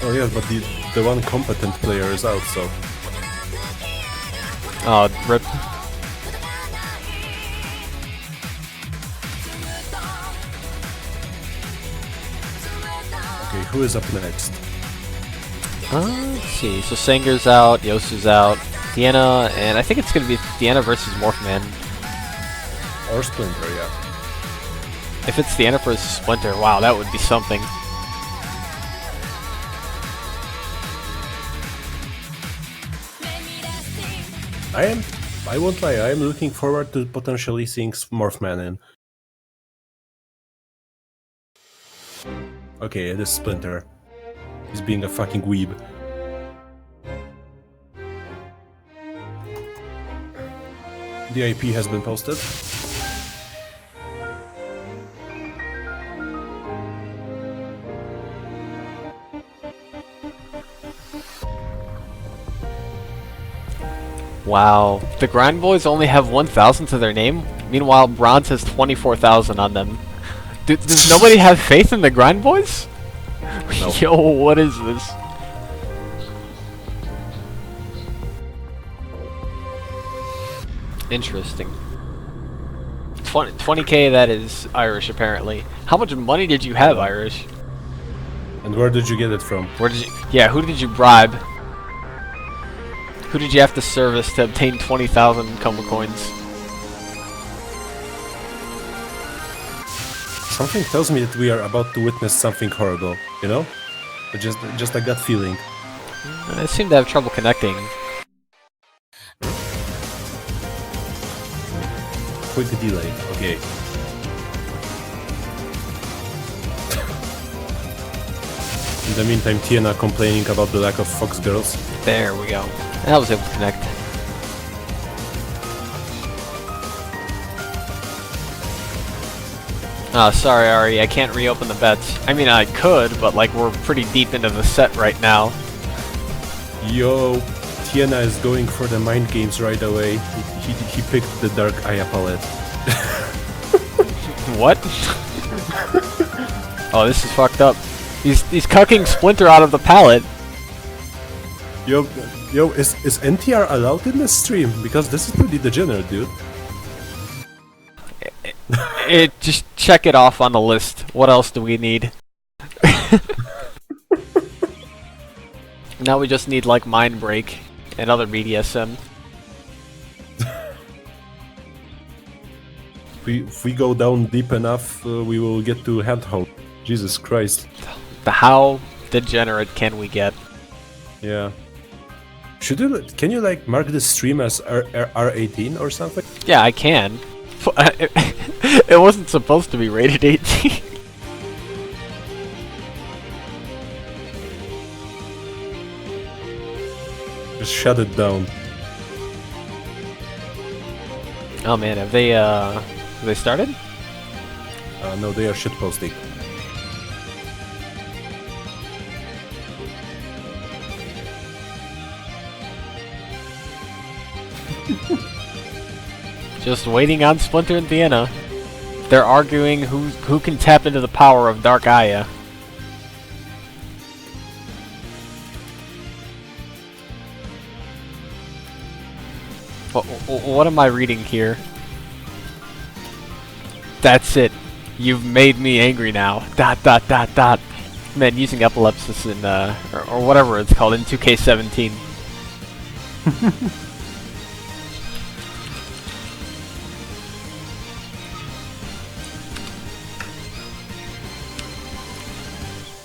Oh yeah, but the one competent player is out, so...
Oh, rip.
Okay, who is up next?
Let's see. So Sanger's out, Yosu's out, Vienna, and I think it's gonna be Vienna versus Morphman.
Or Splinter, yeah.
If it's Vienna versus Splinter, wow, that would be something.
I won't lie, I am looking forward to potentially seeing Morphman in. Okay, it is Splinter. He's being a fucking weeb. The IP has been posted.
Wow. The Grind Boys only have 1,000 to their name, meanwhile Bronze has 24,000 on them. Does nobody have faith in the Grind Boys? No. Yo, what is this? Interesting. 20k, that is Irish, apparently. How much money did you have, Irish?
And where did you get it from?
Where did you... Yeah, who did you bribe? Who did you have to service to obtain 20,000 Coma coins?
Something tells me that we are about to witness something horrible, you know? Just a gut feeling.
I seem to have trouble connecting.
Quick delay. Okay. In the meantime, Tiana complaining about the lack of Fox girls.
There we go. I was able to connect. Sorry, Ari, I can't reopen the bets. I mean, I could, but like we're pretty deep into the set right now.
Yo, Tiana is going for the mind games right away. He picked the Dark Aya palette.
What? Oh, this is fucked up. He's cucking Splinter out of the palette.
Yo, is NTR allowed in this stream? Because this is pretty degenerate, dude.
Just check it off on the list. What else do we need? Now we just need like Mind Break and other BDSM.
If we go down deep enough, we will get to handhold. Jesus Christ.
How degenerate can we get?
Yeah. Can you like mark the stream as R18 or something?
Yeah, I can. It wasn't supposed to be rated 18.
Just shut it down.
Oh man, have they started?
No, they are shitposting.
Just waiting on Splinter and Vienna. They're arguing who can tap into the power of Dark Aya. What am I reading here? That's it. You've made me angry now. ... Man, using epilepsis in or whatever it's called in 2K17.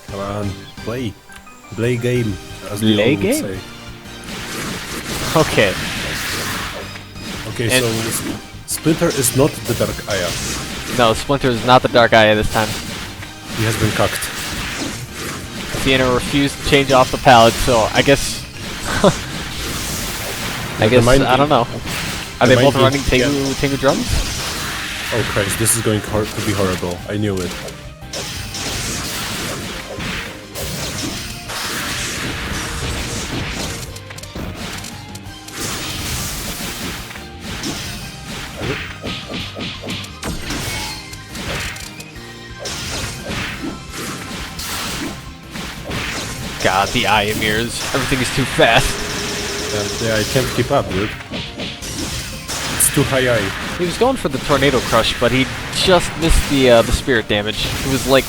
Come on, play game. As the
Play
old would
game?
say.
Okay.
Okay,
And-
so Splinter is not the Dark Aya.
No, Splinter is not the Dark Aya this time.
He has been cucked.
Vienna refused to change off the palette, so I guess... I don't know. Are
the
they both
mind
running
games,
Tengu drums?
Oh Christ, this is going to be horrible. I knew it.
God, the eye mirrors. Everything is too fast.
Yeah, I can't keep up, dude. It's too high eye.
He was going for the Tornado Crush, but he just missed the spirit damage. It was like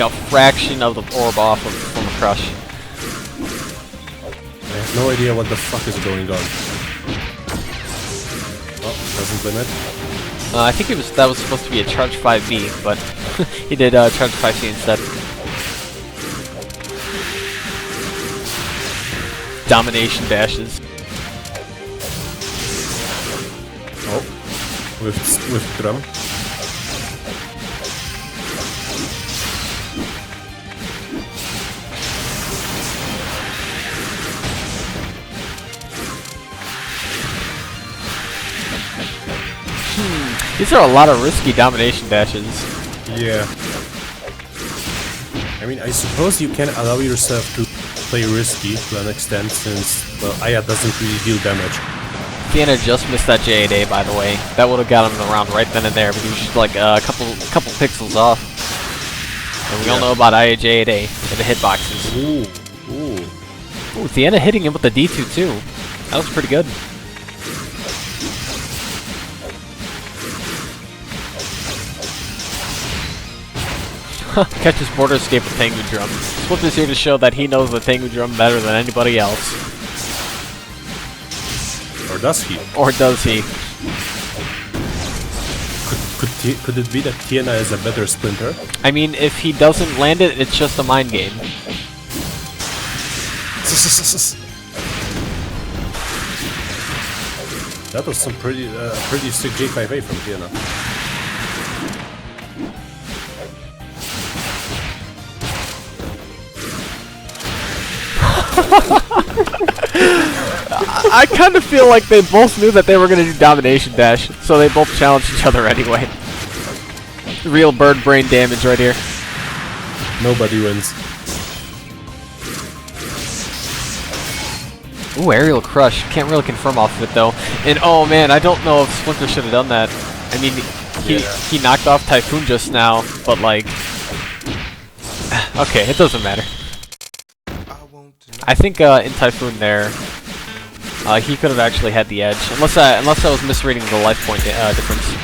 a fraction of the orb off from a crush.
I have no idea what the fuck is going on. Oh, doesn't limit.
I think that was supposed to be a Charge 5B, but he did Charge 5C instead. Domination dashes.
Oh, with drum.
These are a lot of risky domination dashes.
Yeah. I mean, I suppose you can allow yourself to play risky to an extent, since, well, Aya doesn't really deal damage.
Vienna just missed that J8A, by the way. That would have got him in the round right then and there, but he was just like a couple pixels off. And we all know about Aya J8A and the hitboxes. Ooh, Vienna hitting him with the D2 too. That was pretty good. Catches border escape with Tengu Drum. Flip is here to show that he knows the Tengu Drum better than anybody else.
Or does he?
Or does he?
Could it be that Tiana is a better Splinter?
I mean, if he doesn't land it, it's just a mind game.
That was some pretty sick J5A from Vienna.
I kind of feel like they both knew that they were going to do domination dash, so they both challenged each other anyway. Real bird brain damage right here.
Nobody wins.
Ooh, aerial crush. Can't really confirm off of it though. And oh man, I don't know if Splinter should have done that. I mean, he knocked off Typhoon just now, but like, okay, it doesn't matter. I think in Typhoon there, he could have actually had the edge, unless I was misreading the life point difference.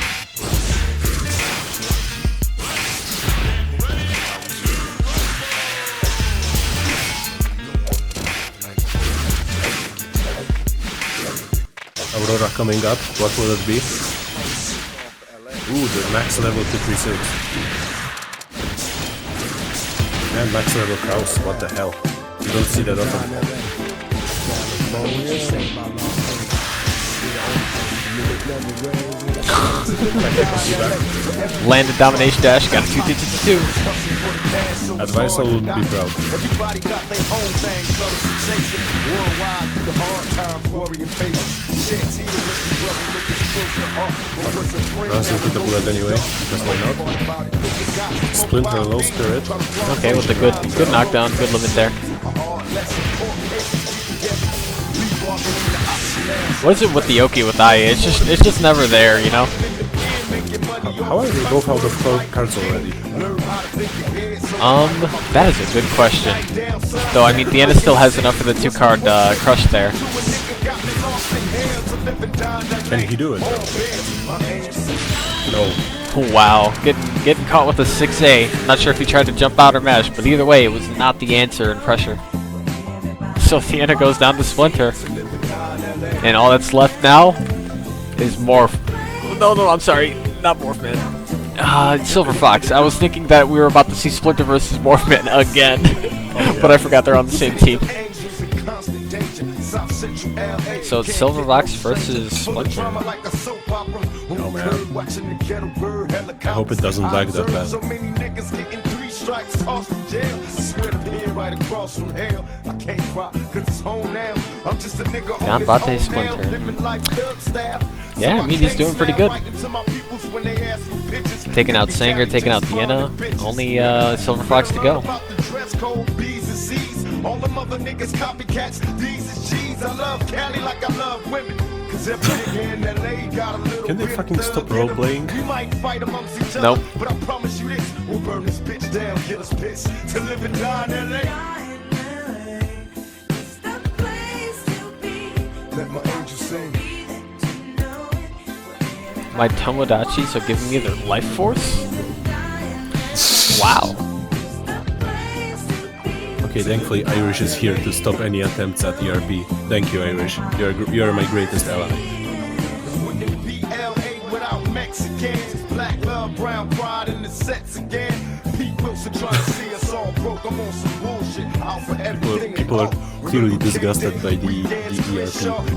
Aurora coming up, what will it be? Ooh, the max level 236. And max level Kraus, what the hell? You don't see that often.
Landed domination dash, got a 2-2-2-2.
Advice, I wouldn't be proud. Runs into the bullet anyway, because why not? Splinter low spirit.
Okay, with a good knockdown, good limit there. What is it with the Okuu with IA? It's just never there, you know?
How are they both out of cards already?
That is a good question. Though, I mean, Vienna still has enough for the 2-card crush there.
Can he do it? No.
Wow, getting caught with a 6A. Not sure if he tried to jump out or mash, but either way, it was not the answer in pressure. So Vienna goes down to Splinter. And all that's left now is Morph. No, I'm sorry. Not Morphman. Silver Fox. I was thinking that we were about to see Splinter versus Morphman again. But I forgot they're on the same team. So it's Silver Fox versus Splinter.
Oh man. I hope it doesn't lag that bad.
John Bate Splinter. Yeah, I mean, he's doing pretty good. Taking out Sanger, taking out Vienna. Only Silver Fox to go. All them other niggas copycats, these is G's. I love Cali like I love women.
Can they fucking stop role-playing?
Nope.
But I promise you this, we'll burn this bitch down, get us pissed to live and die in LA. Let my angels sing.
My Tomodachis are giving me their life force? Wow.
Okay, thankfully Irish is here to stop any attempts at ERP. Thank you, Irish. You're my greatest ally.
Wouldn't be LA without Mexicans. Black love, brown pride in the sets again. Pete Wilson trying to see us all broke. I'm on some bullshit. Out for everything.
People are clearly disgusted by the ERP.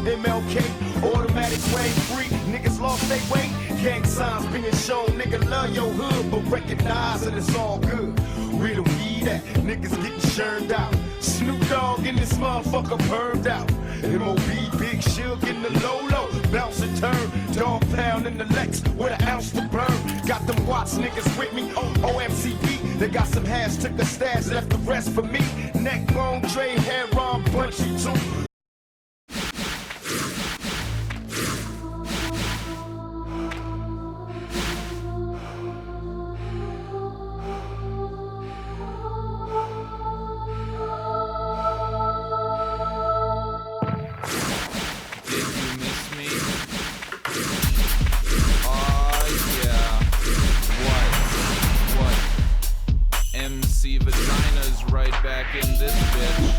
MLK, automatic way free. Niggas lost their way. Gang signs being shown. Nigga love your hood, but recognize that it's all good. We don't need that. Niggas getting churned out. Snoop Dogg in this motherfucker permed out. MOB, Big Shug in the low, bounce and turn. Dog pound in the Lex with an ounce to burn. Got them Watts niggas with me on OMCB. They got some hash, took the stash, left the rest for me. Neck bone, tray, hair, Ron, punch you too.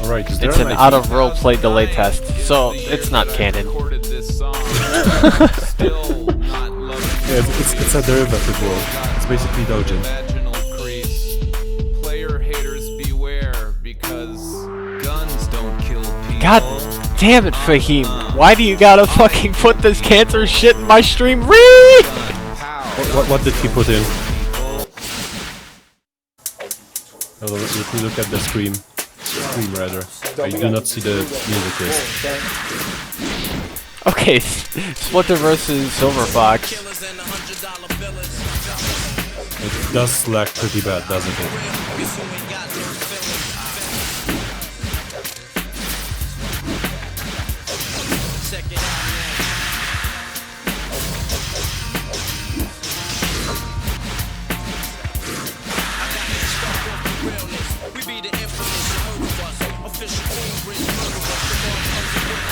Alright,
It's an out of roleplay delay test, so it's not canon.
Yeah, it's a derivative world. It's basically Dojin.
Player haters beware, because guns don't kill
God damn it, Fahim. Why do you gotta fucking put this cancer shit in my stream? Really?
What did he put in? Oh, let me look at the stream. Stream rather. I do not see the music list.
Okay, Splinter versus Silver Fox.
It does lag pretty bad, doesn't it?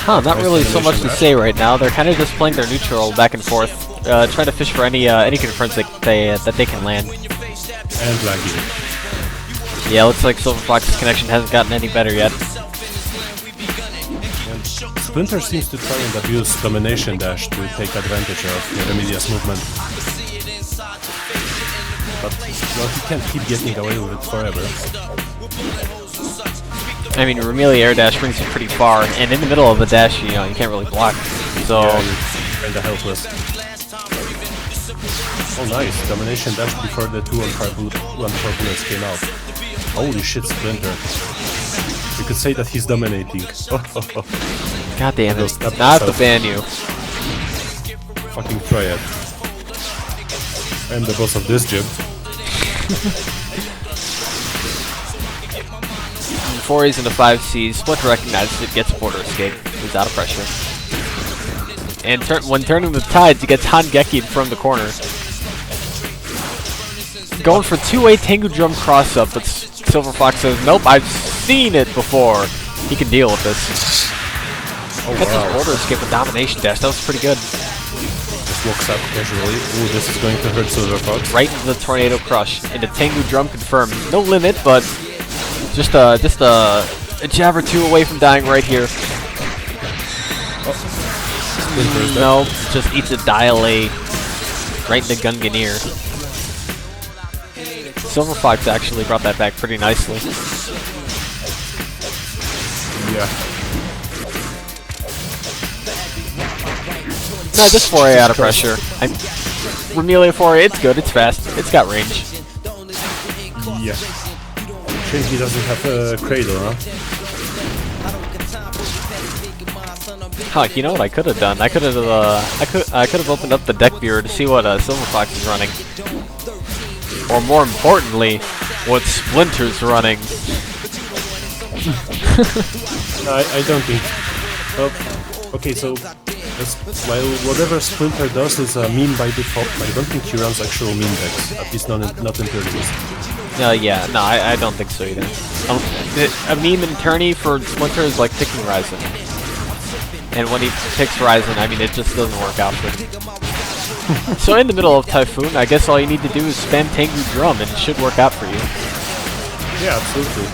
Huh, not really so much to say right now. They're kind of just playing their neutral back and forth, trying to fish for any confirms that they can land.
And laggy.
Yeah, looks like Silver Fox's connection hasn't gotten any better yet.
And Splinter seems to try and abuse domination dash to take advantage of Remedia's movement. But well, he can't keep getting away with it forever.
I mean, Remelia air dash brings you pretty far, and in the middle of the dash, you can't really block. So
yeah, you're kinda helpless. Oh nice, domination dash before the 2-on-4 bullets came out. Holy shit, Splinter. You could say that he's dominating.
God damn it, not to ban you.
Fucking try it. I'm the boss of this gym.
4As into 5Cs, Splinter recognizes it, gets border escape, he's out of pressure. And when turning the tides, he gets Genki from the corner. Going for 2-way Tengu Drum cross-up, but Silver Fox says, nope, I've seen it before. He can deal with this.
Oh
Gets
wow.
his border escape with domination dash, that was pretty good.
Just walks up casually. Ooh, this is going to hurt Silver Fox.
Right into the Tornado Crush, into Tengu Drum confirmed. No limit, but just a jab or two away from dying right here. No, just eats a dial A right into Gunganir. Silver Fox actually brought that back pretty nicely.
Yeah.
No, just 4A out of pressure. Remelia 4A, it's good, it's fast, it's got range.
Yeah. Shame he doesn't have a cradle, huh?
Huh, you know what I could have done? I could have opened up the deck viewer to see what Silver Fox is running. Or more importantly, what Splinter's running.
No, I don't think. Well, okay, so while whatever Splinter does is a meme by default, I don't think he runs actual meme decks, at least not in tournaments.
Yeah, no, I don't think so either. A meme in tourney for Splinter is like picking Ryzen. And when he picks Ryzen, I mean, it just doesn't work out for him. So in the middle of Typhoon, I guess all you need to do is spam Tengu Drum and it should work out for you.
Yeah, absolutely.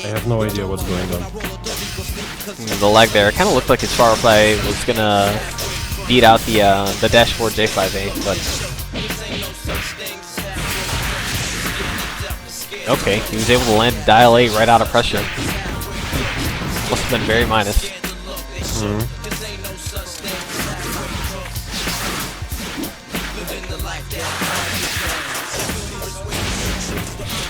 I have no idea what's going on.
The lag there, it kind of looked like his far play was gonna beat out the dashboard J5A, but okay, he was able to land dial A right out of pressure. Must have been very minus.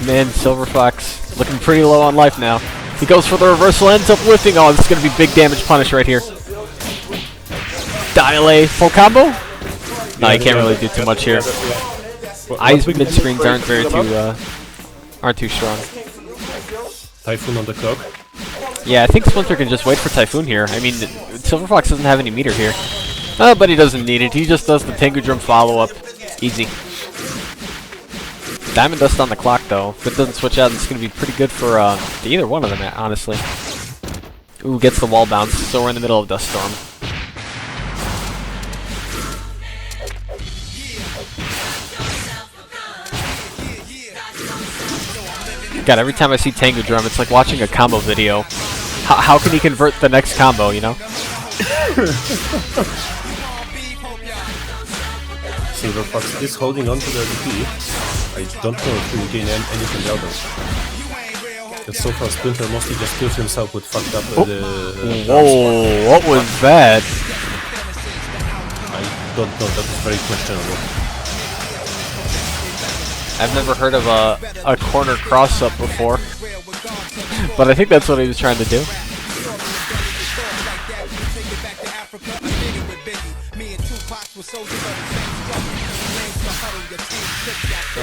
Man, Silver Fox looking pretty low on life now. He goes for the reversal, ends up lifting. Oh, this is going to be big damage punish right here. Dial A, full combo? No, you can't really do too much here. Eyes mid screens aren't too strong.
Typhoon on the clock.
Yeah, I think Splinter can just wait for Typhoon here. I mean, Silver Fox doesn't have any meter here. But he doesn't need it. He just does the Tengu Drum follow-up. Easy. Diamond Dust on the clock, though. If it doesn't switch out, it's going to be pretty good for either one of them, honestly. Ooh, gets the wall bounce, so we're in the middle of Dust Storm. God, every time I see Tengu Drum, it's like watching a combo video. How can he convert the next combo, you know?
Silver Fox is holding on to the DP. I don't know if he will gain anything out of Because so far Splinter mostly just kills himself with fucked up
Whoa, what was that?
I don't know, that was very questionable.
I've never heard of a corner cross-up before. But I think that's what he was trying to do.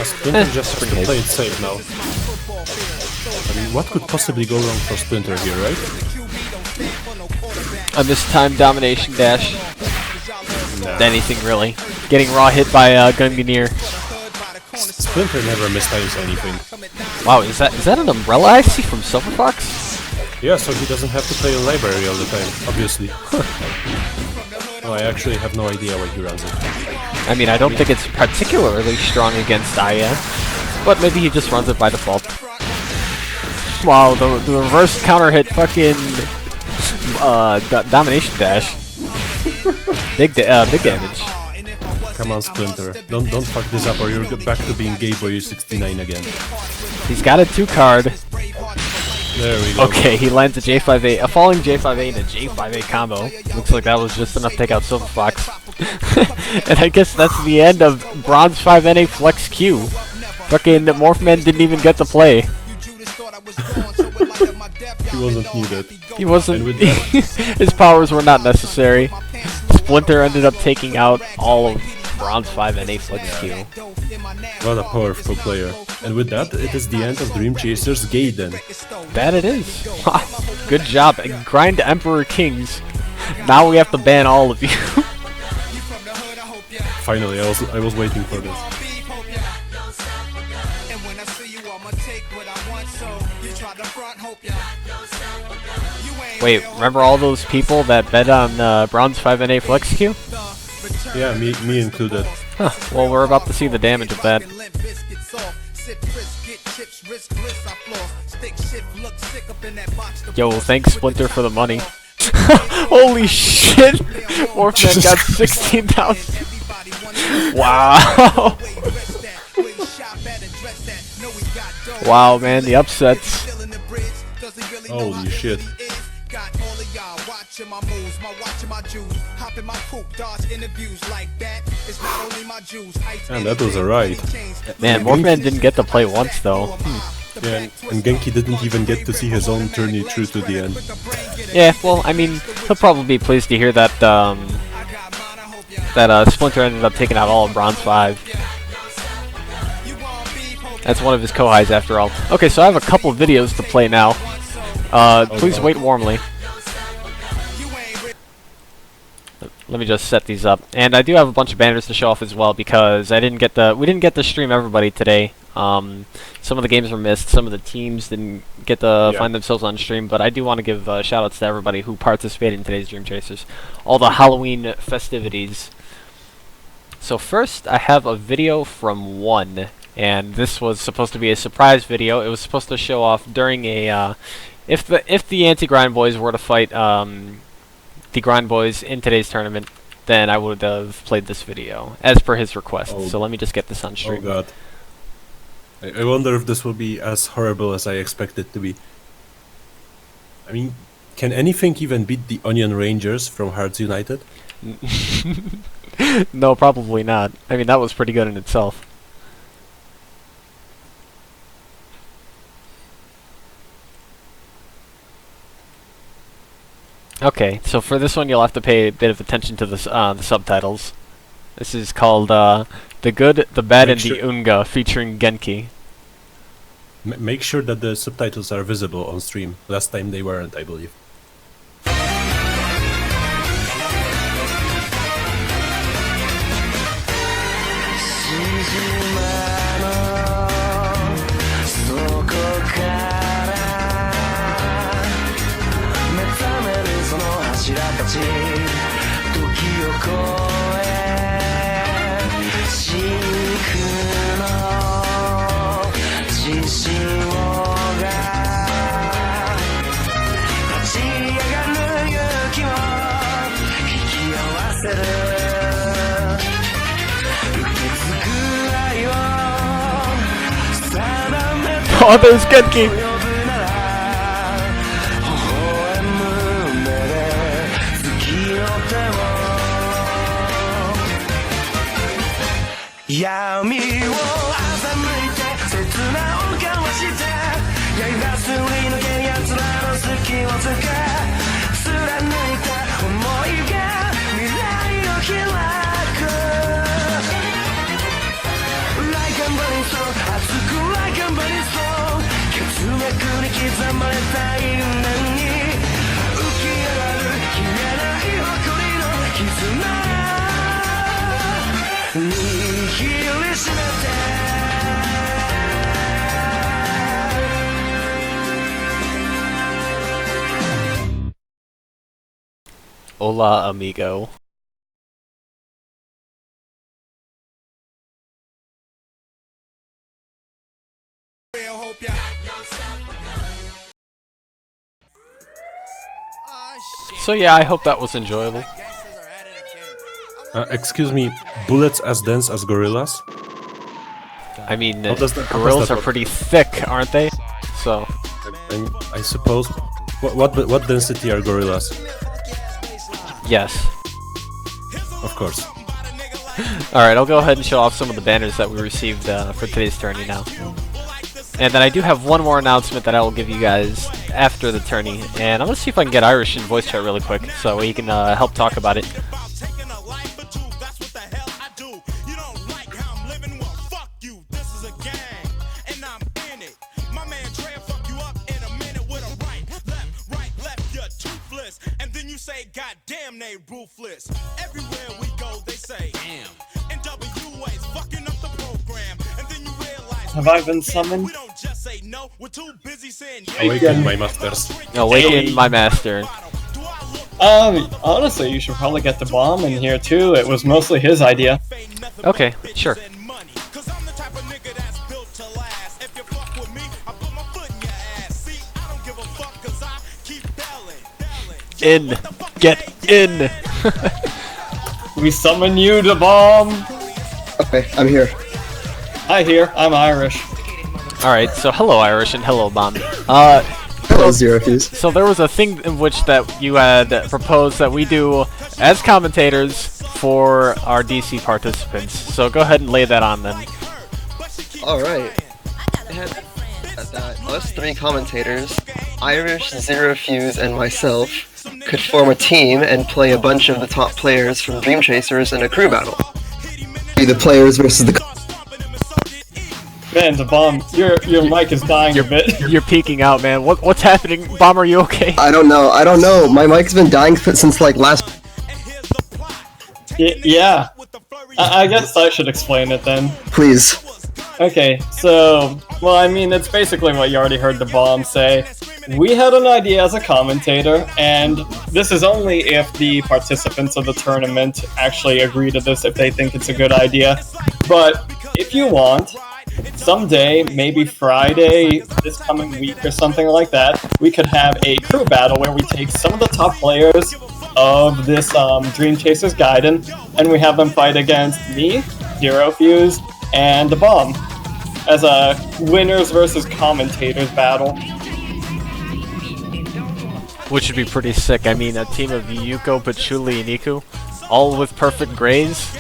Splinter just has to play it safe now. I mean, what could possibly go wrong for Splinter here, right?
A mistimed domination dash. Anything really. Getting raw hit by Gungnir.
Splinter never mistimes anything.
Wow, is that an umbrella I see from Silver Fox?
Yeah, so he doesn't have to play in library all the time, obviously. Oh, I actually have no idea why he runs it.
I mean, I don't think it's particularly strong against Aya, but maybe he just runs it by default. Wow, the reverse counter hit fucking domination dash. Big damage.
Come on, Splinter. Don't fuck this up or you'll get back to being Gay Boy 69 again.
He's got a 2-card.
There we go.
Okay, he lands a J5A, a falling J5A and a J5A combo. Looks like that was just enough to take out Silver Fox. And I guess that's the end of Bronze 5NA Flex Q. Fucking Morphman didn't even get to play.
He wasn't needed.
He wasn't. His powers were not necessary. Splinter ended up taking out all of Bronze 5NA Flex Q.
What a powerful player. And with that, it is the end of Dream Chasers Gaiden.
That it is. Good job. And grind Emperor Kings. Now we have to ban all of you.
Finally, I was waiting for this.
Wait, remember all those people that bet on Bronze 5NA Flex Q?
Yeah, me included.
Huh. Well, we're about to see the damage of that. Yo, thanks Splinter for the money. Holy shit! Morphman got 16,000. Wow. Wow, man, the upsets.
Holy shit. And that was a ride.
Man, Morphman didn't get to play once though.
Yeah, and Genki didn't even get to see his own tourney through to the end.
Yeah, well, I mean, he'll probably be pleased to hear that Splinter ended up taking out all of Bronze 5. That's one of his co-highs after all. Okay, so I have a couple of videos to play now. Please wait warmly. Let me just set these up. And I do have a bunch of banners to show off as well because we didn't get to stream everybody today. Some of the games were missed, some of the teams didn't get to find themselves on stream, but I do want to give shout-outs to everybody who participated in today's Dream Chasers. All the Halloween festivities. So first, I have a video from One, and this was supposed to be a surprise video. It was supposed to show off during a, if the anti-grind boys were to fight the grind boys in today's tournament, then I would have played this video, as per his request. So let me just get this on stream.
Oh god. I wonder if this will be as horrible as I expect it to be. I mean, can anything even beat the Onion Rangers from Hearts United?
No, probably not. I mean, that was pretty good in itself. Okay, so for this one you'll have to pay a bit of attention to the subtitles. This is called The Good, the Bad, and the Unga, featuring Genki.
Make sure that the subtitles are visible on stream. Last time they weren't, I believe.
Oh, there's Genki!
闇を欺いて切なを交わして刃すり抜け奴らの隙をつけ貫いた想いが未来を開く Like a burning soul 熱く Like a burning soul 血脈に刻まれた因縁に浮き上がる消えない誇りの絆握りしめて
Hola, amigo. So yeah, I hope that was enjoyable.
Excuse me, bullets as dense as gorillas?
I mean,
How does that
gorillas are
work?
pretty thick, aren't they? So,
I suppose. What density are gorillas?
yes.
Of course.
Alright, I'll go ahead and show off some of the banners that we received for today's tourney now. And then I do have one more announcement that I will give you guys after the tourney. And I'm going to see if I can get Irish in voice chat really quick so he can help talk about it.
Goddamn, they ruthless. Everywhere we go, they say, damn. NWA's fucking up the program. And then you realize,
have I been summoned?
We don't just say no, we're too busy saying
Awaken my masters.
Awaken my master.
Honestly, you should probably get the bomb in here too. It was mostly his idea.
Okay, sure. In! Get in!
We summon you to bomb!
Okay, I'm here.
Hi here, I'm Irish.
Alright, so hello Irish and hello Bomb.
Hello, Zero Fuse.
So there was a thing in which that you had proposed that we do as commentators for our DC participants. So go ahead and lay that on them.
Alright. Us three commentators, Irish, Zero Fuse, and myself, could form a team and play a bunch of the top players from Dream Chasers in a crew battle. Be the players versus the...
Man, the bomb, your mic is dying a bit.
You're peeking out, man. What's happening? Bomb, are you okay?
I don't know. My mic's been dying since like last...
Yeah. I guess I should explain it then.
Please.
Okay, so, well, I mean, it's basically what you already heard the bomb say. We had an idea as a commentator, and this is only if the participants of the tournament actually agree to this, if they think it's a good idea. But if you want, someday, maybe Friday, this coming week or something like that, we could have a crew battle where we take some of the top players of this Dream Chasers Gaiden, and we have them fight against me, Zero Fuse, and the bomb as a winners versus commentators battle.
Which would be pretty sick. I mean, a team of Yuko, Patchouli, and Iku, all with perfect grays.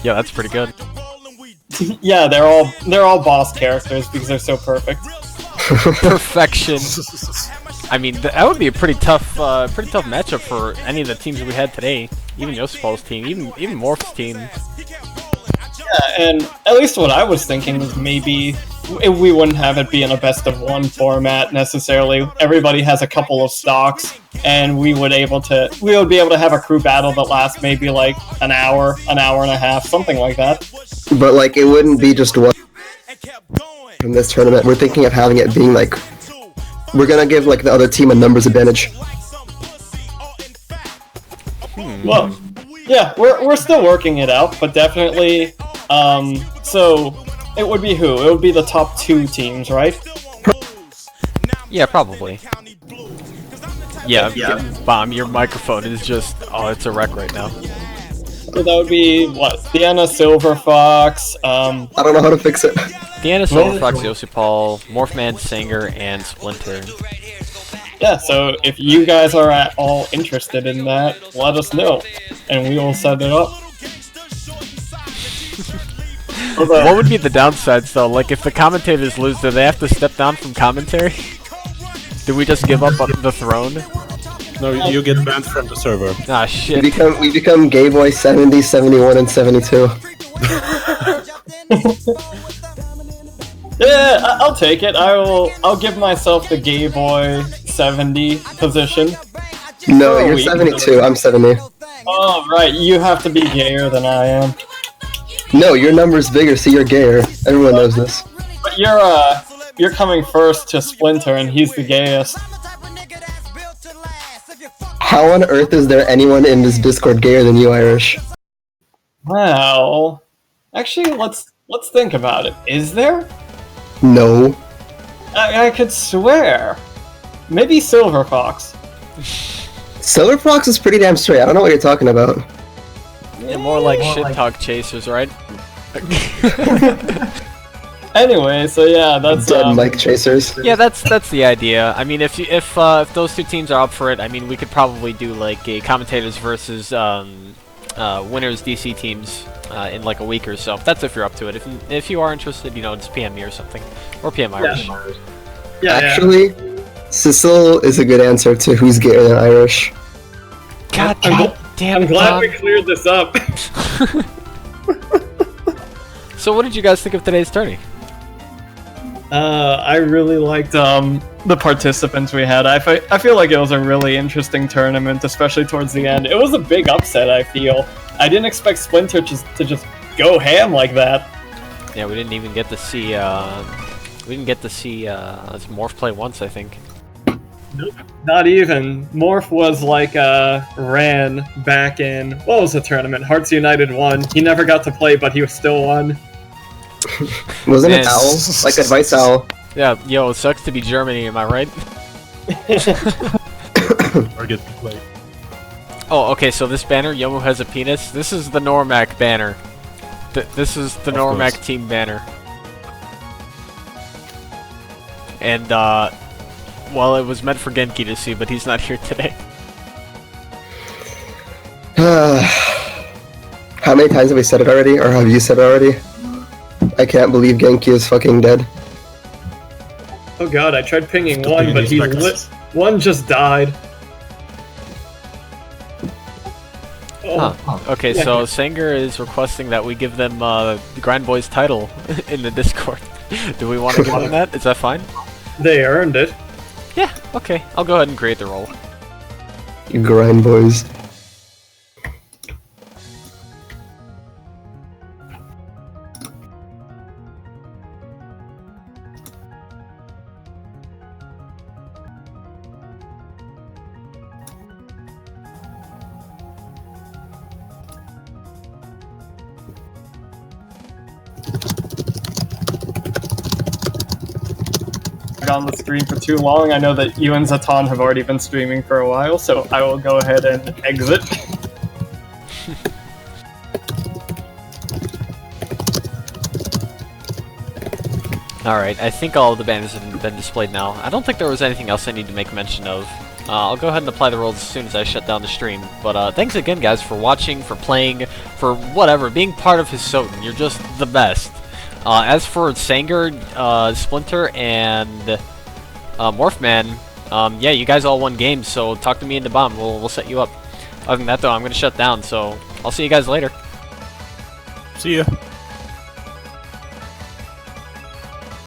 Yeah, that's pretty good.
Yeah, they're all boss characters because they're so perfect.
Perfection. I mean, that would be a pretty tough matchup for any of the teams we had today. Even Yosipol's team, even Morph's team.
Yeah, and at least what I was thinking was maybe we wouldn't have it be in a best of one format necessarily. Everybody has a couple of stocks, and we would be able to have a crew battle that lasts maybe like an hour and a half, something like that.
But like, it wouldn't be just one from this tournament. We're thinking of having it being like, we're gonna give like the other team a numbers advantage.
Well, yeah, we're still working it out, but definitely. So it would be who? It would be the top two teams, right?
Yeah, probably. Yeah, Bomb, your microphone is just, oh, it's a wreck right now.
So that would be, what, Deanna, Silver Fox,
I don't know how to fix it.
Deanna, Silver Fox, Yosipol, Morphman, Sanger, and Splinter.
Yeah, so if you guys are at all interested in that, let us know, and we will set it up.
What would be the downsides though? Like if the commentators lose, do they have to step down from commentary? Do we just give up on the throne?
No, you get banned from the server.
Ah shit.
We become Gay Boy 70, 71, and 72.
Yeah, I'll take it. I'll give myself the gay boy 70 position.
No,
For a
you're
week.
72. I'm 70.
Oh right, you have to be gayer than I am.
No, your number's bigger, so you're gayer. Everyone knows this.
But you're coming first to Splinter, and he's the gayest.
How on earth is there anyone in this Discord gayer than you, Irish?
Well, actually, let's think about it. Is there?
No.
I could swear. Maybe Silver Fox.
Silver Fox is pretty damn straight. I don't know what you're talking about.
You're more like shit talk chasers, right?
Anyway, so yeah, that's
Dead mic chasers.
Yeah, that's the idea. I mean, if those two teams are up for it, I mean, we could probably do like a commentators versus winners DC teams in like a week or so. That's if you're up to it. If you are interested, you know, just PM me or something, or PM Irish.
yeah.
Actually, Cecil is a good answer to who's gayer than Irish.
God damn
I'm
it,
glad
Tom.
we cleared this up.
So, what did you guys think of today's tourney?
I really liked the participants we had. I feel like it was a really interesting tournament, especially towards the end. It was a big upset, I feel. I didn't expect Splinter to just go ham like that.
Yeah, we didn't even get to see Morph play once, I think.
Nope. Not even. Morph was like ran back in, what was the tournament? Hearts United won. He never got to play, but he still won.
Wasn't it
Man.
Owl? Like Advice Owl.
Yeah, yo, it sucks to be Germany, am I right?
Or get to play.
Oh, okay, so this banner, Yomu has a penis. This is the Normac banner. This is the Normac
course.
team banner. And, well, it was meant for Genki to see, but he's not here today.
How many times have we said it already? Or have you said it already? I can't believe Genki is fucking dead.
Oh god, I tried pinging
Still
one,
pinging
but
these
he
packets.
one just died.
Huh. Okay, so Sanger is requesting that we give them the Grind Boys title in the Discord. Do we want to give them that? Is that fine?
They earned it.
Yeah, okay. I'll go ahead and create the role.
You grind boys.
On the stream for too long. I know that you and Zaton have already been streaming for a while, so I will go ahead and exit.
Alright, I think all of the banners have been displayed now. I don't think there was anything else I need to make mention of. I'll go ahead and apply the rules as soon as I shut down the stream. But thanks again, guys, for watching, for playing, for whatever, being part of Hisouten. You're just the best. As for Sanger, Splinter, and Morphman, yeah, you guys all won games, so talk to me in the bomb. We'll set you up. Other than that, though, I'm going to shut down, so I'll see you guys later.
See ya.